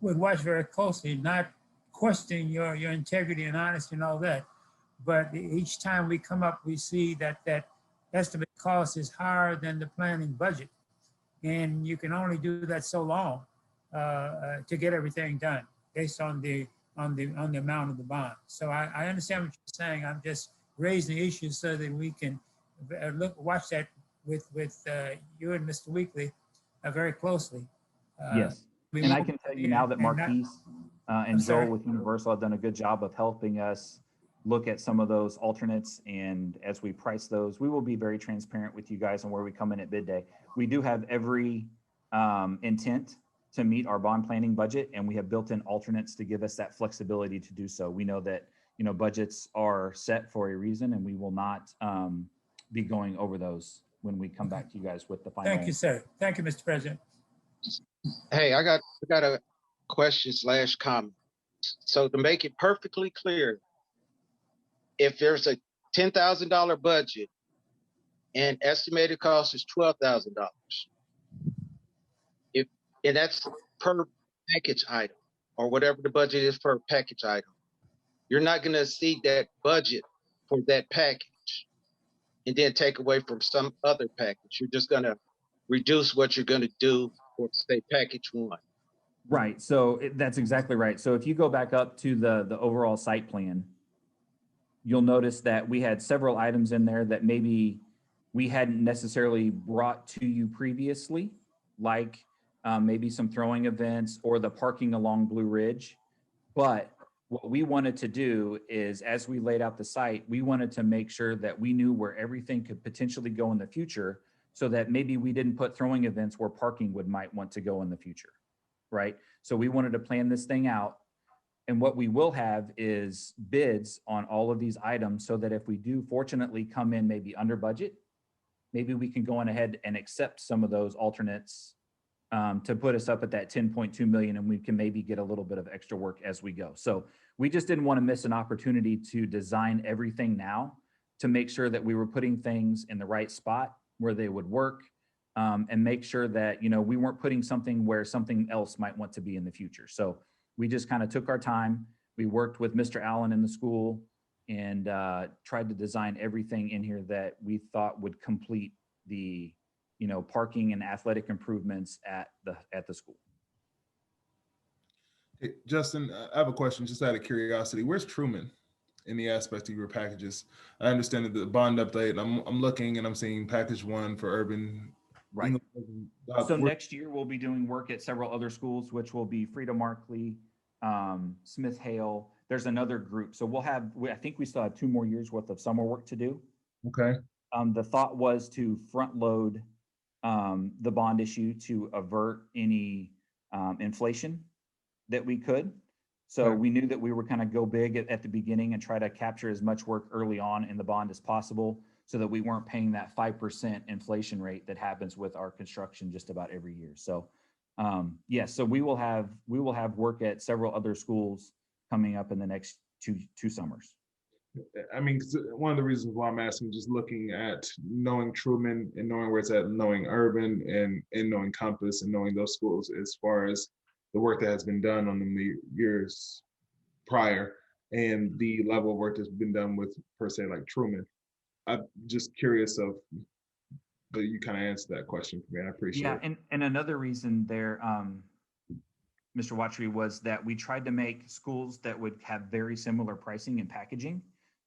would watch very closely, not questioning your integrity and honesty and all that, but each time we come up, we see that estimate cost is higher than the planning budget, and you can only do that so long to get everything done based on the amount of the bond. So I understand what you're saying. I'm just raising the issue so that we can watch that with you and Mr. Weekly very closely. Yes, and I can tell you now that Marquise and Joel with Universal have done a good job of helping us look at some of those alternates. And as we price those, we will be very transparent with you guys on where we come in at bid day. We do have every intent to meet our bond planning budget, and we have built in alternates to give us that flexibility to do so. We know that budgets are set for a reason, and we will not be going over those when we come back to you guys with the final. Thank you, sir. Thank you, Mr. President. Hey, I got a question / comment. So to make it perfectly clear, if there's a $10,000 budget and estimated cost is $12,000, and that's per package item or whatever the budget is per package item, you're not going to exceed that budget for that package and then take away from some other package. You're just going to reduce what you're going to do for, say, package one. Right. So that's exactly right. So if you go back up to the overall site plan, you'll notice that we had several items in there that maybe we hadn't necessarily brought to you previously, like maybe some throwing events or the parking along Blue Ridge. But what we wanted to do is, as we laid out the site, we wanted to make sure that we knew where everything could potentially go in the future, so that maybe we didn't put throwing events where parking might want to go in the future, right? So we wanted to plan this thing out. And what we will have is bids on all of these items, so that if we do fortunately come in maybe under budget, maybe we can go on ahead and accept some of those alternates to put us up at that 10.2 million, and we can maybe get a little bit of extra work as we go. So we just didn't want to miss an opportunity to design everything now, to make sure that we were putting things in the right spot where they would work, and make sure that, we weren't putting something where something else might want to be in the future. So we just kind of took our time. We worked with Mr. Allen in the school and tried to design everything in here that we thought would complete the parking and athletic improvements at the school. Hey, Justin, I have a question just out of curiosity. Where's Truman in the aspect of your packages? I understand that the bond update, I'm looking and I'm seeing package 1 for urban. Right. So Where- next year, we'll be doing work at several other schools, which will be Frida Markley, Smith Hale. There's another group. So we'll have, I think we still have 2 more years worth of summer work to do. Okay. The thought was to front load the bond issue to avert any inflation that we could. So Okay. we knew that we were kind of go big at the beginning and try to capture as much work early on in the bond as possible so that we weren't paying that 5% inflation rate that happens with our construction just about every year. So yes, so we will have work at several other schools coming up in the next two summers. I mean, 'cause one of the reasons why I'm asking, just looking at knowing Truman and knowing where it's at, knowing Urban and knowing Compass and knowing those schools as far as the work that has been done on them the years prior and the level of work that's been done with, per se, like Truman. I'm just curious of, but you kind of answered that question for me. I appreciate Yeah, it. and another reason there, Mr. Watchery, was that we tried to make schools that would have very similar pricing and packaging.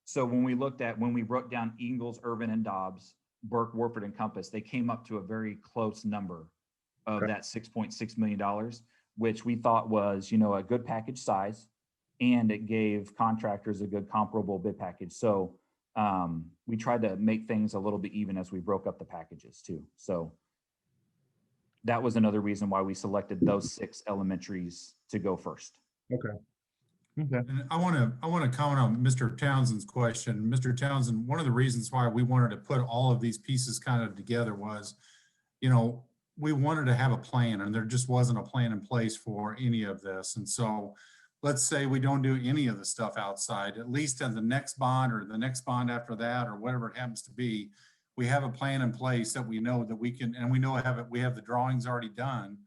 So when we wrote down Ingalls, Urban, and Dobbs, Burke, Warford, and Compass, they came up to a very close number of Okay. that $6.6 million, which we thought was, a good package size, and it gave contractors a good comparable bid package. So we tried to make things a little bit even as we broke up the packages too. So that was another reason why we selected those 6 elementaries to go first. Okay. Okay. And I want to comment on Mr. Townsend's question. Mr. Townsend, one of the reasons why we wanted to put all of these pieces kind of together was, we wanted to have a plan, and there just wasn't a plan in place for any of this. And so let's say we don't do any of the stuff outside, at least in the next bond or the next bond after that, or whatever it happens to be, we have a plan in place that we know that we can, and we know we have the drawings already done.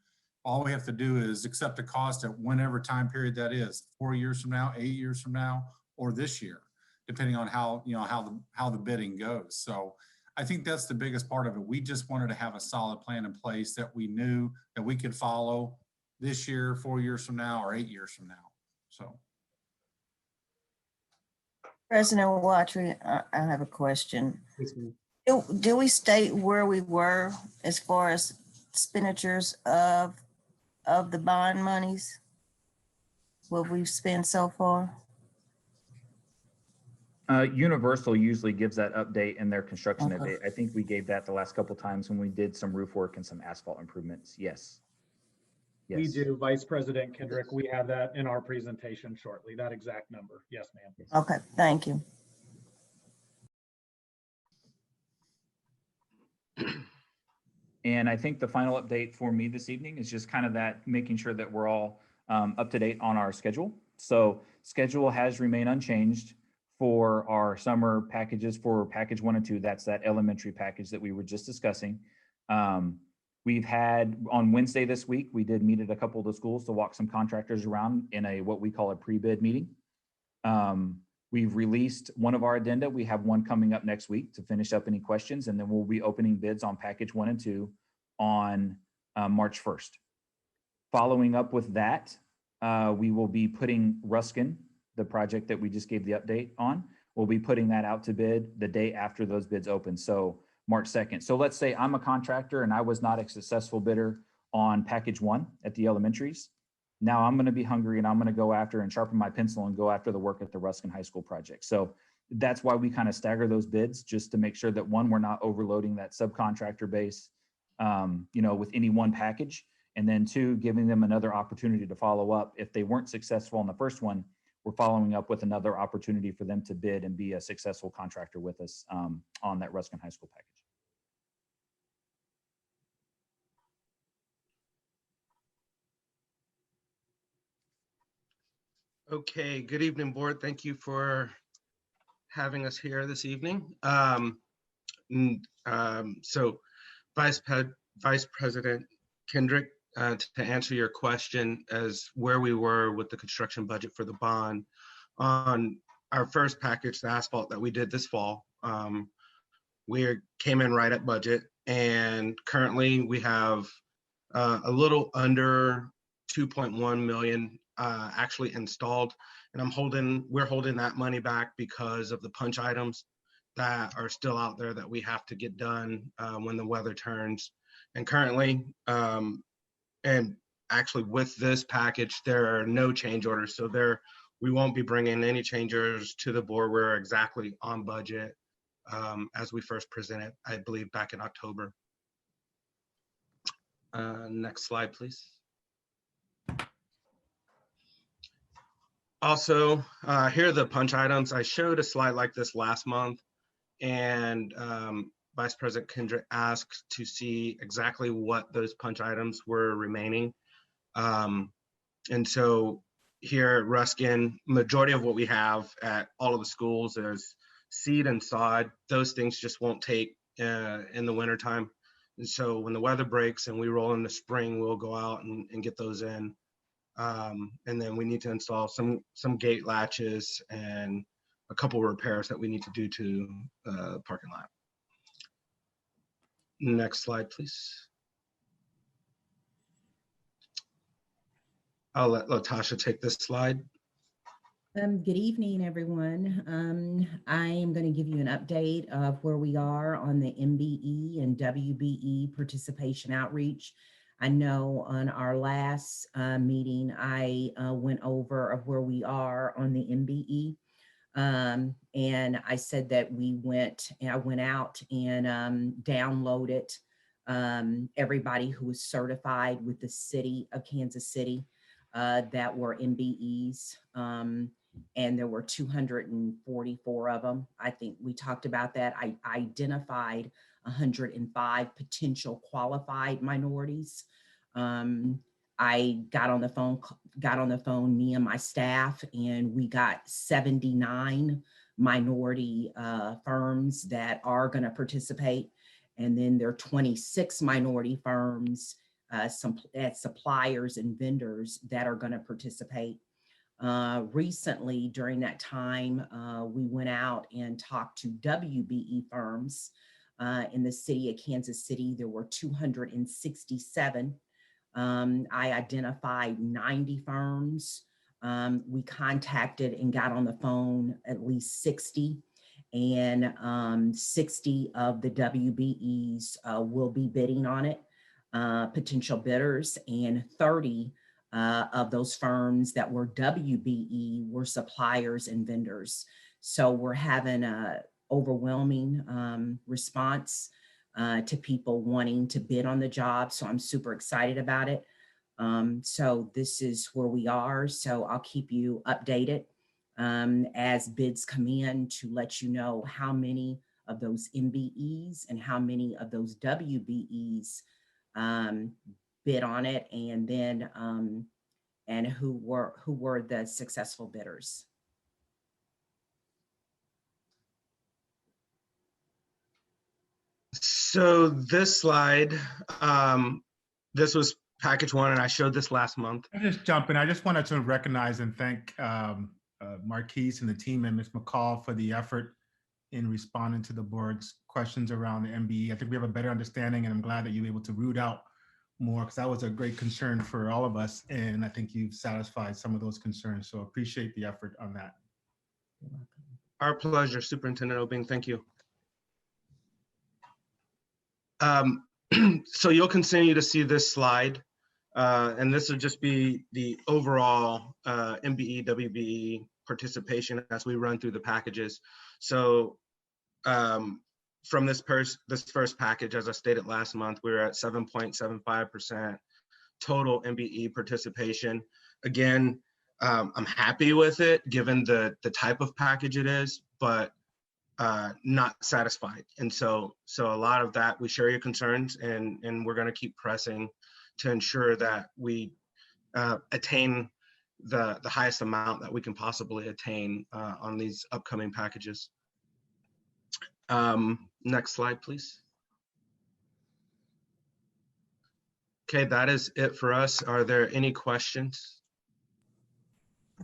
All we have to do is accept the cost at whenever time period that is, 4 years from now, 8 years from now, or this year, depending on how the bidding goes. So I think that's the biggest part of it. We just wanted to have a solid plan in place that we knew that we could follow this year, 4 years from now, or 8 years from now. So. President Watchery, I have a question. Yes, ma'am. Do we state where we were as far as expenditures of the bond monies? What we've spent so far? Universal usually gives that update in their construction Okay. update. I think we gave that the last couple of times when we did some roof work and some asphalt improvements. Yes. We Yes. do, Vice President Kendrick. We have that in our presentation shortly, that exact number. Yes, ma'am. Okay, thank you. And I think the final update for me this evening is just kind of that, making sure that we're all up to date on our schedule. So schedule has remained unchanged for our summer packages for package 1 and 2. That's that elementary package that we were just discussing. We've had on Wednesday this week, we did meet at a couple of the schools to walk some contractors around in what we call a pre-bid meeting. We've released one of our addenda. We have one coming up next week to finish up any questions, and then we'll be opening bids on package 1 and 2 on March 1st. Following up with that, we will be putting Ruskin, the project that we just gave the update on, we'll be putting that out to bid the day after those bids open. So March 2nd. So let's say I'm a contractor and I was not a successful bidder on package 1 at the elementaries. Now I'm going to be hungry and I'm going to go after and sharpen my pencil and go after the work at the Ruskin High School project. So that's why we kind of stagger those bids, just to make sure that 1, we're not overloading that subcontractor base, with any one package. And then 2, giving them another opportunity to follow up. If they weren't successful on the first one, we're following up with another opportunity for them to bid and be a successful contractor with us on that Ruskin High School package. Okay, good evening, board. Thank you for having us here this evening. So Vice President Kendrick, to answer your question as where we were with the construction budget for the bond, on our first package, the asphalt that we did this fall, we came in right at budget, and currently we have a little under 2.1 million actually installed. And we're holding that money back because of the punch items that are still out there that we have to get done when the weather turns. And currently, and actually with this package, there are no change orders. So we won't be bringing any change orders to the board. We're exactly on budget as we first presented, I believe, back in October. Next slide, please. Also, here are the punch items. I showed a slide like this last month, and Vice President Kendrick asked to see exactly what those punch items were remaining. And so here at Ruskin, majority of what we have at all of the schools is seed and sod. Those things just won't take in the wintertime. And so when the weather breaks and we roll in the spring, we'll go out and get those in. And then we need to install some gate latches and a couple of repairs that we need to do to the parking lot. Next slide, please. I'll let Latasha take this slide. Good evening, everyone. I am going to give you an update of where we are on the MBE and WBE participation outreach. I know on our last meeting, I went over of where we are on the MBE. And I said that I went out and downloaded everybody who was certified with the city of Kansas City that were MBEs. And there were 244 of them. I think we talked about that. I identified 105 potential qualified minorities. I got on the phone, me and my staff, and we got 79 minority firms that are going to participate. And then there are 26 minority firms, suppliers and vendors that are going to participate. Recently, during that time, we went out and talked to WBE firms in the city of Kansas City. There were 267. I identified 90 firms. We contacted and got on the phone at least 60, and 60 of the WBEs will be bidding on it, potential bidders, and 30 of those firms that were WBE were suppliers and vendors. So we're having a overwhelming response to people wanting to bid on the job. So I'm super excited about it. So this is where we are. So I'll keep you updated as bids come in to let you know how many of those MBEs and how many of those WBEs bid on it, and then and who were the successful bidders. So this slide, this was package one, and I showed this last month. I just jump in. I just wanted to recognize and thank Marquise and the team and Ms. McCall for the effort in responding to the board's questions around the MBE. I think we have a better understanding, and I'm glad that you were able to root out more, because that was a great concern for all of us. And I think you've satisfied some of those concerns. So appreciate the effort on that. Our pleasure, Superintendent Obing. Thank you. So you'll continue to see this slide, and this will just be the overall MBE, WBE participation as we run through the packages. So from this first package, as I stated last month, we were at 7.75% total MBE participation. Again, I'm happy with it given the type of package it is, but not satisfied. And so a lot of that, we share your concerns, and we're going to keep pressing to ensure that we attain the highest amount that we can possibly attain on these upcoming packages. Next slide, please. Okay, that is it for us. Are there any questions?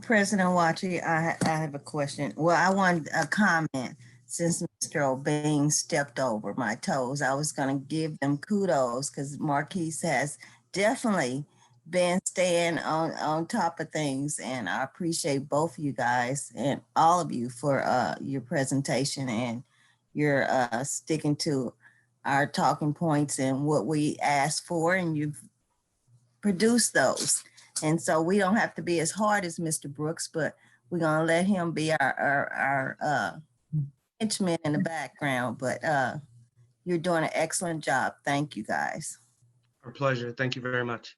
President Watry, I have a question. Well, I want a comment. Since Mr. Obing stepped over my toes, I was going to give them kudos because Marquise has definitely been staying on top of things, and I appreciate both of you guys and all of you for your presentation and your sticking to our talking points and what we asked for, and you've produced those. And so we don't have to be as hard as Mr. Brooks, but we're gonna let him be our henchman in the background. But you're doing an excellent job. Thank you, guys. Our pleasure. Thank you very much.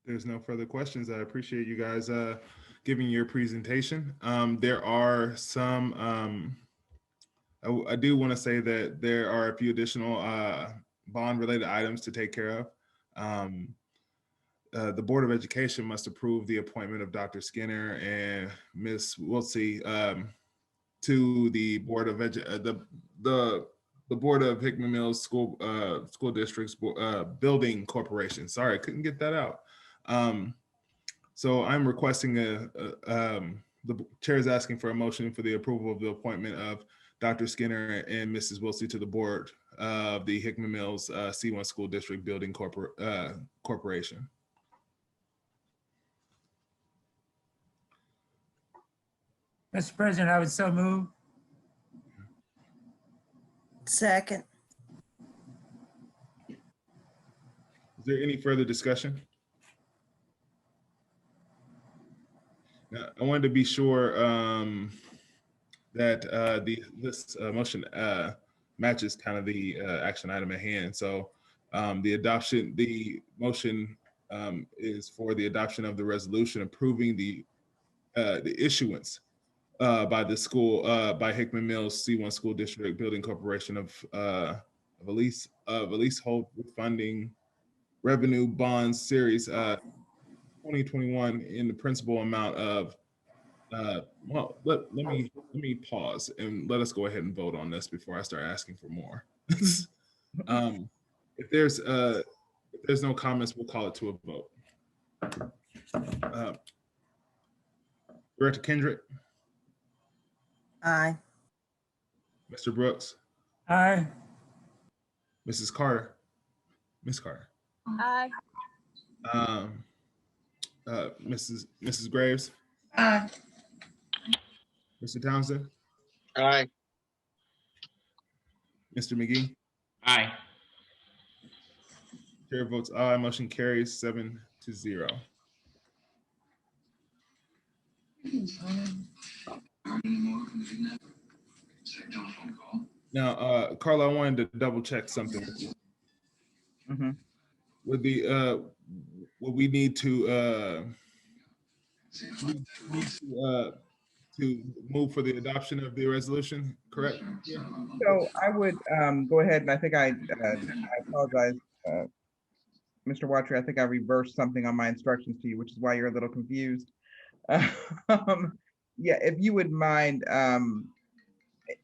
There's no further questions. I appreciate you guys giving your presentation. There are some, I do want to say that there are a few additional bond related items to take care of. The Board of Education must approve the appointment of Dr. Skinner and Ms. Wiltsey to the Board of the Board of Hickman Mills School District's Building Corporation. Sorry, I couldn't get that out. So I'm requesting the chair is asking for a motion for the approval of the appointment of Dr. Skinner and Mrs. Wiltsey to the board of the Hickman Mills C-1 School District Building Corporation. Mr. President, I would so move. Second. Is there any further discussion? Now, I wanted to be sure that this motion matches kind of the action item at hand. So the motion is for the adoption of the resolution approving the issuance by the school, by Hickman Mills C-1 School District Building Corporation of a leasehold refunding revenue bonds series 2021 in the principal amount of well, let me pause and let us go ahead and vote on this before I start asking for more. If there's no comments, we'll call it to a vote. Director Kendrick. Aye. Mr. Brooks. Aye. Mrs. Carter. Ms. Carter. Aye. Mrs. Graves. Aye. Mr. Townsend. Aye. Mr. McGee. Aye. Chair votes aye. Motion carries 7-0. Now, Carla, I wanted to double check something. Would the would we need to move for the adoption of the resolution, correct? So I would go ahead, and I think I apologize, Mr. Watcher. I think I reversed something on my instructions to you, which is why you're a little confused. Yeah, if you would mind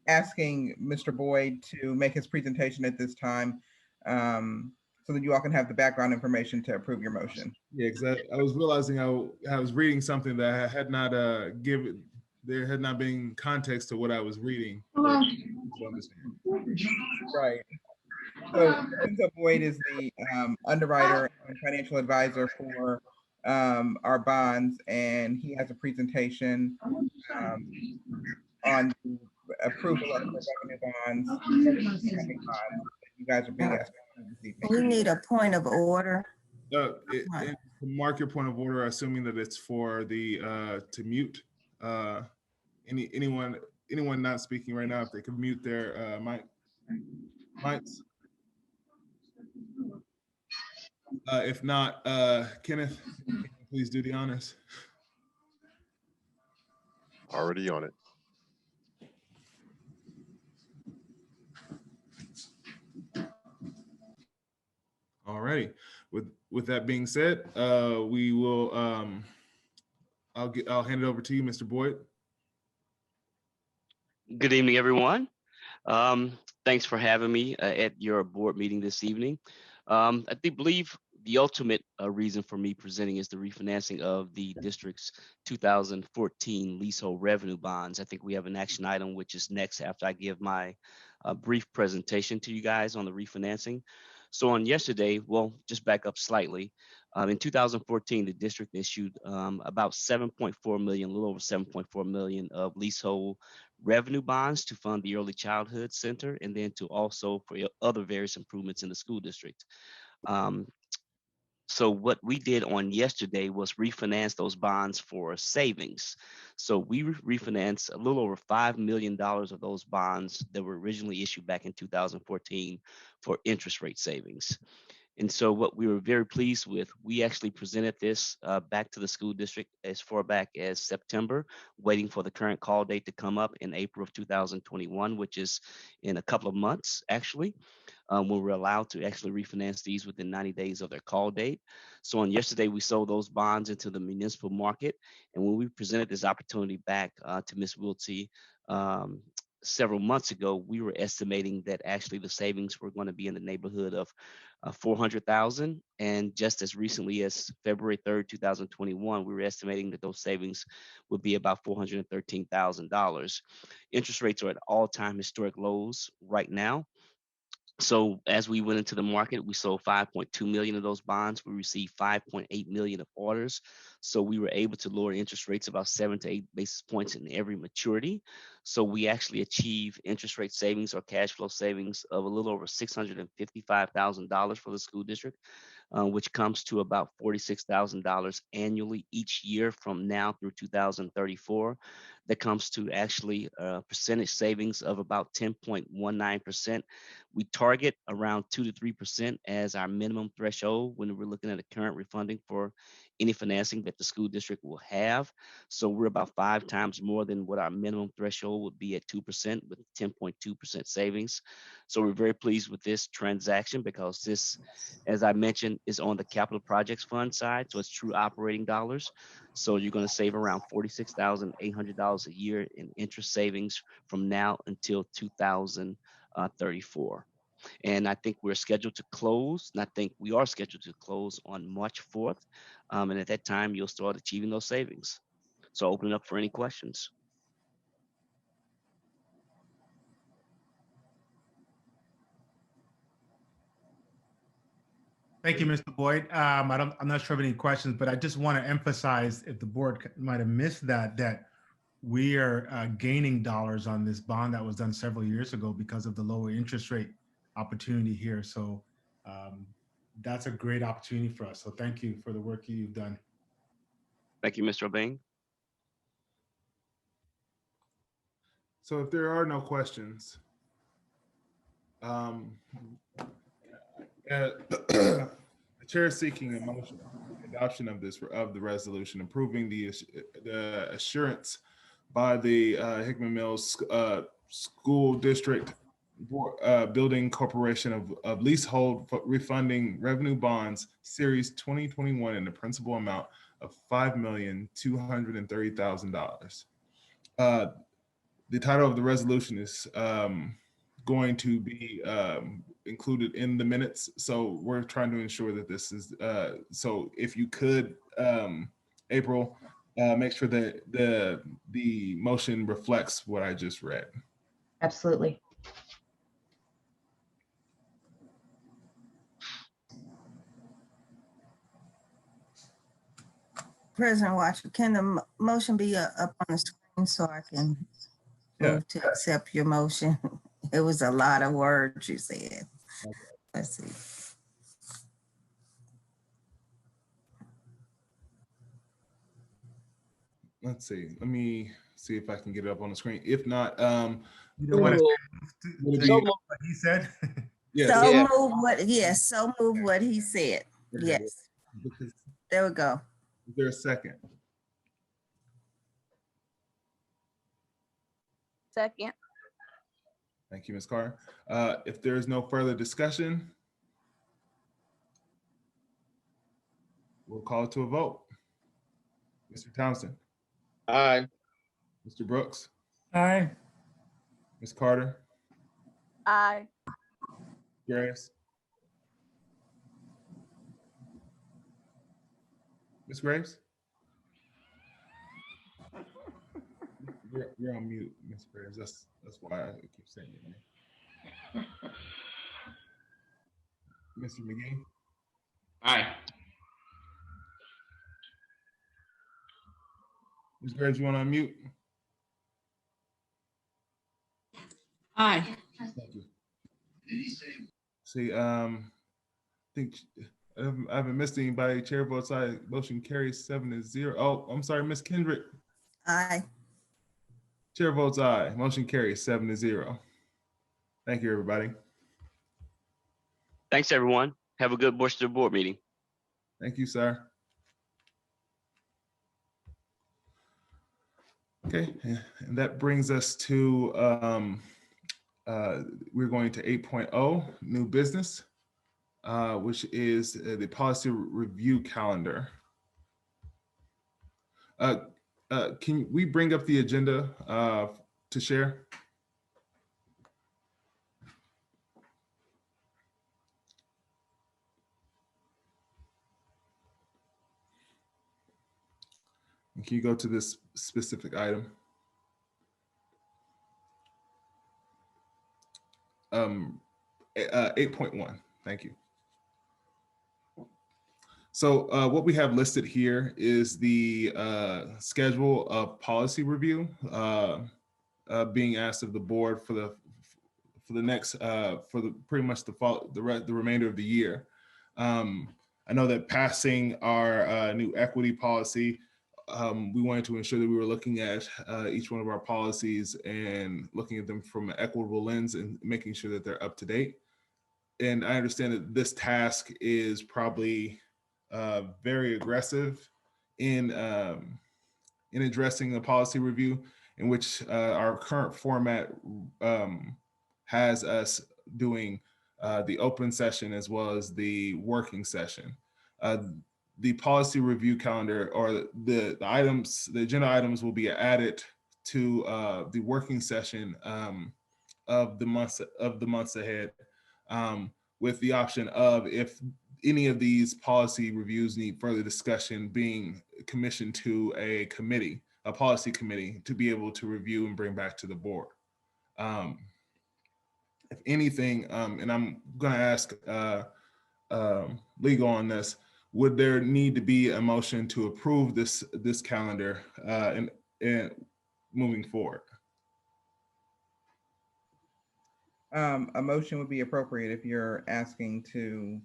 asking Mr. Boyd to make his presentation at this time, so that you all can have the background information to approve your motion. Yeah, because I was realizing I was reading something that I had not given. There had not been context to what I was reading. Right. So Mr. Boyd is the underwriter and financial advisor for our bonds, and he has a presentation on the approval of the revenue bonds. You guys are being asked this evening. We need a point of order. To mark your point of order, assuming that it's for the to mute anyone not speaking right now, if they could mute their mics. If not, Kenneth, please do the honors. Already on it. All righty. With that being said, we will. I'll hand it over to you, Mr. Boyd. Good evening, everyone. Thanks for having me at your board meeting this evening. I believe the ultimate reason for me presenting is the refinancing of the district's 2014 leasehold revenue bonds. I think we have an action item which is next after I give my a brief presentation to you guys on the refinancing. So on yesterday, well, just back up slightly. In 2014, the district issued about 7.4 million, a little over 7.4 million of leasehold revenue bonds to fund the Early Childhood Center and then to also for other various improvements in the school district. So what we did on yesterday was refinance those bonds for savings. So we refinanced a little over $5 million of those bonds that were originally issued back in 2014 for interest rate savings. And so what we were very pleased with, we actually presented this back to the school district as far back as September, waiting for the current call date to come up in April of 2021, which is in a couple of months, actually. When we're allowed to actually refinance these within 90 days of their call date. So on yesterday, we sold those bonds into the municipal market. And when we presented this opportunity back to Ms. Wiltsey several months ago, we were estimating that actually the savings were going to be in the neighborhood of 400,000. And just as recently as February 3rd, 2021, we were estimating that those savings would be about $413,000. Interest rates are at all-time historic lows right now. So as we went into the market, we sold 5.2 million of those bonds. We received 5.8 million of orders. So we were able to lower interest rates about 7 to 8 basis points in every maturity. So we actually achieved interest rate savings or cash flow savings of a little over $655,000 for the school district, which comes to about $46,000 annually each year from now through 2034. That comes to actually a percentage savings of about 10.19%. We target around 2 to 3% as our minimum threshold when we're looking at the current refunding for any financing that the school district will have. So we're about 5 times more than what our minimum threshold would be at 2% with 10.2% savings. So we're very pleased with this transaction because this, as I mentioned, is on the capital projects fund side. So it's true operating dollars. So you're going to save around $46,800 a year in interest savings from now until 2034. And I think we're scheduled to close, and I think we are scheduled to close on March 4th. And at that time, you'll start achieving those savings. So I'll open it up for any questions. Thank you, Mr. Boyd. I'm not sure of any questions, but I just want to emphasize, if the board might have missed that we are gaining dollars on this bond that was done several years ago because of the lower interest rate opportunity here. So that's a great opportunity for us. So thank you for the work you've done. Thank you, Mr. Obeng. So if there are no questions, the chair is seeking a motion for the adoption of the resolution approving the assurance by the Hickman Mills School District Building Corporation of leasehold refunding revenue bonds series 2021 in the principal amount of $5,230,000. The title of the resolution is going to be included in the minutes. So we're trying to ensure that this is, so if you could, April, make sure that the motion reflects what I just read. Absolutely. President Watson, can the motion be up on the screen so I can move to accept your motion? It was a lot of words you said. Okay. Let's see. Let's see. Let me see if I can get it up on the screen. If not, You don't want to say what he said? Yes. So move what? Yes. So move what he said. Okay. Yes. There we go. Is there a second? Second. Thank you, Ms. Carr. If there is no further discussion, we'll call it to a vote. Mr. Townsend. Aye. Mr. Brooks. Aye. Ms. Carter. Aye. Graves. Ms. Graves. You're on mute, Ms. Graves. That's why I keep saying your name. Mr. McGee? Aye. Ms. Graves, you want to unmute? Aye. Thank you. See, I think I haven't missed anybody. Chair votes aye. Motion carries 7-0. Oh, I'm sorry, Ms. Kendrick. Aye. Chair votes aye. Motion carries 7-0. Thank you, everybody. Thanks, everyone. Have a good Worcester board meeting. Thank you, sir. Okay, and that brings us to, we're going to 8.0, new business, which is the policy review calendar. Can we bring up the agenda to share? Can you go to this specific item? 8.1, thank you. So what we have listed here is the schedule of policy review being asked of the board for the next pretty much the remainder of the year. I know that passing our new equity policy, we wanted to ensure that we were looking at each one of our policies and looking at them from an equitable lens and making sure that they're up to date. And I understand that this task is probably very aggressive in addressing the policy review, in which our current format has us doing the open session as well as the working session. The policy review calendar, or the agenda items, will be added to the working session of the months ahead, with the option of, if any of these policy reviews need further discussion, being commissioned to a committee, a policy committee, to be able to review and bring back to the board. If anything, and I'm going to ask legal on this, would there need to be a motion to approve this calendar and moving forward? A motion would be appropriate if you're asking to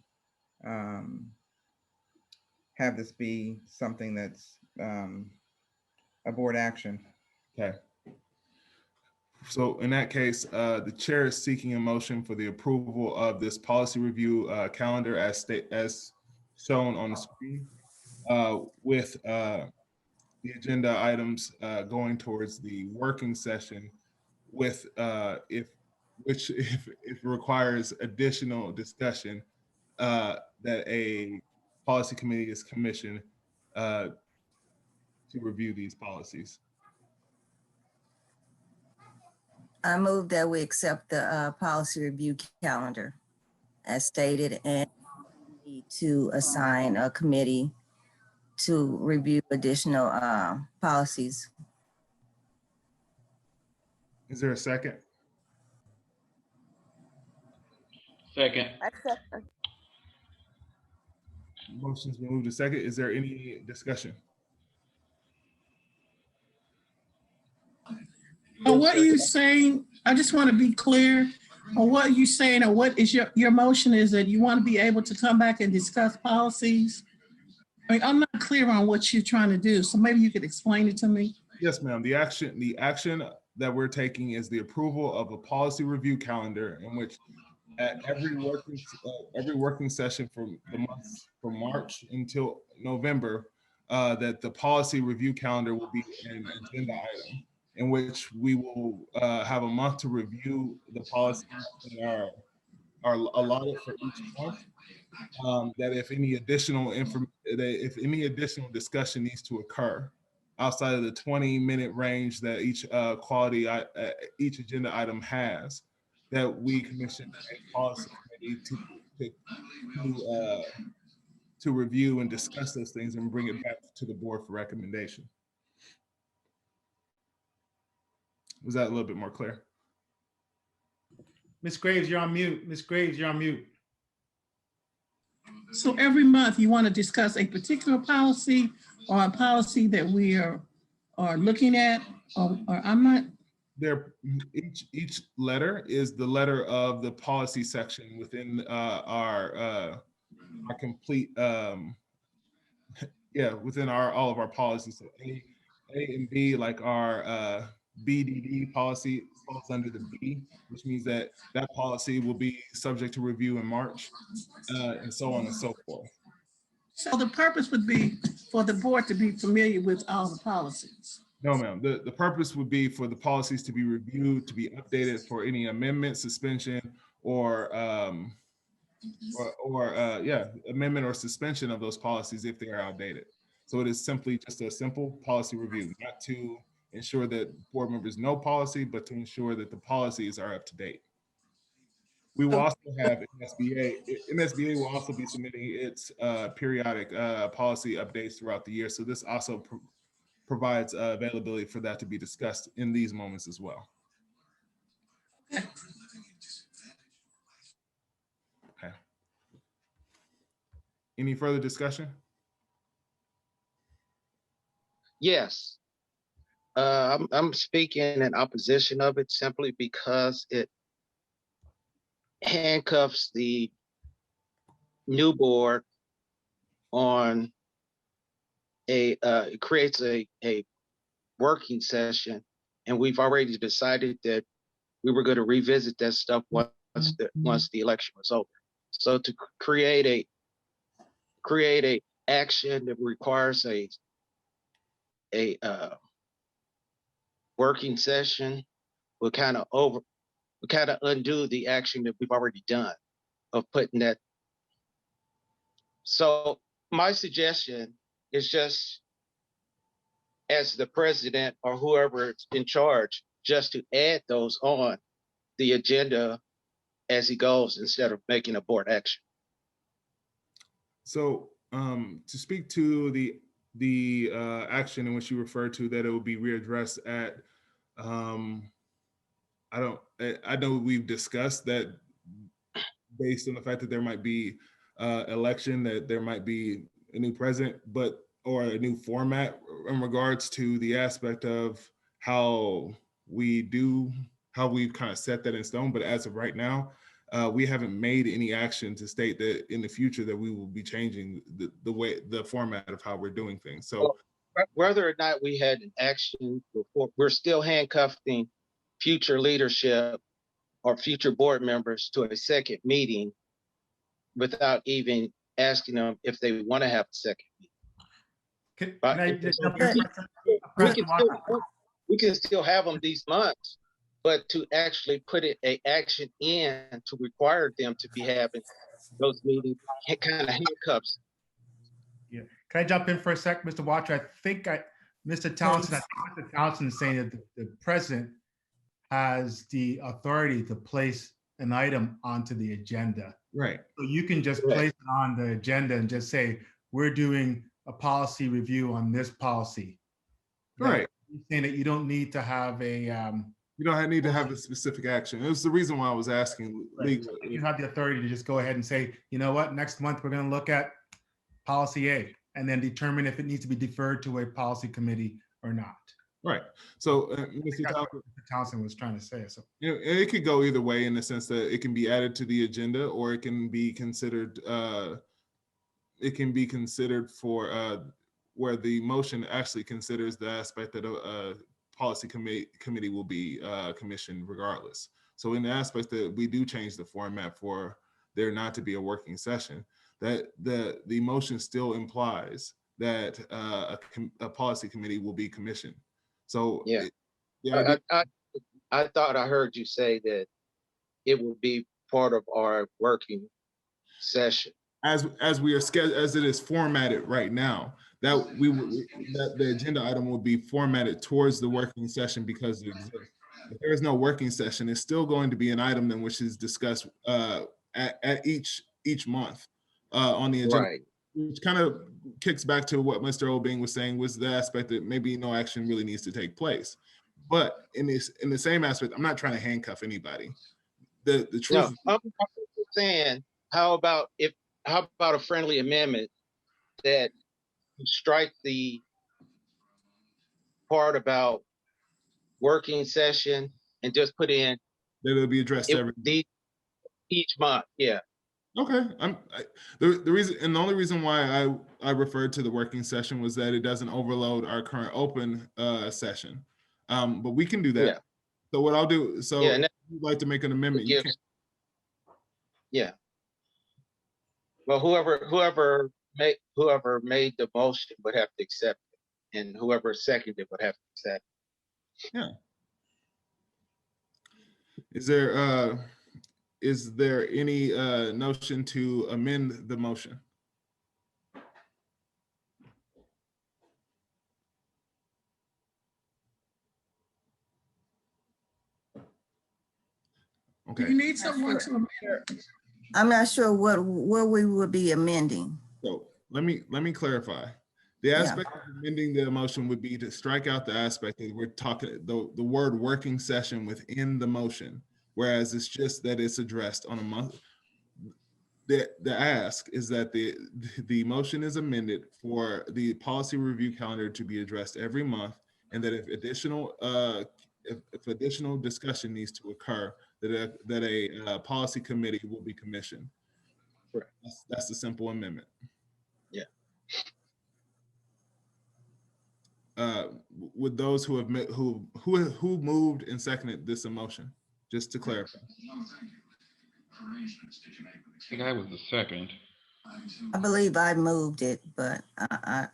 have this be something that's a board action. Okay. So in that case, the chair is seeking a motion for the approval of this policy review calendar as shown on the screen, with the agenda items going towards the working session, with if it requires additional discussion, that a policy committee is commissioned to review these policies. I move that we accept the policy review calendar as stated, and need to assign a committee to review additional policies. Is there a second? Second. Motion's been moved to second. Is there any discussion? What are you saying? I just want to be clear on what you're saying, or what is your motion is that you want to be able to come back and discuss policies? I mean, I'm not clear on what you're trying to do, so maybe you could explain it to me. Yes, ma'am. The action that we're taking is the approval of a policy review calendar, in which at every working session from the month from March until November, that the policy review calendar will be an agenda item, in which we will have a month to review the policies that are allotted for each month. That if any additional discussion needs to occur outside of the 20-minute range that each each agenda item has, that we commission a policy committee to review and discuss those things and bring it back to the board for recommendation. Was that a little bit more clear? Ms. Graves, you're on mute. Ms. Graves, you're on mute. So every month you want to discuss a particular policy or a policy that we are looking at, or I'm not. There, each letter is the letter of the policy section within our complete within all of our policies. So A and B, like our BDD policy falls under the B, which means that policy will be subject to review in March, and so on and so forth. So the purpose would be for the board to be familiar with all the policies. No, ma'am. The purpose would be for the policies to be reviewed, to be updated for any amendment, suspension, or amendment or suspension of those policies if they are outdated. So it is simply just a simple policy review, not to ensure that board members know policy, but to ensure that the policies are up to date. We will also have MSBA. MSBA will also be submitting its periodic policy updates throughout the year. So this also provides availability for that to be discussed in these moments as well. Okay. Any further discussion? Yes. I'm speaking in opposition of it simply because it handcuffs the new board on it creates a working session, and we've already decided that we were going to revisit that stuff once the election was over. So to create a action that requires a working session will kind of undo the action that we've already done of putting that. So my suggestion is just, as the president or whoever is in charge, just to add those on the agenda as he goes instead of making a board action. So to speak to the action in which you refer to, that it will be readdressed at, I know we've discussed that based on the fact that there might be election, that there might be a new president, or a new format in regards to the aspect of how we've kind of set that in stone. But as of right now, we haven't made any action to state that in the future that we will be changing the format of how we're doing things. So whether or not we had an action before, we're still handcuffing future leadership or future board members to a second meeting without even asking them if they want to have a second meeting. We can still have them these months, but to actually put an action in to require them to be having those meetings, it kind of handcuffs. Yeah. Can I jump in for a sec, Mr. Watcher? Mr. Townsend is saying that the president has the authority to place an item onto the agenda. Right. So you can just place it on the agenda and just say, we're doing a policy review on this policy. Right. You're saying that you don't need to have a you don't need to have a specific action. It was the reason why I was asking. Right. You have the authority to just go ahead and say, you know what, next month we're going to look at policy A, and then determine if it needs to be deferred to a policy committee or not. Right. So Mr. Townsend was trying to say. So it could go either way, in the sense that it can be added to the agenda, or it can be considered. It can be considered for where the motion actually considers the aspect that a policy committee will be commissioned regardless. So in the aspect that we do change the format for there not to be a working session, that the motion still implies that a policy committee will be commissioned. So I thought I heard you say that it will be part of our working session. As we are scheduled, as it is formatted right now, that the agenda item will be formatted towards the working session because it exists. If there is no working session, it's still going to be an item then which is discussed at each month on the agenda. Right. Which kind of kicks back to what Mr. Obing was saying, was the aspect that maybe no action really needs to take place. But in the same aspect, I'm not trying to handcuff anybody. the No, truth. I'm saying, how about a friendly amendment that you strike the part about working session and just put in That it'll be addressed each month. Yeah. Okay. The reason, and the only reason why I referred to the working session was that it doesn't overload our current open session. But we can do that. Yeah. So what I'll do, so Yeah, if you'd like to make an amendment, you can. Yeah. Well, whoever made the motion would have to accept it, and whoever seconded would have to accept it. Yeah. Is there any notion to amend the motion? Okay. Do you need someone to amend? I'm not sure what we would be amending. So let me clarify. The aspect of amending the motion would be to strike out the aspect that we're talking, the word working session within the motion, whereas it's just that it's addressed on a month. The ask is that the motion is amended for the policy review calendar to be addressed every month, and that if additional discussion needs to occur, that a policy committee will be commissioned. Correct. That's the simple amendment. Yeah. With those who have who moved and seconded this motion, just to clarify. I think I was the second. I believe I moved it, but I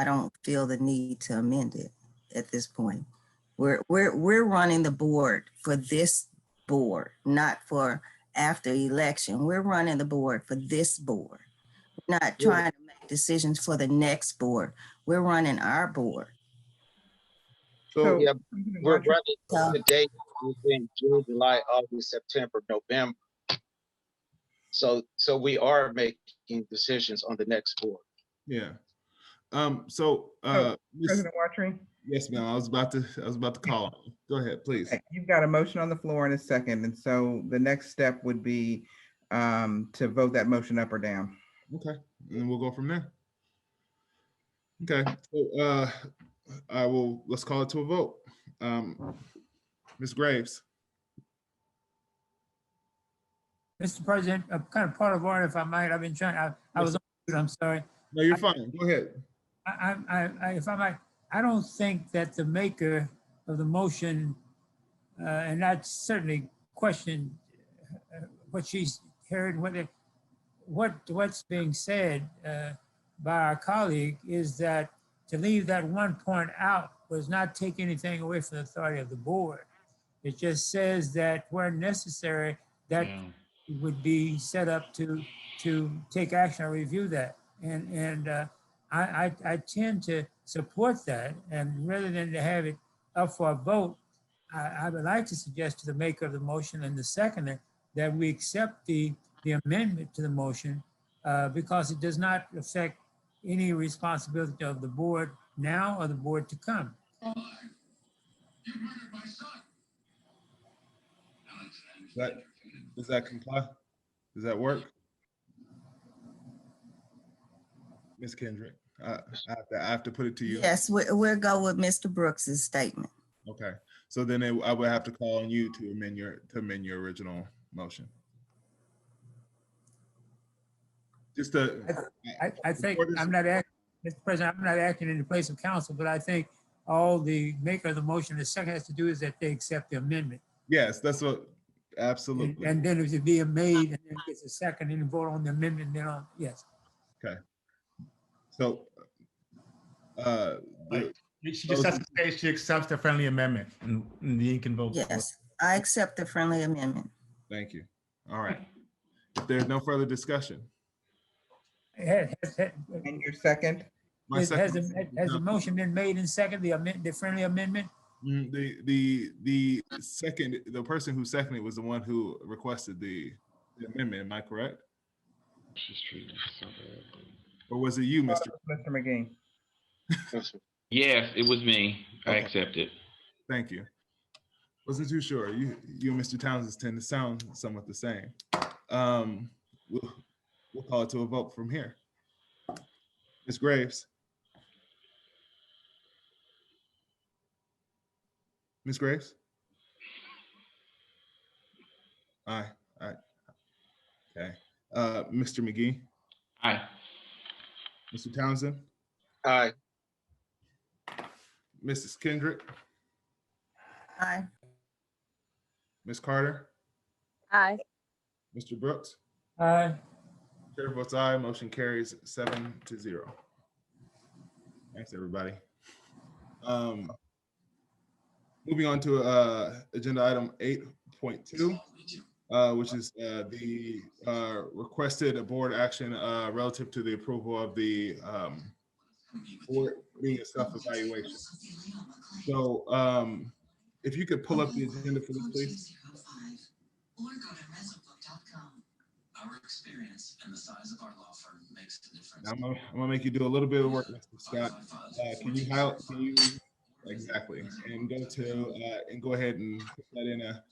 don't feel the need to amend it at this point. We're running the board for this board, not for after election. We're running the board for this board. We're not trying to make decisions for the next board. We're running our board. So yeah, we're running the date within June, July, August, September, November. So we are making decisions on the next board. Yeah. President Watry? Yes, ma'am. I was about to call on you. Go ahead, please. Okay, you've got a motion on the floor in a second, and so the next step would be to vote that motion up or down. Okay, and then we'll go from there. Okay, so let's call it to a vote. Ms. Graves. Mr. President, kind of part of order, if I might. I've been trying. I was on mute, I'm sorry. No, you're fine. Go ahead. If I might, I don't think that the maker of the motion, and I certainly question what she's heard, what's being said by our colleague is that to leave that one point out was not take anything away from the authority of the board. It just says that where necessary, that would be set up to take action or review that. And I tend to support that. And rather than to have it up for a vote, I would like to suggest to the maker of the motion and the seconder that we accept the amendment to the motion because it does not affect any responsibility of the board now or the board to come. Does that comply? Does that work? Ms. Kendrick, I have to put it to you. Yes, we'll go with Mr. Brooks's statement. Okay, so then I would have to call on you to amend your original motion. Just I think I'm not acting, Mr. President, I'm not acting in the place of counsel, but I think all the maker of the motion, the second has to do is that they accept the amendment. Yes, that's what, absolutely. And then if it be made and then gets a second and vote on the amendment, then on, yes. Okay. So, she just has to say she accepts the friendly amendment and you can vote. Yes, I accept the friendly amendment. Thank you. All right. If there's no further discussion. And your second? Has the motion been made and second, the friendly amendment? The second, the person who seconded was the one who requested the amendment. Am I correct? Or was it you, Mr. McGee? Yes, it was me. I accept it. Thank you. Wasn't too sure. You and Mr. Townsend tend to sound somewhat the same. We'll call it to a vote from here. Ms. Graves. Ms. Graves? Aye. Aye. Okay. Mr. McGee? Aye. Mr. Townsend? Aye. Mrs. Kendrick? Aye. Ms. Carter? Aye. Mr. Brooks? Aye. Chair votes aye. Motion carries 7-0. Thanks, everybody. Moving on to agenda item 8.2, which is the requested board action relative to the approval of the board meeting self-evaluation. So if you could pull up the agenda for this, please. Our experience and the size of our law firm makes a difference. I'm gonna make you do a little bit of work, Mr. Scott. Can you highlight? Can you exactly and go to and go ahead and put that in a.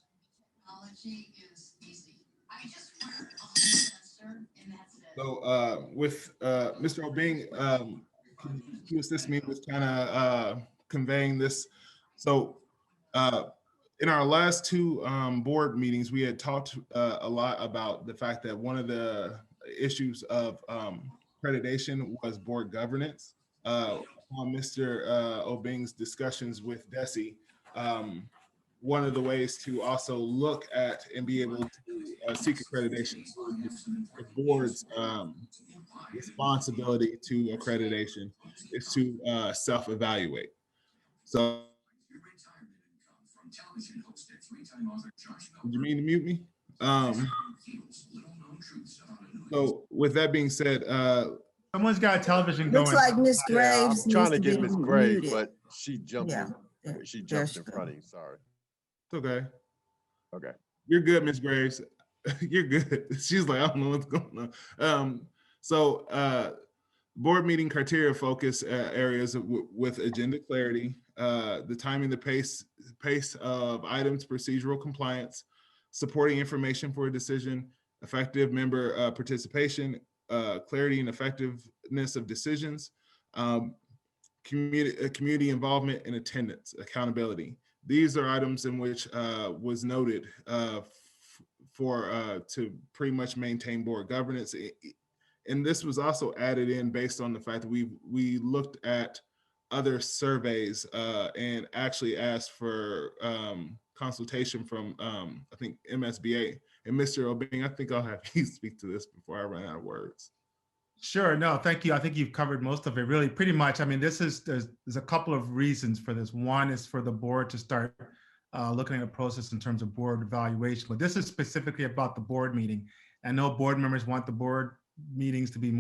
Technology is easy. I just worked on the sensor and that's it. So with Mr. Obing, can you assist me with kind of conveying this? So in our last two board meetings, we had talked a lot about the fact that one of the issues of accreditation was board governance. On Mr. Obing's discussions with Desi, one of the ways to also look at and be able to seek accreditation, the board's responsibility to accreditation is to self-evaluate. So, did you mean to mute me? So with that being said, someone's got a television Looks going. like Ms. Yeah, Graves I'm trying needs to to get be Miss Graves, muted. but she jumped Yeah. in. She There jumped she in go. front of you. Sorry. it's okay. Okay. You're good, Ms. Graves. You're good. She's like, I don't know what's going on. Board meeting criteria focus areas with agenda clarity, the timing, the pace of items, procedural compliance, supporting information for a decision, effective member participation, clarity and effectiveness of decisions, community involvement and attendance, accountability. These are items in which was noted to pretty much maintain board governance. And this was also added in based on the fact that we looked at other surveys and actually asked for consultation from I think MSBA. And Mr. Obing, I think I'll have you speak to this before I run out of words. Sure. No, thank you. I think you've covered most of it. Really, pretty much. I mean, there's a couple of reasons for this. One is for the board to start looking at a process in terms of board evaluation, but this is specifically about the board meeting. I know board members want the board meetings to be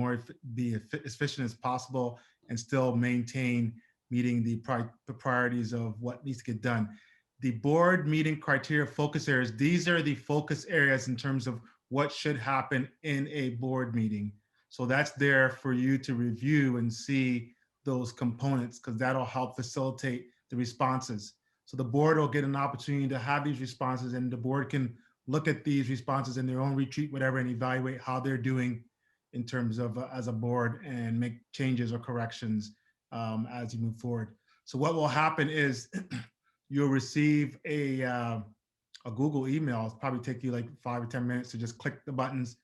as efficient as possible and still maintain meeting the priorities of what needs to get done. The board meeting criteria focus areas, these are the focus areas in terms of what should happen in a board meeting. So that's there for you to review and see those components, because that'll help facilitate the responses. So the board will get an opportunity to have these responses, and the board can look at these responses in their own retreat, whatever, and evaluate how they're doing in terms of as a board and make changes or corrections as you move forward. So what will happen is you'll receive a Google email. It'll probably take you like 5 or 10 minutes to just click the buttons,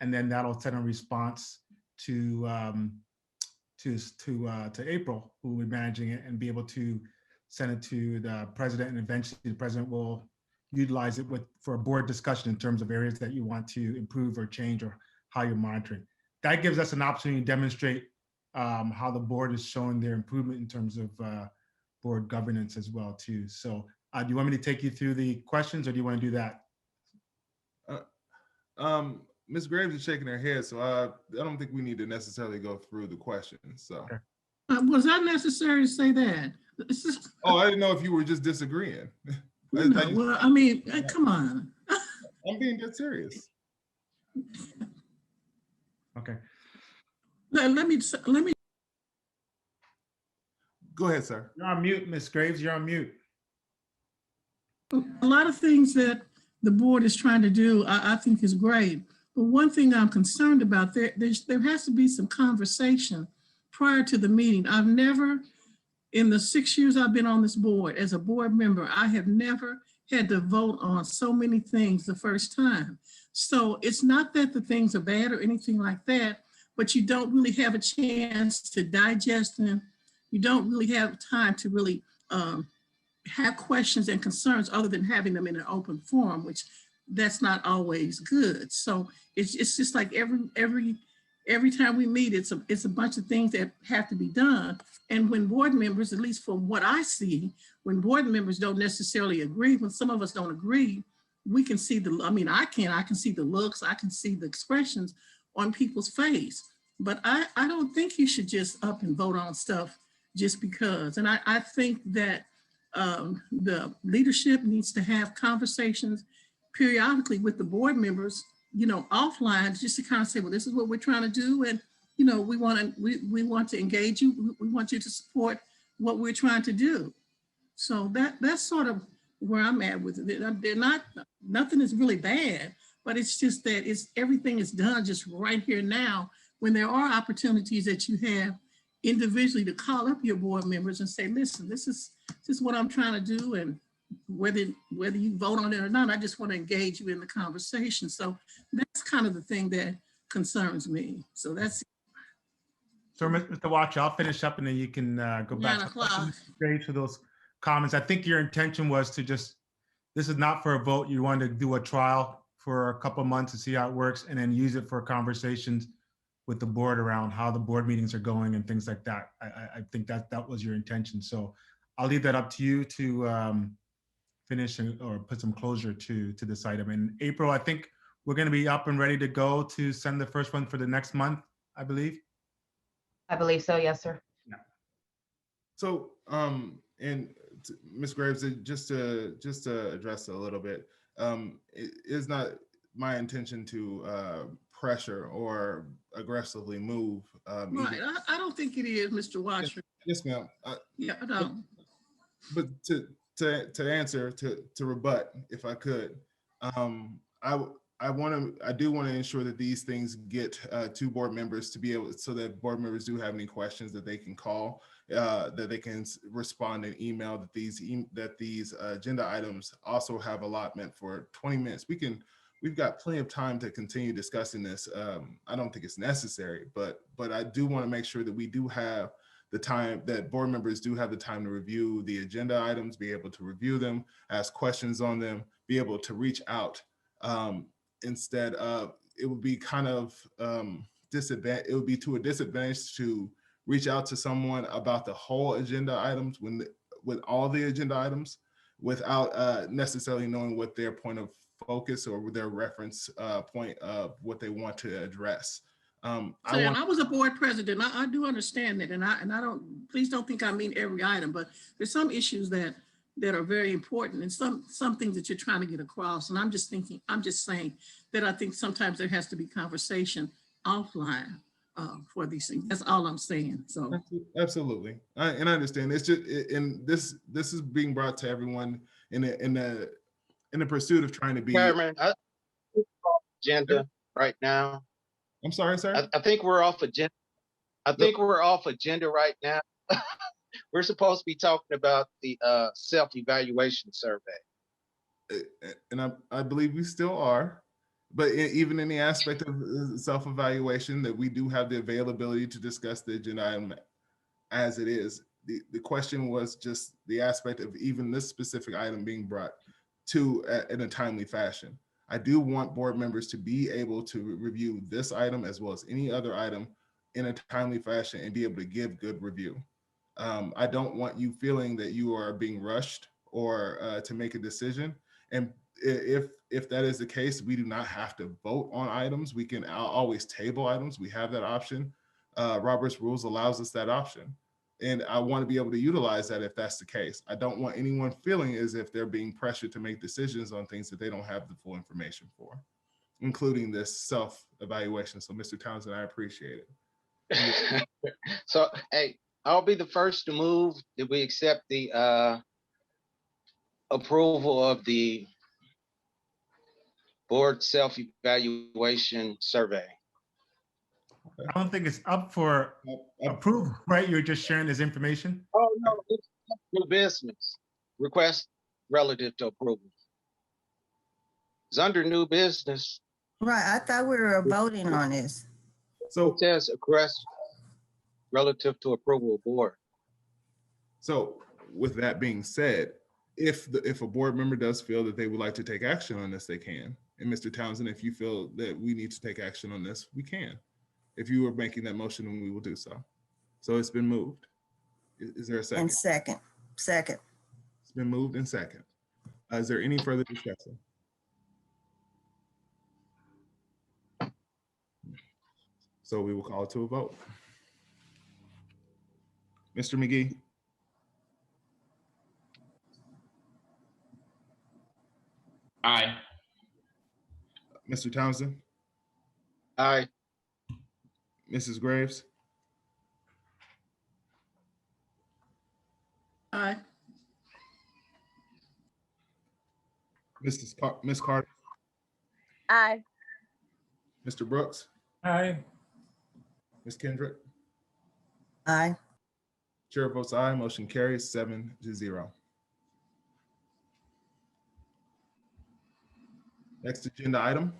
and then that'll send a response to April, who will be managing it, and be able to send it to the president, and eventually the president will utilize it for a board discussion in terms of areas that you want to improve or change or how you're monitoring. That gives us an opportunity to demonstrate how the board is showing their improvement in terms of board governance as well too. So do you want me to take you through the questions, or do you want to do that? Ms. Graves is shaking her head, so I don't think we need to necessarily go through the questions. So, Was that necessary to say that? oh, I didn't know if you were just disagreeing. No, well, I mean, come on. I'm being dead serious. Okay. Let me. Go ahead, sir. You're on mute, Ms. Graves. You're on mute. A lot of things that the board is trying to do, I think is great. But one thing I'm concerned about, there has to be some conversation prior to the meeting. I've never, in the 6 years I've been on this board, as a board member, I have never had to vote on so many things the first time. So it's not that the things are bad or anything like that, but you don't really have a chance to digest them. You don't really have time to really have questions and concerns other than having them in an open forum, which that's not always good. So it's just like every time we meet, it's a bunch of things that have to be done. And when board members, at least from what I see, when board members don't necessarily agree, when some of us don't agree, we can see I can see the looks, I can see the expressions on people's face. But I don't think you should just up and vote on stuff just because. And I think that the leadership needs to have conversations periodically with the board members, offline, just to kind of say, well, this is what we're trying to do. And, we want to engage you. We want you to support what we're trying to do. So that's sort of where I'm at with it. Nothing is really bad, but it's just that everything is done just right here now, when there are opportunities that you have individually to call up your board members and say, listen, this is what I'm trying to do. And whether you vote on it or not, I just want to engage you in the conversation. So that's kind of the thing that concerns me. So that's. So Mr. Watcher, I'll finish up and then you can go back. 9 o'clock. Great for those comments. I think your intention was to this is not for a vote. You wanted to do a trial for a couple of months to see how it works and then use it for conversations with the board around how the board meetings are going and things like that. I think that was your intention. So I'll leave that up to you to finish or put some closure to this item. In April, I think we're going to be up and ready to go to send the first one for the next month, I believe. I believe so, yes, sir. Yeah. So, and Ms. Graves, just to address a little bit, it is not my intention to pressure or aggressively move. Right, I don't think it is, Mr. Watcher. Yes, ma'am. Yeah, I don't. But to answer, to rebut, if I could, I do want to ensure that these things get to board members to be able, so that board members do have any questions that they can call, that they can respond in email, that these agenda items also have allotment for 20 minutes. We've got plenty of time to continue discussing this. I don't think it's necessary, but I do want to make sure that we do have the time, that board members do have the time to review the agenda items, be able to review them, ask questions on them, be able to reach out. Instead of, it would be kind of it would be to a disadvantage to reach out to someone about the whole agenda items with all the agenda items without necessarily knowing what their point of focus or their reference point of what they want to address. I was a board president. I do understand that, and I don't. Please don't think I mean every item, but there's some issues that are very important, and some things that you're trying to get across. And I'm just saying that I think sometimes there has to be conversation offline for these things. That's all I'm saying. So absolutely, and I understand. It's just, and this is being brought to everyone in the pursuit of trying to be. Chairman, agenda right now. I'm sorry, sir. I think we're off agenda. I think we're off agenda right now. We're supposed to be talking about the self-evaluation survey. And I believe we still are, but even in the aspect of self-evaluation, that we do have the availability to discuss the agenda item as it is. The question was just the aspect of even this specific item being brought to in a timely fashion. I do want board members to be able to review this item as well as any other item in a timely fashion and be able to give good review. I don't want you feeling that you are being rushed or to make a decision. And if that is the case, we do not have to vote on items. We can always table items. We have that option. Robert's rules allows us that option. And I want to be able to utilize that if that's the case. I don't want anyone feeling as if they're being pressured to make decisions on things that they don't have the full information for, including this self-evaluation. So Mr. Townsend, I appreciate it. So, hey, I'll be the first to move that we accept the approval of the board self-evaluation survey. I don't think it's up for approval, right? You're just sharing this information? Oh, no, it's new business. Request relative to approval. It's under new business. Right, I thought we were voting on this. So it says a request relative to approval of board. So with that being said, if a board member does feel that they would like to take action on this, they can. And Mr. Townsend, if you feel that we need to take action on this, we can. If you were making that motion, then we will do so. So it's been moved. Is there a second? And second. It's been moved and second. Is there any further discussion? So we will call it to a vote. Mr. McGee? Aye. Mr. Townsend? Aye. Mrs. Graves? Aye. Miss Carter? Aye. Mr. Brooks? Aye. Ms. Kendrick? Aye. Chair votes aye, motion carries 7-0. Next agenda item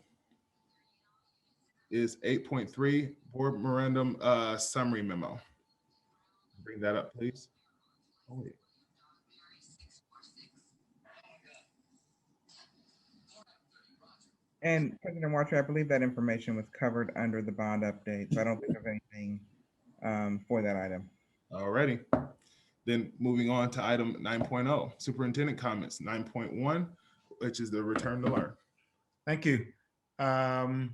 is 8.3 Board Memorandum Summary Memo. Bring that up, please. Oh, wait. And President Watcher, I believe that information was covered under the bond update, so I don't think of anything for that item. Alrighty. Then moving on to item 9.0, Superintendent comments. 9.1, which is the return to learn. Thank you. Can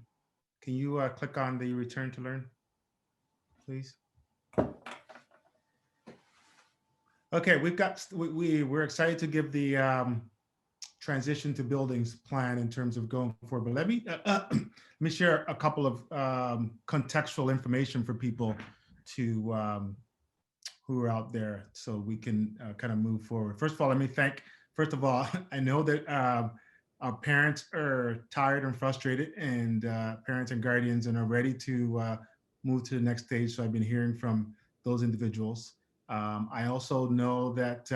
you click on the return to learn, please? Okay, we're excited to give the transition to buildings plan in terms of going forward. But let me share a couple of contextual information for people to who are out there, so we can kind of move forward. First of all, let me thank. First of all, I know that our parents are tired and frustrated, and parents and guardians, and are ready to move to the next stage. So I've been hearing from those individuals. I also know that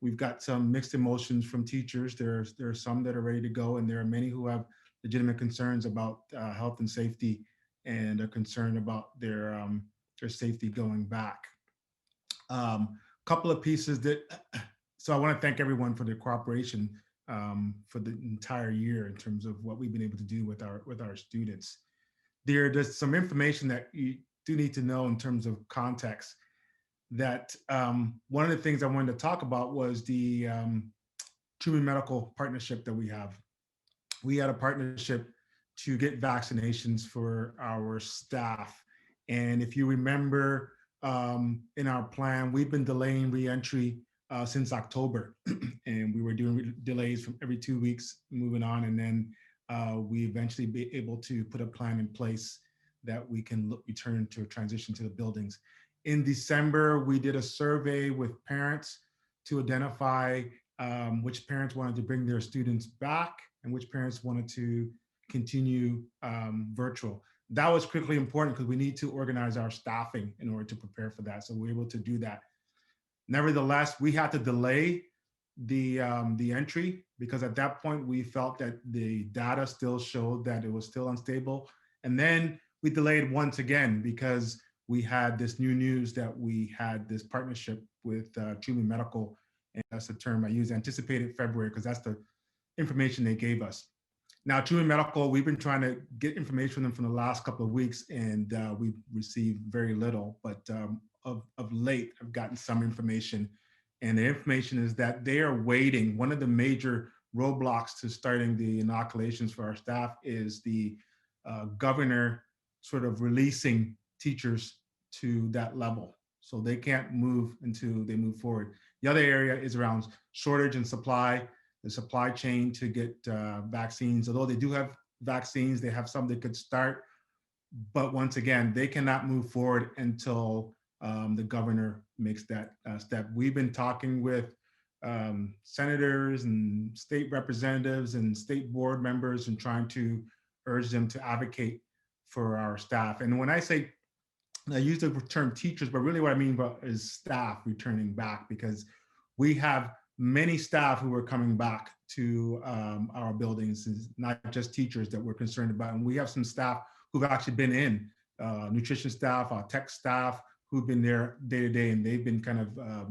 we've got some mixed emotions from teachers. There are some that are ready to go, and there are many who have legitimate concerns about health and safety, and are concerned about their safety going back. Couple of pieces that, so I want to thank everyone for their cooperation for the entire year in terms of what we've been able to do with our students. There's some information that you do need to know in terms of context. That one of the things I wanted to talk about was the Truman Medical partnership that we have. We had a partnership to get vaccinations for our staff. And if you remember in our plan, we've been delaying reentry since October. And we were doing delays from every 2 weeks moving on. And then we eventually be able to put a plan in place that we can return to a transition to the buildings. In December, we did a survey with parents to identify which parents wanted to bring their students back and which parents wanted to continue virtual. That was critically important because we need to organize our staffing in order to prepare for that. So we're able to do that. Nevertheless, we had to delay the entry because at that point we felt that the data still showed that it was still unstable. And then we delayed once again because we had this new news that we had this partnership with Truman Medical, and that's the term I use, anticipated February, because that's the information they gave us. Now, Truman Medical, we've been trying to get information from them for the last couple of weeks, and we've received very little, but of late, I've gotten some information, and the information is that they are waiting. One of the major roadblocks to starting the inoculations for our staff is the governor sort of releasing teachers to that level. So they can't move until they move forward. The other area is around shortage and supply, the supply chain to get vaccines. Although they do have vaccines, they have some that could start. But once again, they cannot move forward until the governor makes that step. We've been talking with senators and state representatives and state board members and trying to urge them to advocate for our staff. And when I say, I use the term teachers, but really what I mean is staff returning back, because we have many staff who are coming back to our buildings, not just teachers that we're concerned about. And we have some staff who've actually been in, nutrition staff, our tech staff, who've been there day to day, and they've been kind of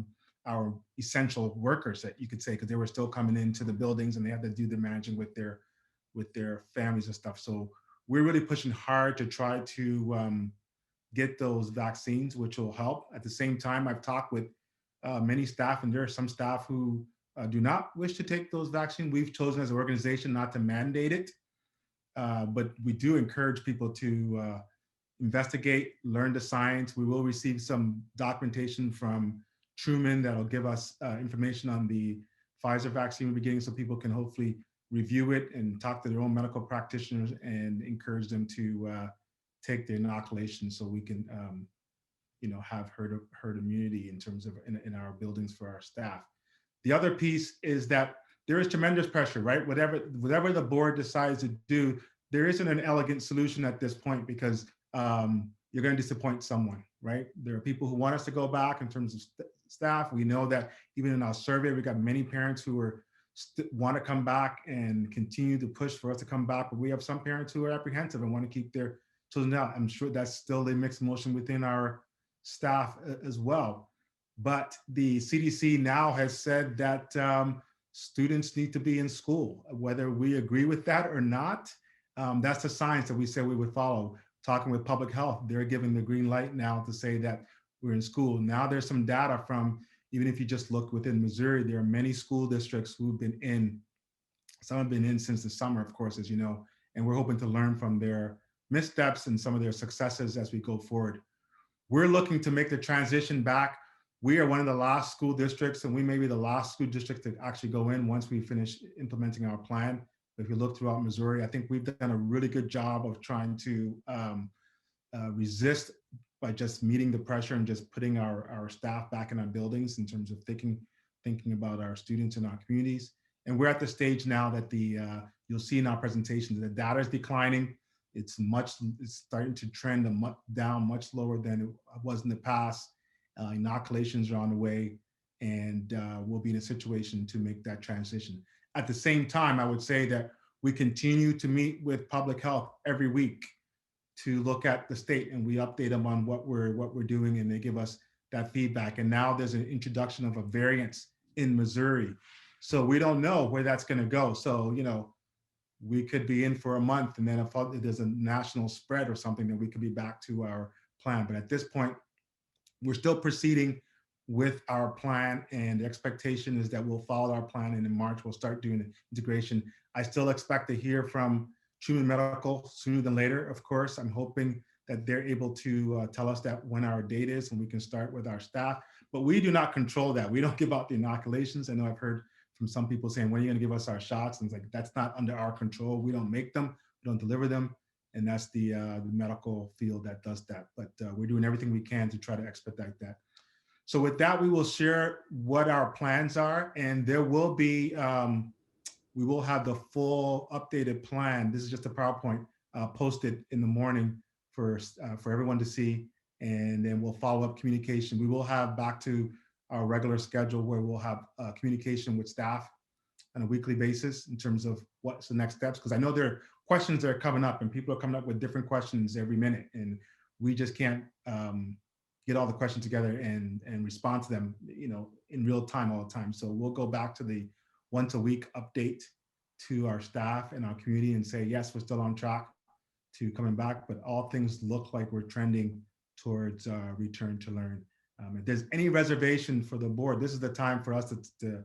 our essential workers, that you could say, because they were still coming into the buildings and they had to do the managing with their families and stuff. So we're really pushing hard to try to get those vaccines, which will help. At the same time, I've talked with many staff, and there are some staff who do not wish to take those vaccines. We've chosen as an organization not to mandate it, but we do encourage people to investigate, learn the science. We will receive some documentation from Truman that'll give us information on the Pfizer vaccine we're getting, so people can hopefully review it and talk to their own medical practitioners and encourage them to take the inoculation, so we can have herd immunity in terms of in our buildings for our staff. The other piece is that there is tremendous pressure, right? Whatever the board decides to do, there isn't an elegant solution at this point, because you're going to disappoint someone, right? There are people who want us to go back in terms of staff. We know that even in our survey, we got many parents who want to come back and continue to push for us to come back, but we have some parents who are apprehensive and want to keep their children out. I'm sure that's still a mixed emotion within our staff as well. But the CDC now has said that students need to be in school, whether we agree with that or not. That's the science that we said we would follow. Talking with public health, they're giving the green light now to say that we're in school. Now there's some data from, even if you just look within Missouri, there are many school districts who've been in. Some have been in since the summer, of course, as you know, and we're hoping to learn from their missteps and some of their successes as we go forward. We're looking to make the transition back. We are one of the last school districts, and we may be the last school district to actually go in once we finish implementing our plan. If you look throughout Missouri, I think we've done a really good job of trying to resist by just meeting the pressure and just putting our staff back in our buildings in terms of thinking about our students and our communities. And we're at the stage now that you'll see in our presentation, the data is declining. It's starting to trend down much lower than it was in the past. Inoculations are on the way, and we'll be in a situation to make that transition. At the same time, I would say that we continue to meet with public health every week to look at the state, and we update them on what we're doing, and they give us that feedback. And now there's an introduction of a variance in Missouri, so we don't know where that's going to go. So we could be in for a month, and then if there's a national spread or something, then we could be back to our plan. But at this point, we're still proceeding with our plan, and the expectation is that we'll follow our plan, and in March we'll start doing the integration. I still expect to hear from Truman Medical sooner than later, of course. I'm hoping that they're able to tell us that when our date is, and we can start with our staff. But we do not control that. We don't give out the inoculations. I know I've heard from some people saying, when are you going to give us our shots? And it's like, that's not under our control. We don't make them, we don't deliver them. And that's the medical field that does that. But we're doing everything we can to try to expedite that. So with that, we will share what our plans are, and there will be, we will have the full updated plan. This is just a PowerPoint posted in the morning for everyone to see, and then we'll follow up communication. We will have back to our regular schedule where we'll have communication with staff on a weekly basis in terms of what's the next steps, because I know there are questions that are coming up, and people are coming up with different questions every minute, and we just can't get all the questions together and respond to them, in real time all the time. So we'll go back to the once a week update to our staff and our community and say, yes, we're still on track to coming back, but all things look like we're trending towards return to learn. If there's any reservation for the board, this is the time for us to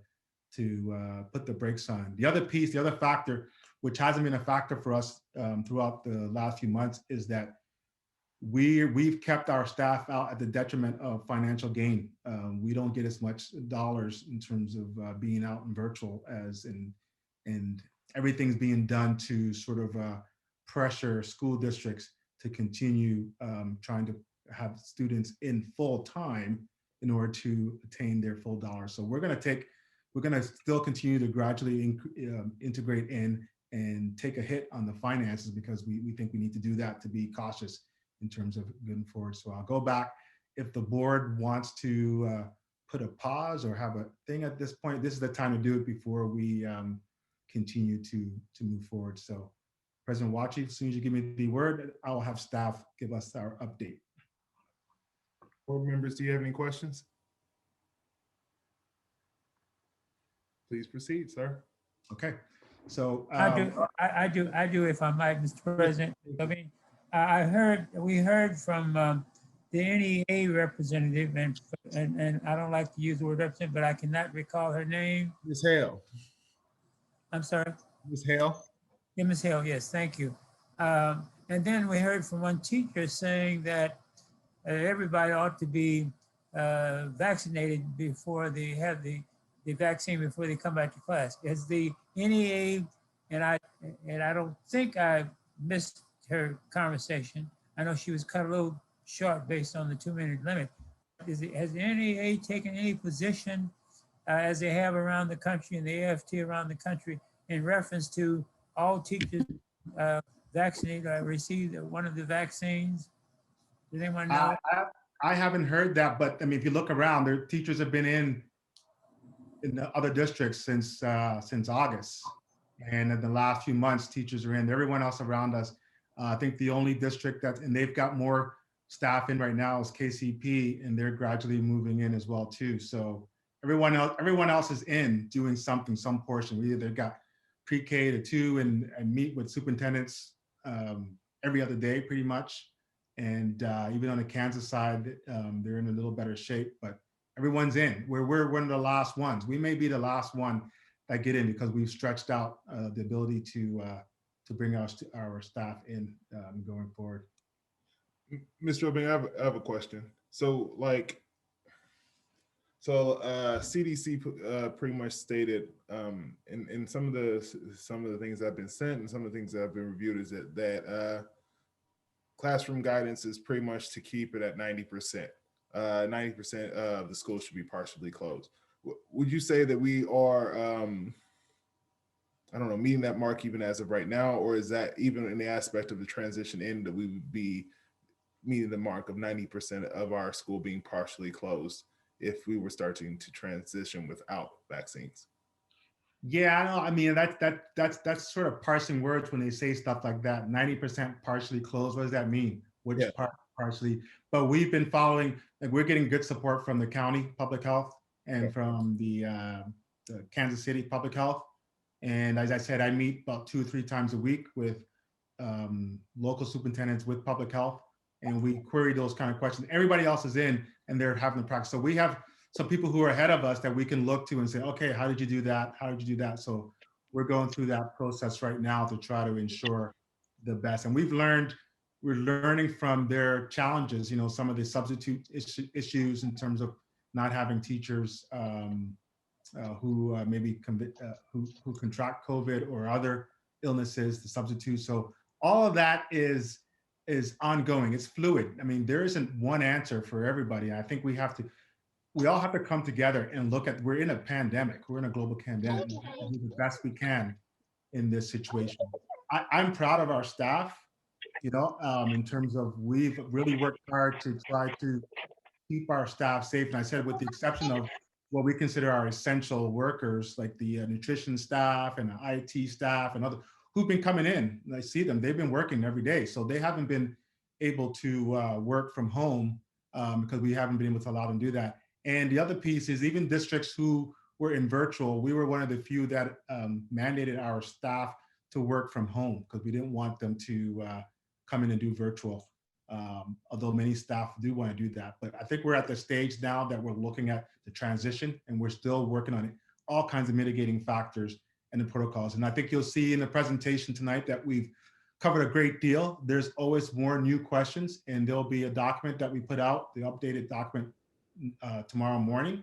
put the brakes on. The other piece, the other factor, which hasn't been a factor for us throughout the last few months, is that we've kept our staff out at the detriment of financial gain. We don't get as much dollars in terms of being out in virtual and everything's being done to sort of pressure school districts to continue trying to have students in full time in order to attain their full dollar. So we're going to take we're going to still continue to gradually integrate in and take a hit on the finances because we think we need to do that to be cautious in terms of going forward. So I'll go back. If the board wants to put a pause or have a thing at this point, this is the time to do it before we continue to move forward. So President Wachi, as soon as you give me the word, I'll have staff give us our update. Board members, do you have any questions? Please proceed, sir. Okay. So I do, if I might, Mr. President. I mean, we heard from the NEA representative, and I don't like to use the word representative, but I cannot recall her name. Ms. Hale. I'm sorry? Ms. Hale. Yeah, Ms. Hale, yes, thank you. And then we heard from one teacher saying that everybody ought to be vaccinated before they have the vaccine before they come back to class. As the NEA, and I don't think I missed her conversation. I know she was cut a little short based on the 2-minute limit. Has the NEA taken any position as they have around the country and the AFT around the country in reference to all teachers vaccinated or received one of the vaccines? Does anyone know? I haven't heard that, but I mean, if you look around, their teachers have been in the other districts since August, and in the last few months, teachers are in. Everyone else around us, I think the only district and they've got more staff in right now is KCP, and they're gradually moving in as well too. So everyone else is in doing something, some portion. We either got pre-K to 2 and meet with superintendents every other day, pretty much. And even on the Kansas side, they're in a little better shape, but everyone's in. We're one of the last ones. We may be the last one that get in because we've stretched out the ability to bring our staff in going forward. Mr. Obing, I have a question. So CDC pretty much stated in some of the things that have been sent and some of the things that have been reviewed is that classroom guidance is pretty much to keep it at 90%. 90% of the school should be partially closed. Would you say that we are, I don't know, meeting that mark even as of right now, or is that even in the aspect of the transition in that we would be meeting the mark of 90% of our school being partially closed if we were starting to transition without vaccines? Yeah, I know. I mean, that's sort of parsing words when they say stuff like that. 90% partially closed. What does that mean? Which part partially? But we've been following, like we're getting good support from the county public health and from the Kansas City public health. And as I said, I meet about 2 or 3 times a week with local superintendents with public health, and we query those kind of questions. Everybody else is in, and they're having the practice. So we have some people who are ahead of us that we can look to and say, okay, how did you do that? How did you do that? So we're going through that process right now to try to ensure the best. And we're learning from their challenges, you know, some of the substitute issues in terms of not having teachers who maybe who contract COVID or other illnesses, the substitute. So all of that is ongoing. It's fluid. I mean, there isn't one answer for everybody. I think we all have to come together and look at, we're in a pandemic. We're in a global pandemic. And do the best we can in this situation. I'm proud of our staff, you know, in terms of we've really worked hard to try to keep our staff safe. And I said, with the exception of what we consider our essential workers, like the nutrition staff and the IT staff and other who've been coming in, and I see them, they've been working every day. So they haven't been able to work from home because we haven't been able to allow them to do that. And the other piece is even districts who were in virtual, we were one of the few that mandated our staff to work from home because we didn't want them to come in and do virtual. Although many staff do want to do that. But I think we're at the stage now that we're looking at the transition and we're still working on it, all kinds of mitigating factors and the protocols. And I think you'll see in the presentation tonight that we've covered a great deal. There's always more new questions, and there'll be a document that we put out, the updated document tomorrow morning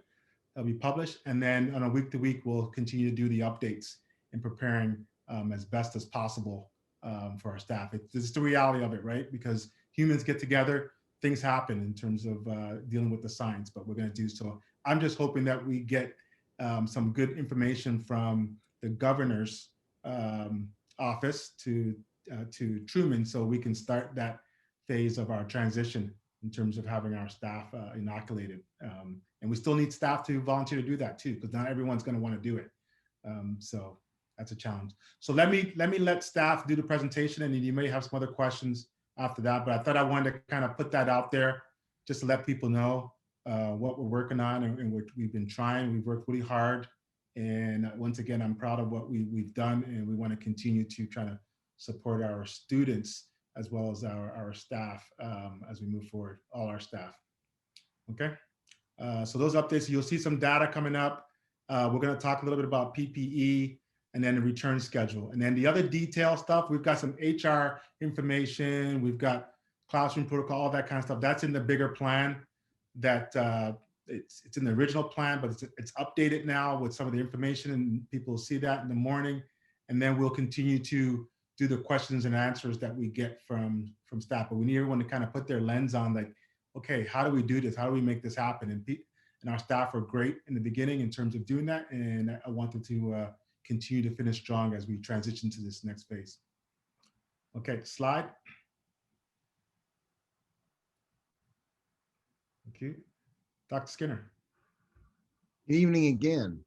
that'll be published. And then on a week-to-week, we'll continue to do the updates and preparing as best as possible for our staff. It's the reality of it, right? Because humans get together, things happen in terms of dealing with the science, but we're going to do so. I'm just hoping that we get some good information from the governor's office to Truman, so we can start that phase of our transition in terms of having our staff inoculated. And we still need staff to volunteer to do that too, because not everyone's going to want to do it. So that's a challenge. So let me let staff do the presentation, and then you may have some other questions after that. But I thought I wanted to kind of put that out there just to let people know what we're working on and what we've been trying. We've worked really hard. And once again, I'm proud of what we've done, and we want to continue to try to support our students as well as our staff as we move forward, all our staff. Okay, so those updates, you'll see some data coming up. We're going to talk a little bit about PPE and then the return schedule. And then the other detail stuff, we've got some HR information, we've got classroom protocol, all that kind of stuff. That's in the bigger plan that it's in the original plan, but it's updated now with some of the information, and people will see that in the morning. And then we'll continue to do the questions and answers that we get from staff. But we need everyone to kind of put their lens on, like, okay, how do we do this? How do we make this happen? And our staff are great in the beginning in terms of doing that. And I want them to continue to finish strong as we transition to this next phase. Okay, slide. Thank you. Dr. Skinner. Good evening again.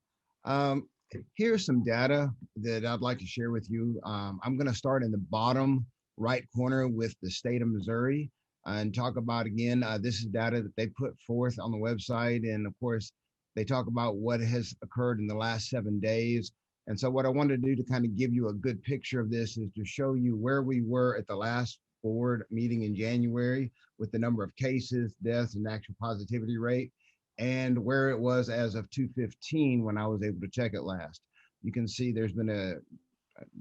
Here's some data that I'd like to share with you. I'm going to start in the bottom right corner with the state of Missouri and talk about, again, this is data that they put forth on the website. And of course, they talk about what has occurred in the last 7 days. And so what I wanted to do to kind of give you a good picture of this is to show you where we were at the last board meeting in January with the number of cases, deaths, and actual positivity rate, and where it was as of 2/15 when I was able to check it last. You can see there's been a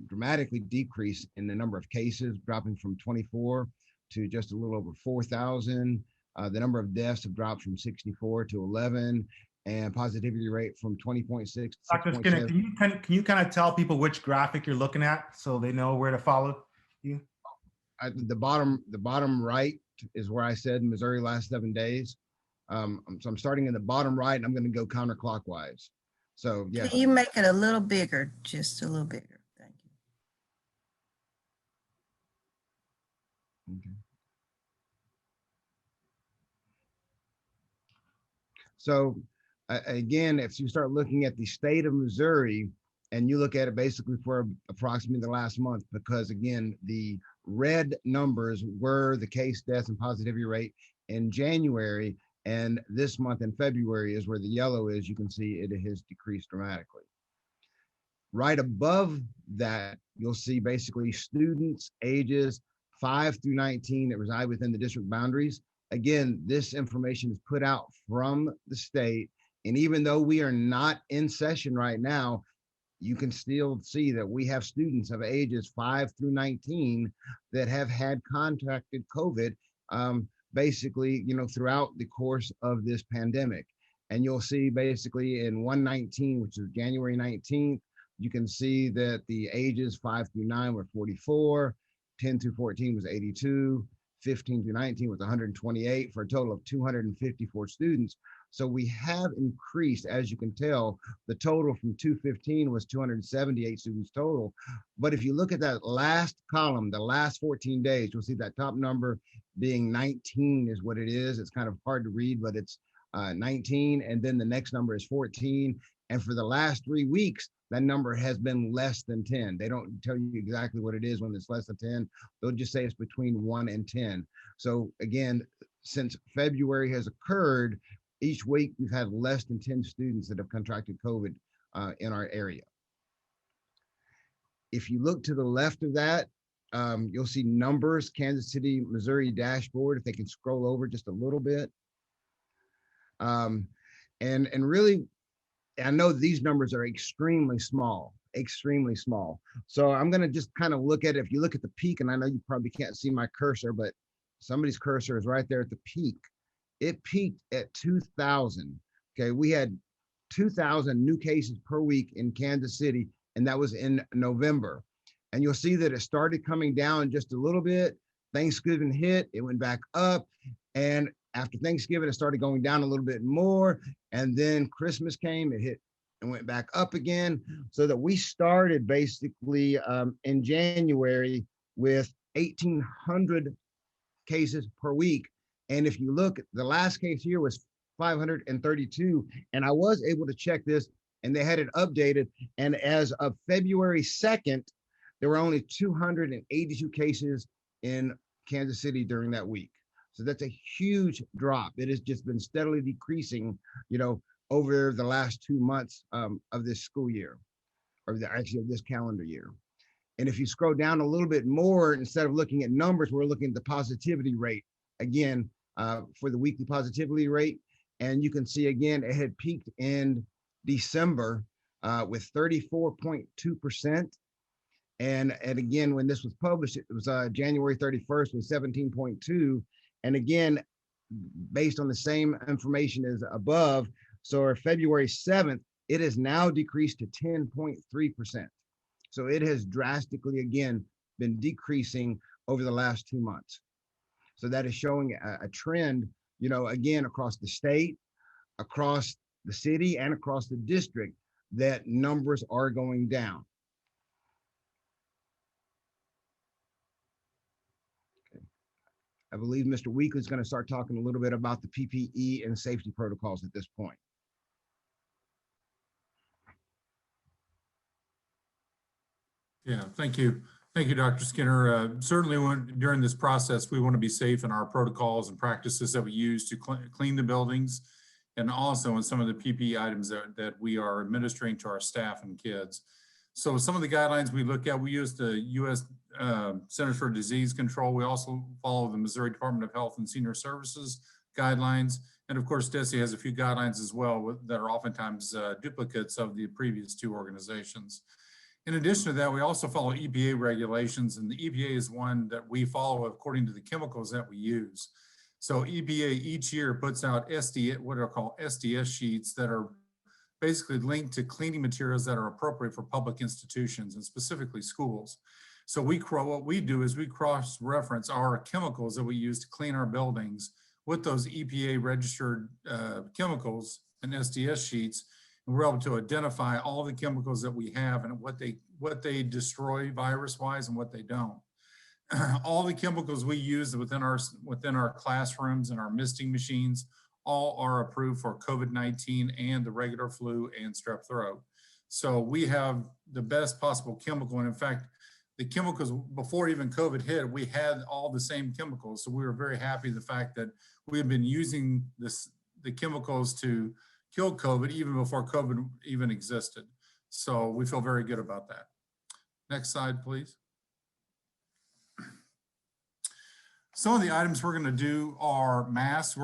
dramatically decrease in the number of cases, dropping from 24 to just a little over 4,000. The number of deaths have dropped from 64 to 11, and positivity rate from 20.6 to 6.7. Dr. Skinner, can you kind of tell people which graphic you're looking at so they know where to follow you? The bottom right is where I said Missouri last 7 days. So I'm starting in the bottom right, and I'm going to go counterclockwise. So yeah. Can you make it a little bigger, just a little bigger? Thank you. Okay. So again, if you start looking at the state of Missouri, and you look at it basically for approximately the last month, because again, the red numbers were the case, deaths, and positivity rate in January, and this month in February is where the yellow is. You can see it has decreased dramatically. Right above that, you'll see basically students ages 5 through 19 that reside within the district boundaries. Again, this information is put out from the state, and even though we are not in session right now, you can still see that we have students of ages 5 through 19 that have had contacted COVID, basically, throughout the course of this pandemic. And you'll see basically in 119, which is January 19th, you can see that the ages 5 through 9 were 44, 10 through 14 was 82, 15 through 19 was 128, for a total of 254 students. So we have increased, as you can tell, the total from 215 was 278 students total. But if you look at that last column, the last 14 days, you'll see that top number being 19 is what it is. It's kind of hard to read, but it's 19. And then the next number is 14. And for the last 3 weeks, that number has been less than 10. They don't tell you exactly what it is when it's less than 10. They'll just say it's between 1 and 10. So again, since February has occurred, each week we've had less than 10 students that have contracted COVID in our area. If you look to the left of that, you'll see numbers, Kansas City, Missouri dashboard, if they can scroll over just a little bit. And really, I know these numbers are extremely small. So I'm gonna just kind of look at it. If you look at the peak, and I know you probably can't see my cursor, but somebody's cursor is right there at the peak. It peaked at 2,000. Okay, we had 2,000 new cases per week in Kansas City, and that was in November. And you'll see that it started coming down just a little bit. Thanksgiving hit, it went back up, and after Thanksgiving, it started going down a little bit more. And then Christmas came, it hit and went back up again, so that we started basically in January with 1,800 cases per week. And if you look, the last case here was 532. And I was able to check this, and they had it updated. And as of February 2nd, there were only 282 cases in Kansas City during that week. So that's a huge drop. It has just been steadily decreasing, over the last 2 months of this school year, or actually of this calendar year. And if you scroll down a little bit more, instead of looking at numbers, we're looking at the positivity rate again for the weekly positivity rate. And you can see again, it had peaked in December with 34.2%. And again, when this was published, it was January 31st with 17.2. And again, based on the same information as above, so February 7th, it has now decreased to 10.3%. So it has drastically, again, been decreasing over the last 2 months. So that is showing a trend, again, across the state, across the city, and across the district, that numbers are going down. Okay. I believe Mr. Weekly is going to start talking a little bit about the PPE and safety protocols at this point. Yeah, thank you. Thank you, Dr. Skinner. Certainly during this process, we want to be safe in our protocols and practices that we use to clean the buildings, and also in some of the PPE items that we are administering to our staff and kids. So some of the guidelines we look at, we use the U.S. Centers for Disease Control. We also follow the Missouri Department of Health and Senior Services guidelines. And of course, DESE has a few guidelines as well that are oftentimes duplicates of the previous two organizations. In addition to that, we also follow EPA regulations, and the EPA is one that we follow according to the chemicals that we use. So EPA each year puts out what are called SDS sheets that are basically linked to cleaning materials that are appropriate for public institutions and specifically schools. So what we do is we cross-reference our chemicals that we use to clean our buildings with those EPA registered chemicals and SDS sheets. And we're able to identify all the chemicals that we have and what they destroy virus-wise and what they don't. All the chemicals we use within our classrooms and our misting machines all are approved for COVID-19 and the regular flu and strep throat. So we have the best possible chemical. And in fact, the chemicals before even COVID hit, we had all the same chemicals. So we were very happy the fact that we have been using the chemicals to kill COVID even before COVID even existed. So we feel very good about that. Next slide, please. Some of the items we're going to do are masks.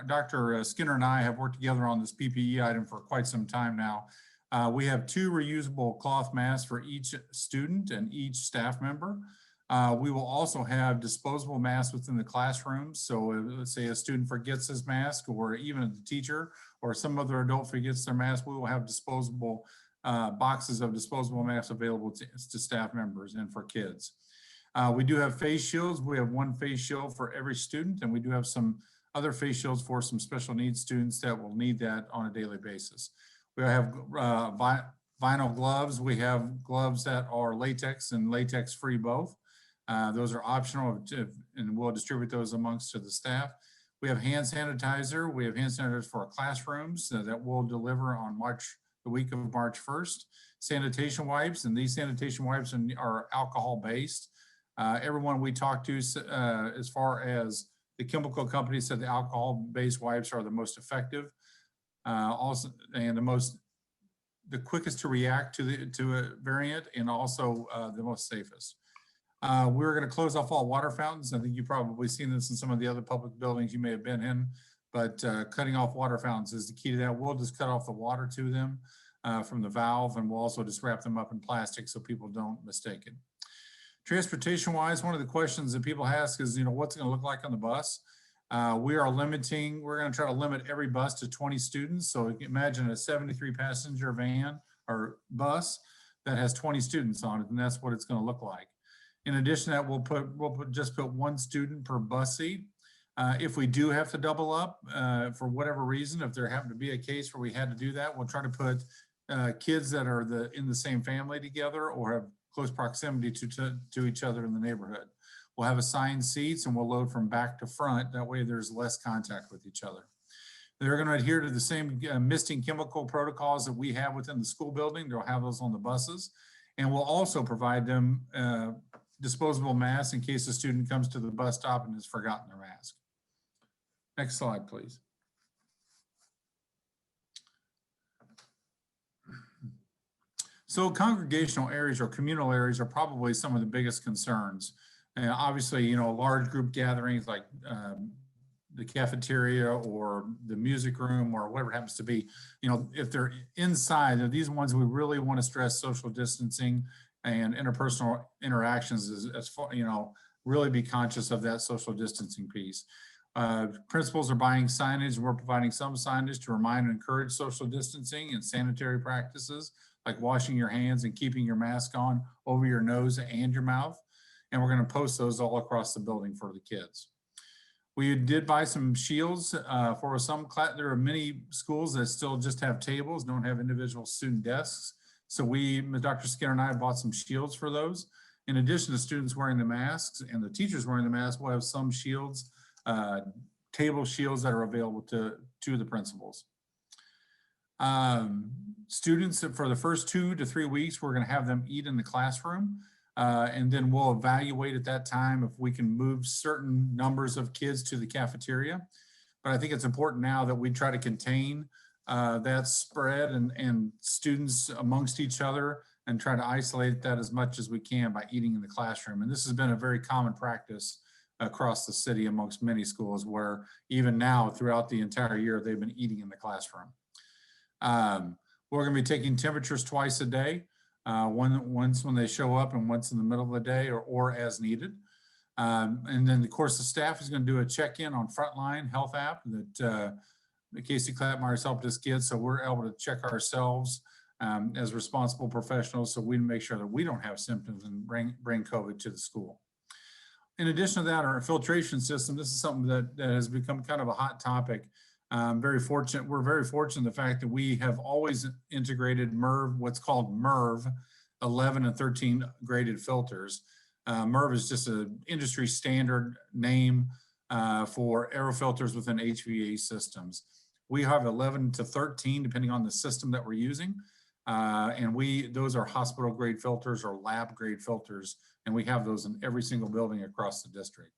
Dr. Skinner and I have worked together on this PPE item for quite some time now. We have 2 reusable cloth masks for each student and each staff member. We will also have disposable masks within the classrooms. So let's say a student forgets his mask, or even the teacher or some other adult forgets their mask, we will have disposable boxes of disposable masks available to staff members and for kids. We do have face shields. We have 1 face shield for every student, and we do have some other face shields for some special needs students that will need that on a daily basis. We have vinyl gloves. We have gloves that are latex and latex free both. Those are optional, and we'll distribute those amongst the staff. We have hand sanitizer. We have hand sanitizers for our classrooms that we'll deliver on the week of March 1st. Sanitation wipes, and these sanitation wipes are alcohol based. Everyone we talk to, as far as the chemical companies, said the alcohol-based wipes are the most effective, also, and the quickest to react to a variant, and also the most safest. We're going to close off all water fountains. I think you've probably seen this in some of the other public buildings you may have been in, but cutting off water fountains is the key to that. We'll just cut off the water to them from the valve, and we'll also just wrap them up in plastic so people don't mistake it. Transportation wise, one of the questions that people ask is, what's it going to look like on the bus? We're going to try to limit every bus to 20 students. So imagine a 73 passenger van or bus that has 20 students on it, and that's what it's going to look like. In addition to that, we'll just put 1 student per bus seat. If we do have to double up for whatever reason, if there happened to be a case where we had to do that, we'll try to put kids that are in the same family together or have close proximity to each other in the neighborhood. We'll have assigned seats and we'll load from back to front. That way there's less contact with each other. They're going to adhere to the same misting chemical protocols that we have within the school building. They'll have those on the buses. And we'll also provide them disposable masks in case a student comes to the bus stop and has forgotten their mask. Next slide, please. So congregational areas or communal areas are probably some of the biggest concerns. Obviously, you know, large group gatherings like the cafeteria or the music room or whatever it happens to be, you know, if they're inside, these ones we really want to stress social distancing and interpersonal interactions as far, you know, really be conscious of that social distancing piece. Principals are buying signage, and we're providing some signage to remind and encourage social distancing and sanitary practices like washing your hands and keeping your mask on over your nose and your mouth. And we're going to post those all across the building for the kids. We did buy some shields for some class. There are many schools that still just have tables, don't have individual student desks. So Dr. Skinner and I bought some shields for those. In addition to students wearing the masks and the teachers wearing the masks, we'll have some shields, table shields that are available to the principals. Students, for the first 2 to 3 weeks, we're going to have them eat in the classroom. And then we'll evaluate at that time if we can move certain numbers of kids to the cafeteria. But I think it's important now that we try to contain that spread and students amongst each other and try to isolate that as much as we can by eating in the classroom. And this has been a very common practice across the city amongst many schools where even now throughout the entire year, they've been eating in the classroom. We're going to be taking temperatures twice a day. Once when they show up and once in the middle of the day or as needed. And then of course the staff is going to do a check-in on Frontline Health app that Casey Clapmeyer's helped us get, so we're able to check ourselves as responsible professionals so we make sure that we don't have symptoms and bring COVID to the school. In addition to that, our filtration system, this is something that has become kind of a hot topic. We're very fortunate in the fact that we have always integrated MERV, what's called MERV 11 and 13 graded filters. MERV is just an industry standard name for air filters within HVAC systems. We have 11 to 13 depending on the system that we're using. And those are hospital grade filters or lab grade filters. And we have those in every single building across the district.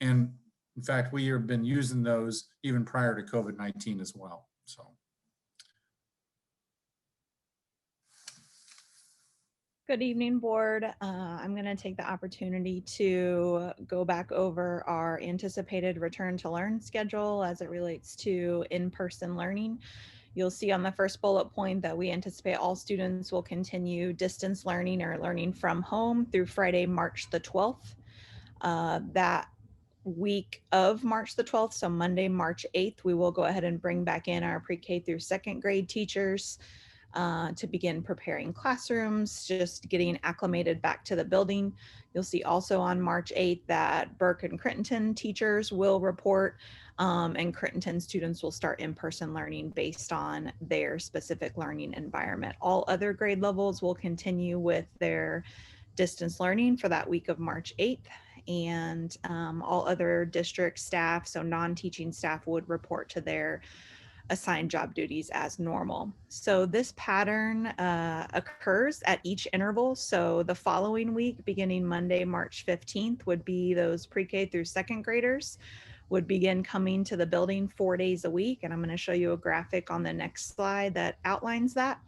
And in fact, we have been using those even prior to COVID-19 as well. So. Good evening, board. I'm going to take the opportunity to go back over our anticipated return to learn schedule as it relates to in-person learning. You'll see on the first bullet point that we anticipate all students will continue distance learning or learning from home through Friday, March the 12th. That week of March the 12th, so Monday, March 8th, we will go ahead and bring back in our pre-K through second grade teachers to begin preparing classrooms, just getting acclimated back to the building. You'll see also on March 8th that Burke and Crittenton teachers will report and Crittenton students will start in-person learning based on their specific learning environment. All other grade levels will continue with their distance learning for that week of March 8th. And all other district staff, so non-teaching staff, would report to their assigned job duties as normal. So this pattern occurs at each interval. So the following week, beginning Monday, March 15th, would be those pre-K through second graders would begin coming to the building 4 days a week. And I'm going to show you a graphic on the next slide that outlines that.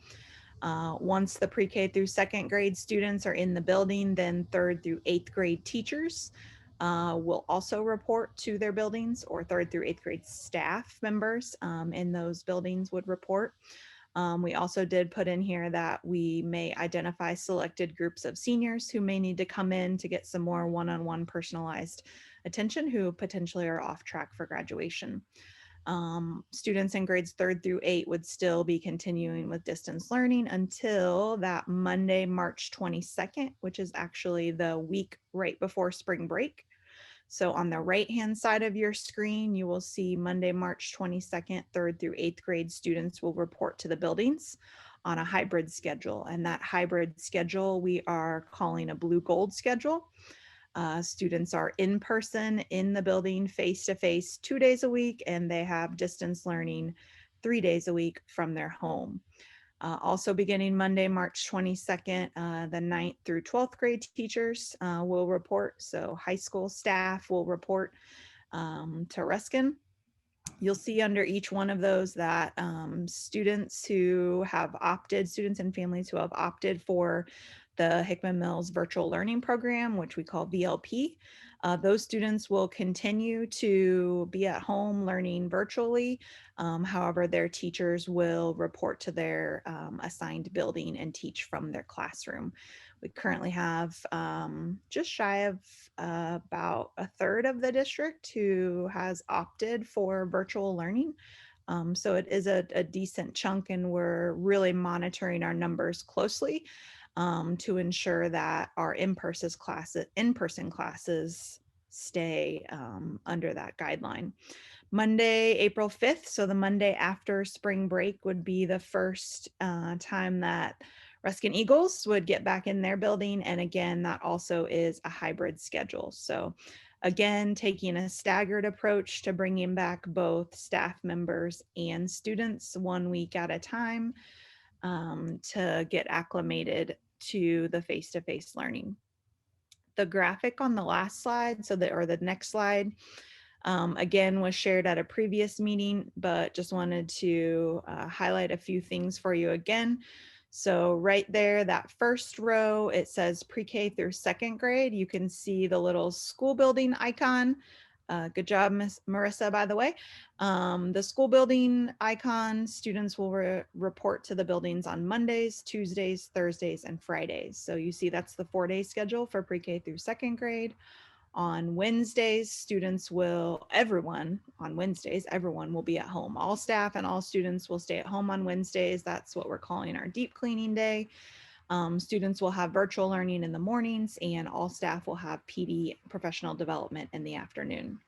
Once the pre-K through second grade students are in the building, then third through eighth grade teachers will also report to their buildings, or third through eighth grade staff members in those buildings would report. We also did put in here that we may identify selected groups of seniors who may need to come in to get some more one-on-one personalized attention who potentially are off track for graduation. Students in grades 3rd through 8 would still be continuing with distance learning until that Monday, March 22nd, which is actually the week right before spring break. So on the right-hand side of your screen, you will see Monday, March 22nd, 3rd through 8th grade students will report to the buildings on a hybrid schedule. And that hybrid schedule we are calling a blue gold schedule. Students are in person in the building face-to-face 2 days a week, and they have distance learning 3 days a week from their home. Also beginning Monday, March 22nd, the 9th through 12th grade teachers will report. So high school staff will report to Ruskin. You'll see under each one of those that students and families who have opted for the Hickman Mills Virtual Learning Program, which we call VLP, those students will continue to be at home learning virtually. However, their teachers will report to their assigned building and teach from their classroom. We currently have just shy of about a third of the district who has opted for virtual learning. So it is a decent chunk, and we're really monitoring our numbers closely to ensure that our in-person classes stay under that guideline. Monday, April 5th, so the Monday after spring break would be the first time that Ruskin Eagles would get back in their building. And again, that also is a hybrid schedule. So again, taking a staggered approach to bringing back both staff members and students 1 week at a time to get acclimated to the face-to-face learning. The graphic on the last slide, or the next slide, again, was shared at a previous meeting, but just wanted to highlight a few things for you again. So right there, that first row, it says pre-K through 2nd grade. You can see the little school building icon. Good job, Miss Marissa, by the way. The school building icon, students will report to the buildings on Mondays, Tuesdays, Thursdays, and Fridays. So you see that's the 4-day schedule for pre-K through 2nd grade. On Wednesdays, everyone will be at home. All staff and all students will stay at home on Wednesdays. That's what we're calling our deep cleaning day. Students will have virtual learning in the mornings, and all staff will have PD, professional development, in the afternoon.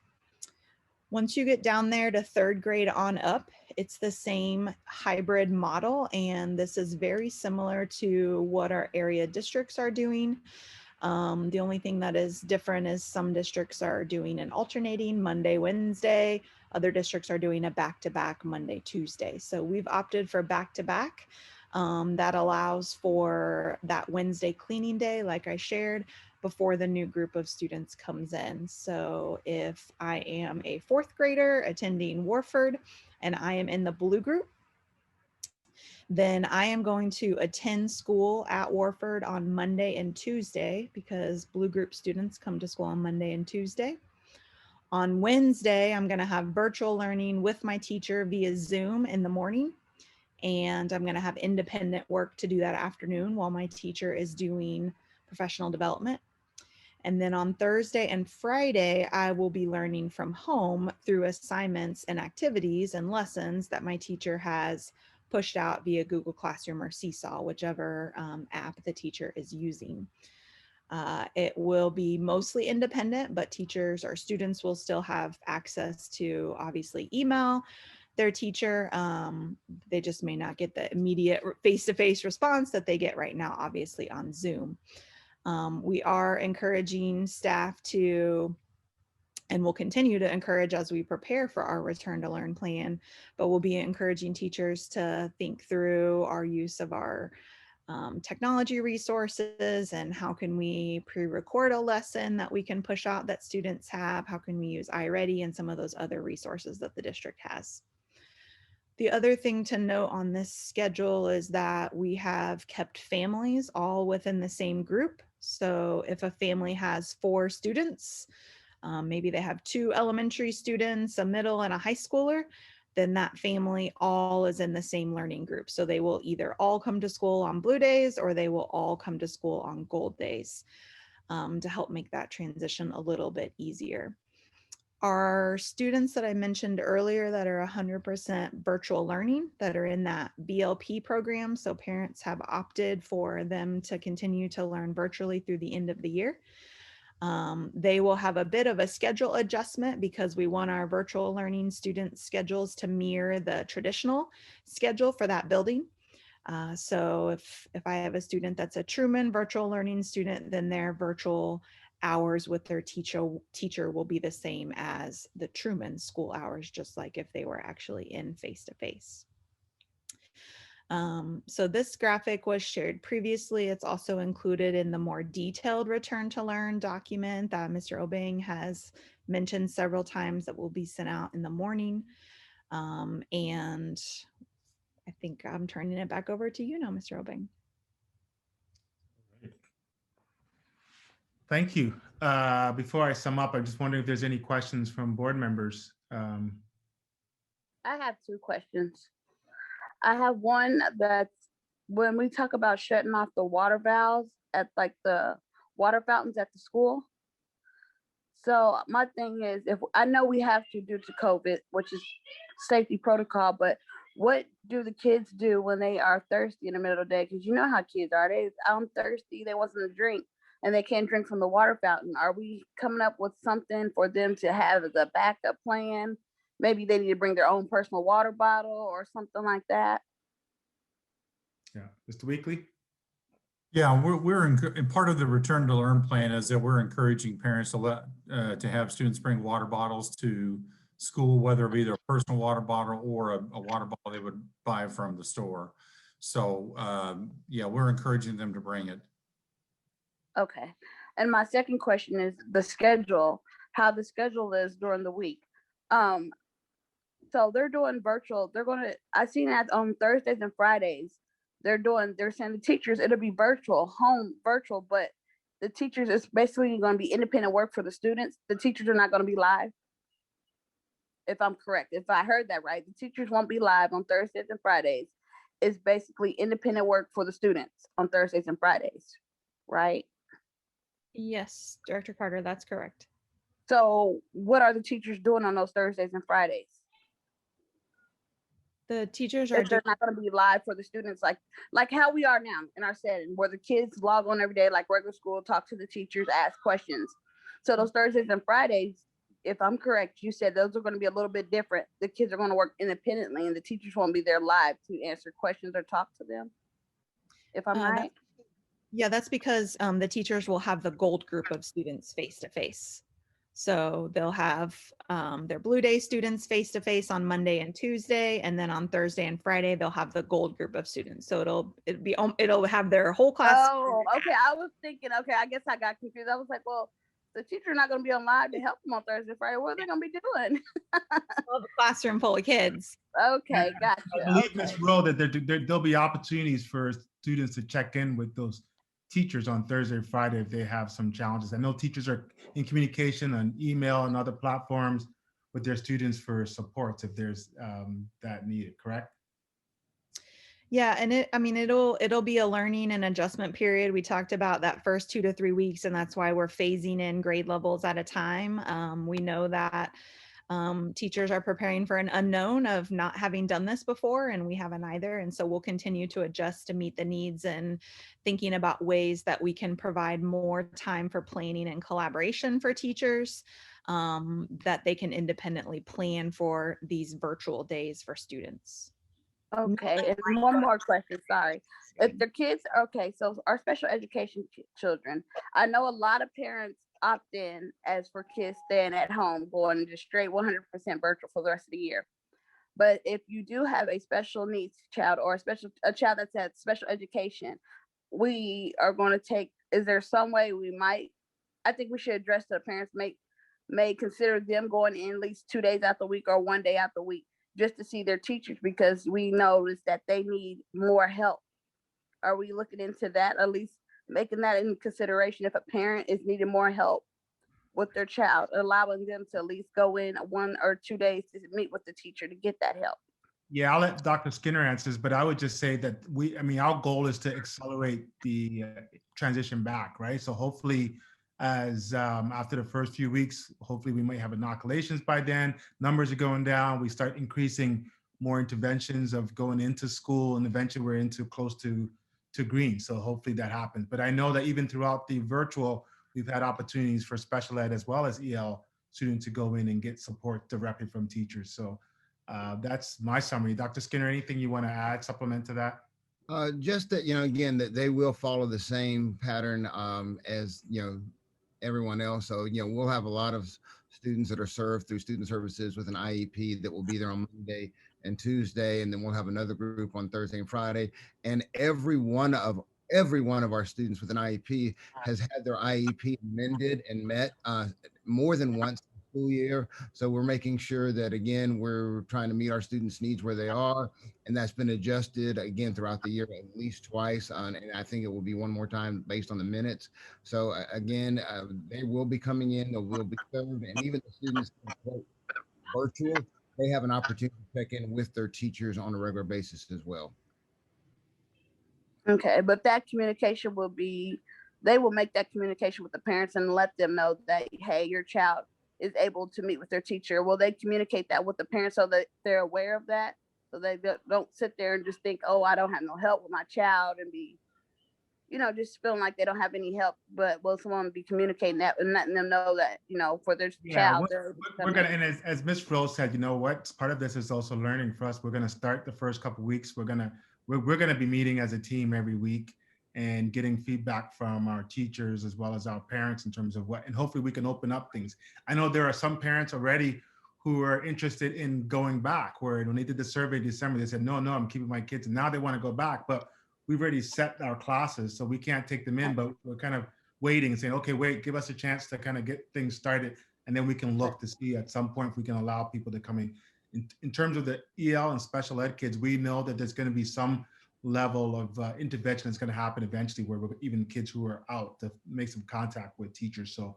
Once you get down there to 3rd grade on up, it's the same hybrid model, and this is very similar to what our area districts are doing. The only thing that is different is some districts are doing an alternating Monday, Wednesday. Other districts are doing a back-to-back Monday, Tuesday. So we've opted for back-to-back. That allows for that Wednesday cleaning day, like I shared, before the new group of students comes in. So if I am a 4th grader attending Warford and I am in the blue group, then I am going to attend school at Warford on Monday and Tuesday, because blue group students come to school on Monday and Tuesday. On Wednesday, I'm going to have virtual learning with my teacher via Zoom in the morning, and I'm going to have independent work to do that afternoon while my teacher is doing professional development. And then on Thursday and Friday, I will be learning from home through assignments and activities and lessons that my teacher has pushed out via Google Classroom or Seesaw, whichever app the teacher is using. It will be mostly independent, but teachers or students will still have access to, obviously, email their teacher. They just may not get the immediate face-to-face response that they get right now, obviously, on Zoom. We are encouraging staff to, and we'll continue to encourage as we prepare for our return to learn plan, but we'll be encouraging teachers to think through our use of our technology resources, and how can we pre-record a lesson that we can push out that students have, how can we use iReady and some of those other resources that the district has. The other thing to note on this schedule is that we have kept families all within the same group. So if a family has 4 students, maybe they have 2 elementary students, a middle, and a high schooler, then that family all is in the same learning group. So they will either all come to school on blue days, or they will all come to school on gold days, to help make that transition a little bit easier. Our students that I mentioned earlier that are 100% virtual learning, that are in that VLP program, so parents have opted for them to continue to learn virtually through the end of the year. They will have a bit of a schedule adjustment because we want our virtual learning student schedules to mirror the traditional schedule for that building. So if I have a student that's a Truman virtual learning student, then their virtual hours with their teacher will be the same as the Truman school hours, just like if they were actually in face-to-face. So this graphic was shared previously. It's also included in the more detailed return to learn document that Mr. Obeng has mentioned several times that will be sent out in the morning. And I think I'm turning it back over to you now, Mr. Obeng. Thank you. Before I sum up, I just wonder if there's any questions from board members. I have two questions. I have one that's when we talk about shutting off the water valves at like the water fountains at the school. So my thing is, if I know we have to due to COVID, which is safety protocol, but what do the kids do when they are thirsty in the middle of the day? Because you know how kids are. I'm thirsty, they want something to drink, and they can't drink from the water fountain. Are we coming up with something for them to have as a backup plan? Maybe they need to bring their own personal water bottle or something like that. Yeah, Mr. Weekly? Yeah, and part of the return to learn plan is that we're encouraging parents to have students bring water bottles to school, whether it be their personal water bottle or a water bottle they would buy from the store. So yeah, we're encouraging them to bring it. Okay. And my second question is the schedule, how the schedule is during the week. So they're doing virtual. I've seen that on Thursdays and Fridays. They're saying the teachers, it'll be virtual, but the teachers, it's basically going to be independent work for the students. The teachers are not going to be live. If I'm correct, if I heard that right, the teachers won't be live on Thursdays and Fridays. It's basically independent work for the students on Thursdays and Fridays, right? Yes, Director Carter, that's correct. So what are the teachers doing on those Thursdays and Fridays? The teachers are they're not going to be live for the students like how we are now in our setting, where the kids log on every day like regular school, talk to the teachers, ask questions. So those Thursdays and Fridays, if I'm correct, you said those are going to be a little bit different. The kids are going to work independently and the teachers won't be there live to answer questions or talk to them, if I'm right. Yeah, that's because the teachers will have the gold group of students face-to-face. So they'll have their Blue Day students face-to-face on Monday and Tuesday, and then on Thursday and Friday they'll have the gold group of students. So it'll have their whole class. Oh, okay. I was thinking, okay, I guess I got confused. I was like, well, the teacher's not going to be on live to help them on Thursday, Friday. What are they going to be doing? Well, the classroom full of kids. Okay, gotcha. I believe, Ms. Rowe, that there'll be opportunities for students to check in with those teachers on Thursday or Friday if they have some challenges. I know teachers are in communication on email and other platforms with their students for supports if there's that needed, correct? Yeah, and it'll be a learning and adjustment period. We talked about that first 2 to 3 weeks, and that's why we're phasing in grade levels at a time. We know that teachers are preparing for an unknown of not having done this before, and we haven't either. And so we'll continue to adjust to meet the needs and thinking about ways that we can provide more time for planning and collaboration for teachers, that they can independently plan for these virtual days for students. Okay, and one more question, sorry. If the kids, okay, so our special education children, I know a lot of parents opt in as for kids staying at home, going just straight 100% virtual for the rest of the year. But if you do have a special needs child or a child that's at special education, we are going to take, is there some way I think we should address the parents may consider them going in at least 2 days out the week or 1 day out the week just to see their teachers, because we notice that they need more help. Are we looking into that, at least making that in consideration if a parent is needing more help with their child, allowing them to at least go in 1 or 2 days to meet with the teacher to get that help? Yeah, I'll let Dr. Skinner answer this, but I would just say that our goal is to accelerate the transition back, right? So hopefully as after the first few weeks, hopefully we might have inoculations by then, numbers are going down, we start increasing more interventions of going into school, and eventually we're into close to green. So hopefully that happens. But I know that even throughout the virtual, we've had opportunities for special ed as well as EL students to go in and get support directly from teachers. So that's my summary. Dr. Skinner, anything you want to add, supplement to that? Just that, again, that they will follow the same pattern as, everyone else. So, we'll have a lot of students that are served through student services with an IEP that will be there on Monday and Tuesday, and then we'll have another group on Thursday and Friday. And every one of our students with an IEP has had their IEP amended and met more than once in the school year. So we're making sure that, again, we're trying to meet our students' needs where they are, and that's been adjusted again throughout the year at least twice, and I think it will be one more time based on the minutes. So again, they will be coming in, they will be served, and even the students virtual, they have an opportunity to check in with their teachers on a regular basis as well. Okay, but that communication will be, they will make that communication with the parents and let them know that, hey, your child is able to meet with their teacher. Will they communicate that with the parents so that they're aware of that? So they don't sit there and just think, oh, I don't have no help with my child, and be, just feeling like they don't have any help. But will someone be communicating that and letting them know that, for their child? We're gonna, and as Ms. Rose said, what part of this is also learning for us. We're gonna start the first couple of weeks. We're gonna be meeting as a team every week and getting feedback from our teachers as well as our parents in terms of and hopefully we can open up things. I know there are some parents already who are interested in going back, where when they did the survey in December, they said, no, I'm keeping my kids. And now they want to go back, but we've already set our classes, so we can't take them in, but we're kind of waiting and saying, okay, wait, give us a chance to kind of get things started. And then we can look to see at some point if we can allow people to come in. In terms of the EL and special ed kids, we know that there's going to be some level of intervention that's going to happen eventually, where even kids who are out to make some contact with teachers. So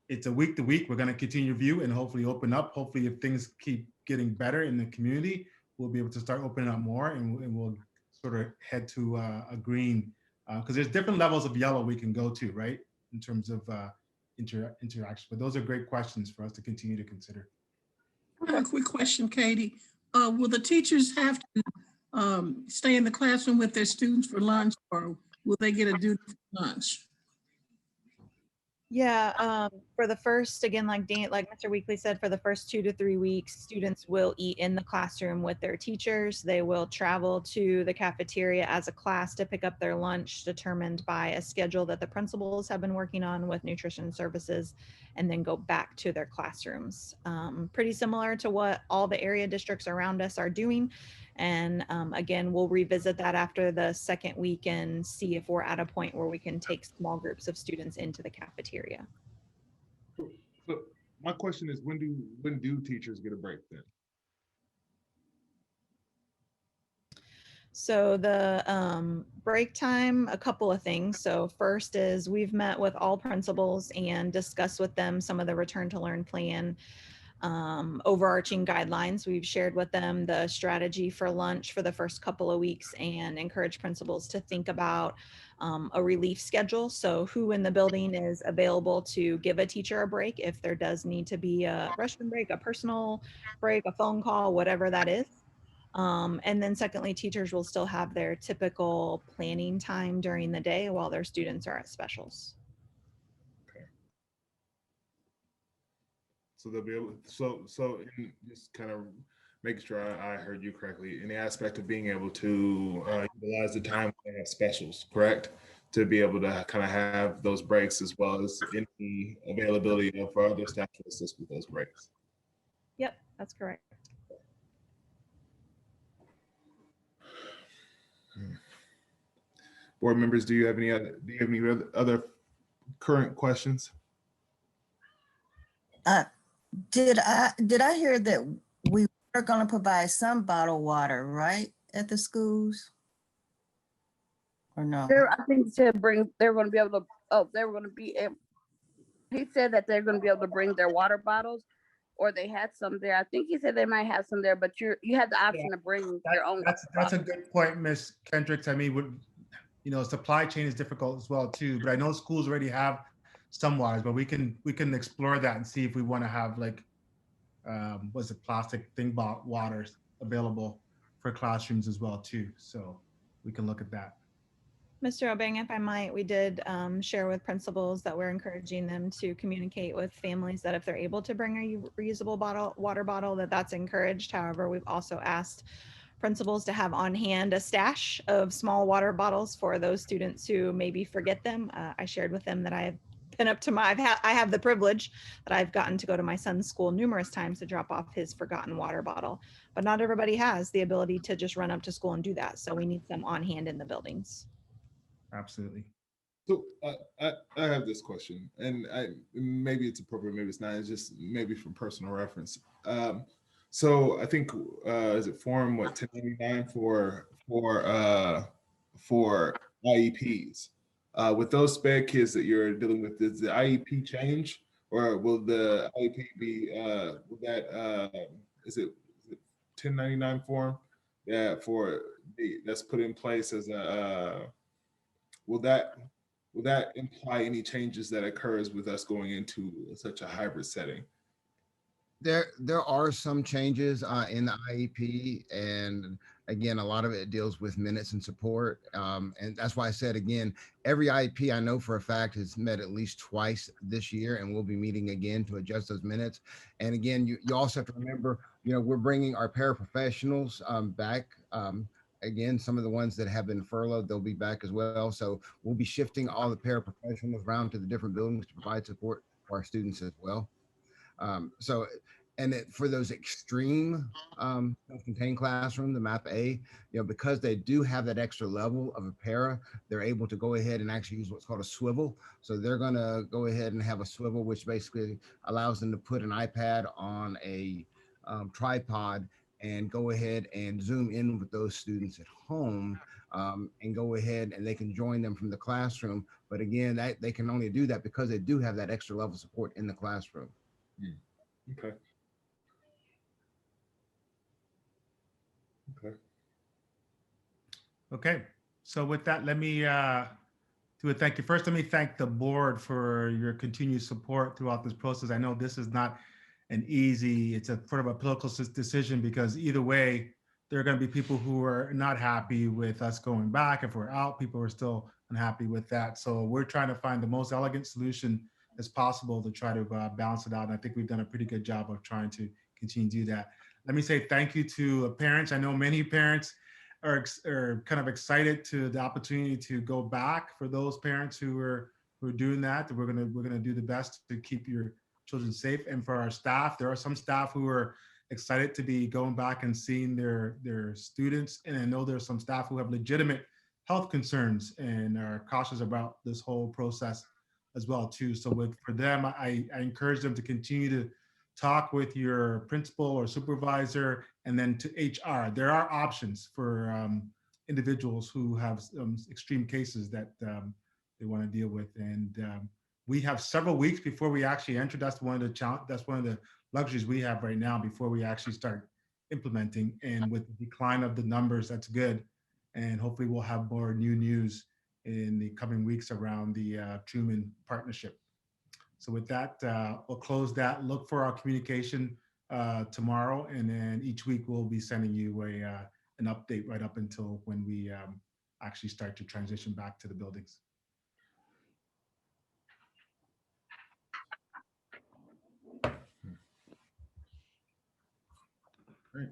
it's a week to week. We're going to continue review and hopefully open up. Hopefully, if things keep getting better in the community, we'll be able to start opening up more, and we'll sort of head to a green, because there's different levels of yellow we can go to, right, in terms of interaction. But those are great questions for us to continue to consider. I have a quick question, Katie. Will the teachers have to stay in the classroom with their students for lunch, or will they get a duty for lunch? Yeah, for the first, again, like Mr. Weekly said, for the first 2 to 3 weeks, students will eat in the classroom with their teachers. They will travel to the cafeteria as a class to pick up their lunch, determined by a schedule that the principals have been working on with nutrition services, and then go back to their classrooms. Pretty similar to what all the area districts around us are doing. And again, we'll revisit that after the second week and see if we're at a point where we can take small groups of students into the cafeteria. So my question is, when do teachers get a break then? So the break time, a couple of things. So first is we've met with all principals and discussed with them some of the return to learn plan overarching guidelines. We've shared with them the strategy for lunch for the first couple of weeks and encourage principals to think about a relief schedule. So who in the building is available to give a teacher a break if there does need to be a restroom break, a personal break, a phone call, whatever that is. And then secondly, teachers will still have their typical planning time during the day while their students are at specials. So they'll be able, so just kind of making sure I heard you correctly, in the aspect of being able to utilize the time when they have specials, correct? To be able to kind of have those breaks, as well as any availability for other staff to assist with those breaks. Yep, that's correct. Board members, do you have any other current questions? Did I hear that we were going to provide some bottled water, right, at the schools? Or no? I think they're going to be able to, he said that they're going to be able to bring their water bottles, or they had some there. I think he said they might have some there, but you have the option to bring your own. That's a good point, Ms. Kendricks. I mean, supply chain is difficult as well too, but I know schools already have some waters, but we can explore that and see if we want to have plastic thing waters available for classrooms as well too. So we can look at that. Mr. Obeng, if I might, we did share with principals that we're encouraging them to communicate with families that if they're able to bring a reusable water bottle, that's encouraged. However, we've also asked principals to have on hand a stash of small water bottles for those students who maybe forget them. I shared with them that I have been up to I have the privilege that I've gotten to go to my son's school numerous times to drop off his forgotten water bottle, but not everybody has the ability to just run up to school and do that. So we need them on hand in the buildings. Absolutely. So I have this question, and maybe it's appropriate, maybe it's not. It's just maybe from personal reference. So I think is it Form 1099 for IEPs? With those sped kids that you're dealing with, does the IEP change, or will the IEP be will that is it 1099 form that's put in place as a will that imply any changes that occurs with us going into such a hybrid setting? There are some changes in the IEP, and again, a lot of it deals with minutes and support. And that's why I said, again, every IEP I know for a fact has met at least twice this year, and we'll be meeting again to adjust those minutes. And again, you also have to remember, we're bringing our paraprofessionals back. Again, some of the ones that have been furloughed, they'll be back as well. So we'll be shifting all the paraprofessionals around to the different buildings to provide support for our students as well. And for those extreme self-contained classroom, the MAP A, because they do have that extra level of a para, they're able to go ahead and actually use what's called a swivel. So they're going to go ahead and have a swivel, which basically allows them to put an iPad on a tripod and go ahead and zoom in with those students at home, and go ahead and they can join them from the classroom. But again, they can only do that because they do have that extra level of support in the classroom. Okay. Okay. Okay. So with that, let me do a thank you. First, let me thank the board for your continued support throughout this process. I know this is not an easy, it's a sort of a political decision, because either way, there are going to be people who are not happy with us going back. If we're out, people are still unhappy with that. So we're trying to find the most elegant solution as possible to try to balance it out. And I think we've done a pretty good job of trying to continue to do that. Let me say thank you to parents. I know many parents are kind of excited to the opportunity to go back. For those parents who are doing that, we're gonna do the best to keep your children safe. And for our staff, there are some staff who are excited to be going back and seeing their students. And I know there's some staff who have legitimate health concerns and are cautious about this whole process as well too. So for them, I encourage them to continue to talk with your principal or supervisor, and then to HR. There are options for individuals who have extreme cases that they want to deal with. And we have several weeks before we actually enter. That's one of the luxuries we have right now before we actually start implementing. And with the decline of the numbers, that's good. And hopefully we'll have more new news in the coming weeks around the Truman partnership. So with that, we'll close that. Look for our communication tomorrow, and then each week we'll be sending you an update right up until when we actually start to transition back to the buildings. Great.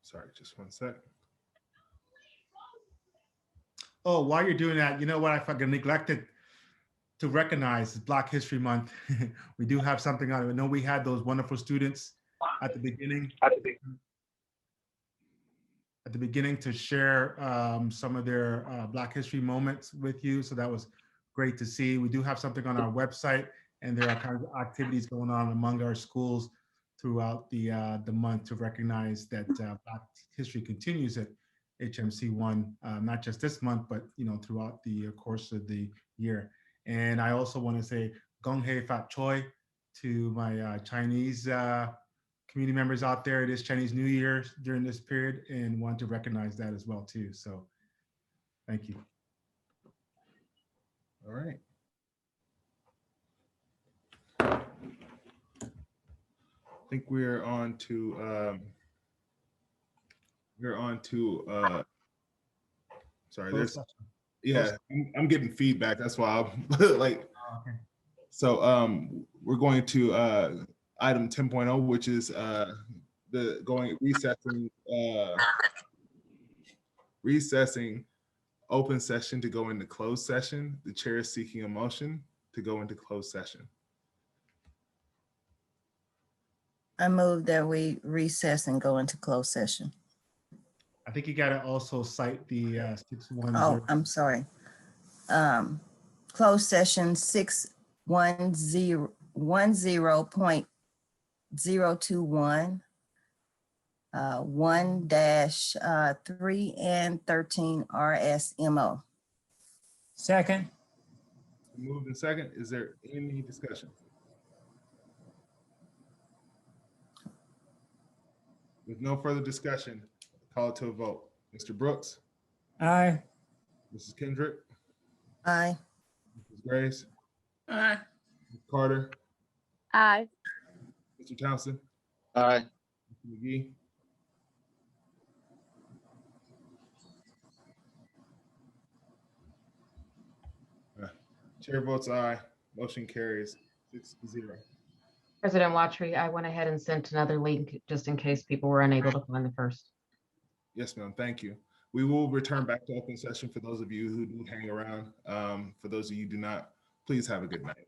Sorry, just one sec. Oh, while you're doing that, you know what I fucking neglected to recognize is Black History Month. We do have something on it. I know we had those wonderful students at the beginning. At the beginning to share some of their Black History moments with you. So that was great to see. We do have something on our website, and there are kinds of activities going on among our schools throughout the month to recognize that Black history continues at HMC1, not just this month, but throughout the course of the year. And I also want to say Gong Hei Fat Choi to my Chinese community members out there. It is Chinese New Year during this period, and want to recognize that as well too. So thank you. All right. I think we're on to We're on to, sorry, Closed there's, session. yeah, I'm getting feedback. That's why I'm like, Okay. so we're going to item 10.0, which is recessing open session to go into closed session. The chair is seeking a motion to go into closed session. I move that we recess and go into closed session. I think you gotta also cite the 610. Oh, I'm sorry. Closed session 610.021, 1-3 and 13 RSMO. Second. Moved in second. Is there any discussion? With no further discussion, call it to a vote. Mr. Brooks, Aye. Mrs. Kendrick, Aye. Mrs. Grace, Aye. Mr. Carter, Aye. Mr. Townsend, Aye. Mr. McGee. Chair votes aye. Motion carries 6-0. President Watry, I went ahead and sent another link just in case people were unable to find the first. Yes, ma'am. Thank you. We will return back to open session for those of you who do hang around. For those of you who do not, please have a good night.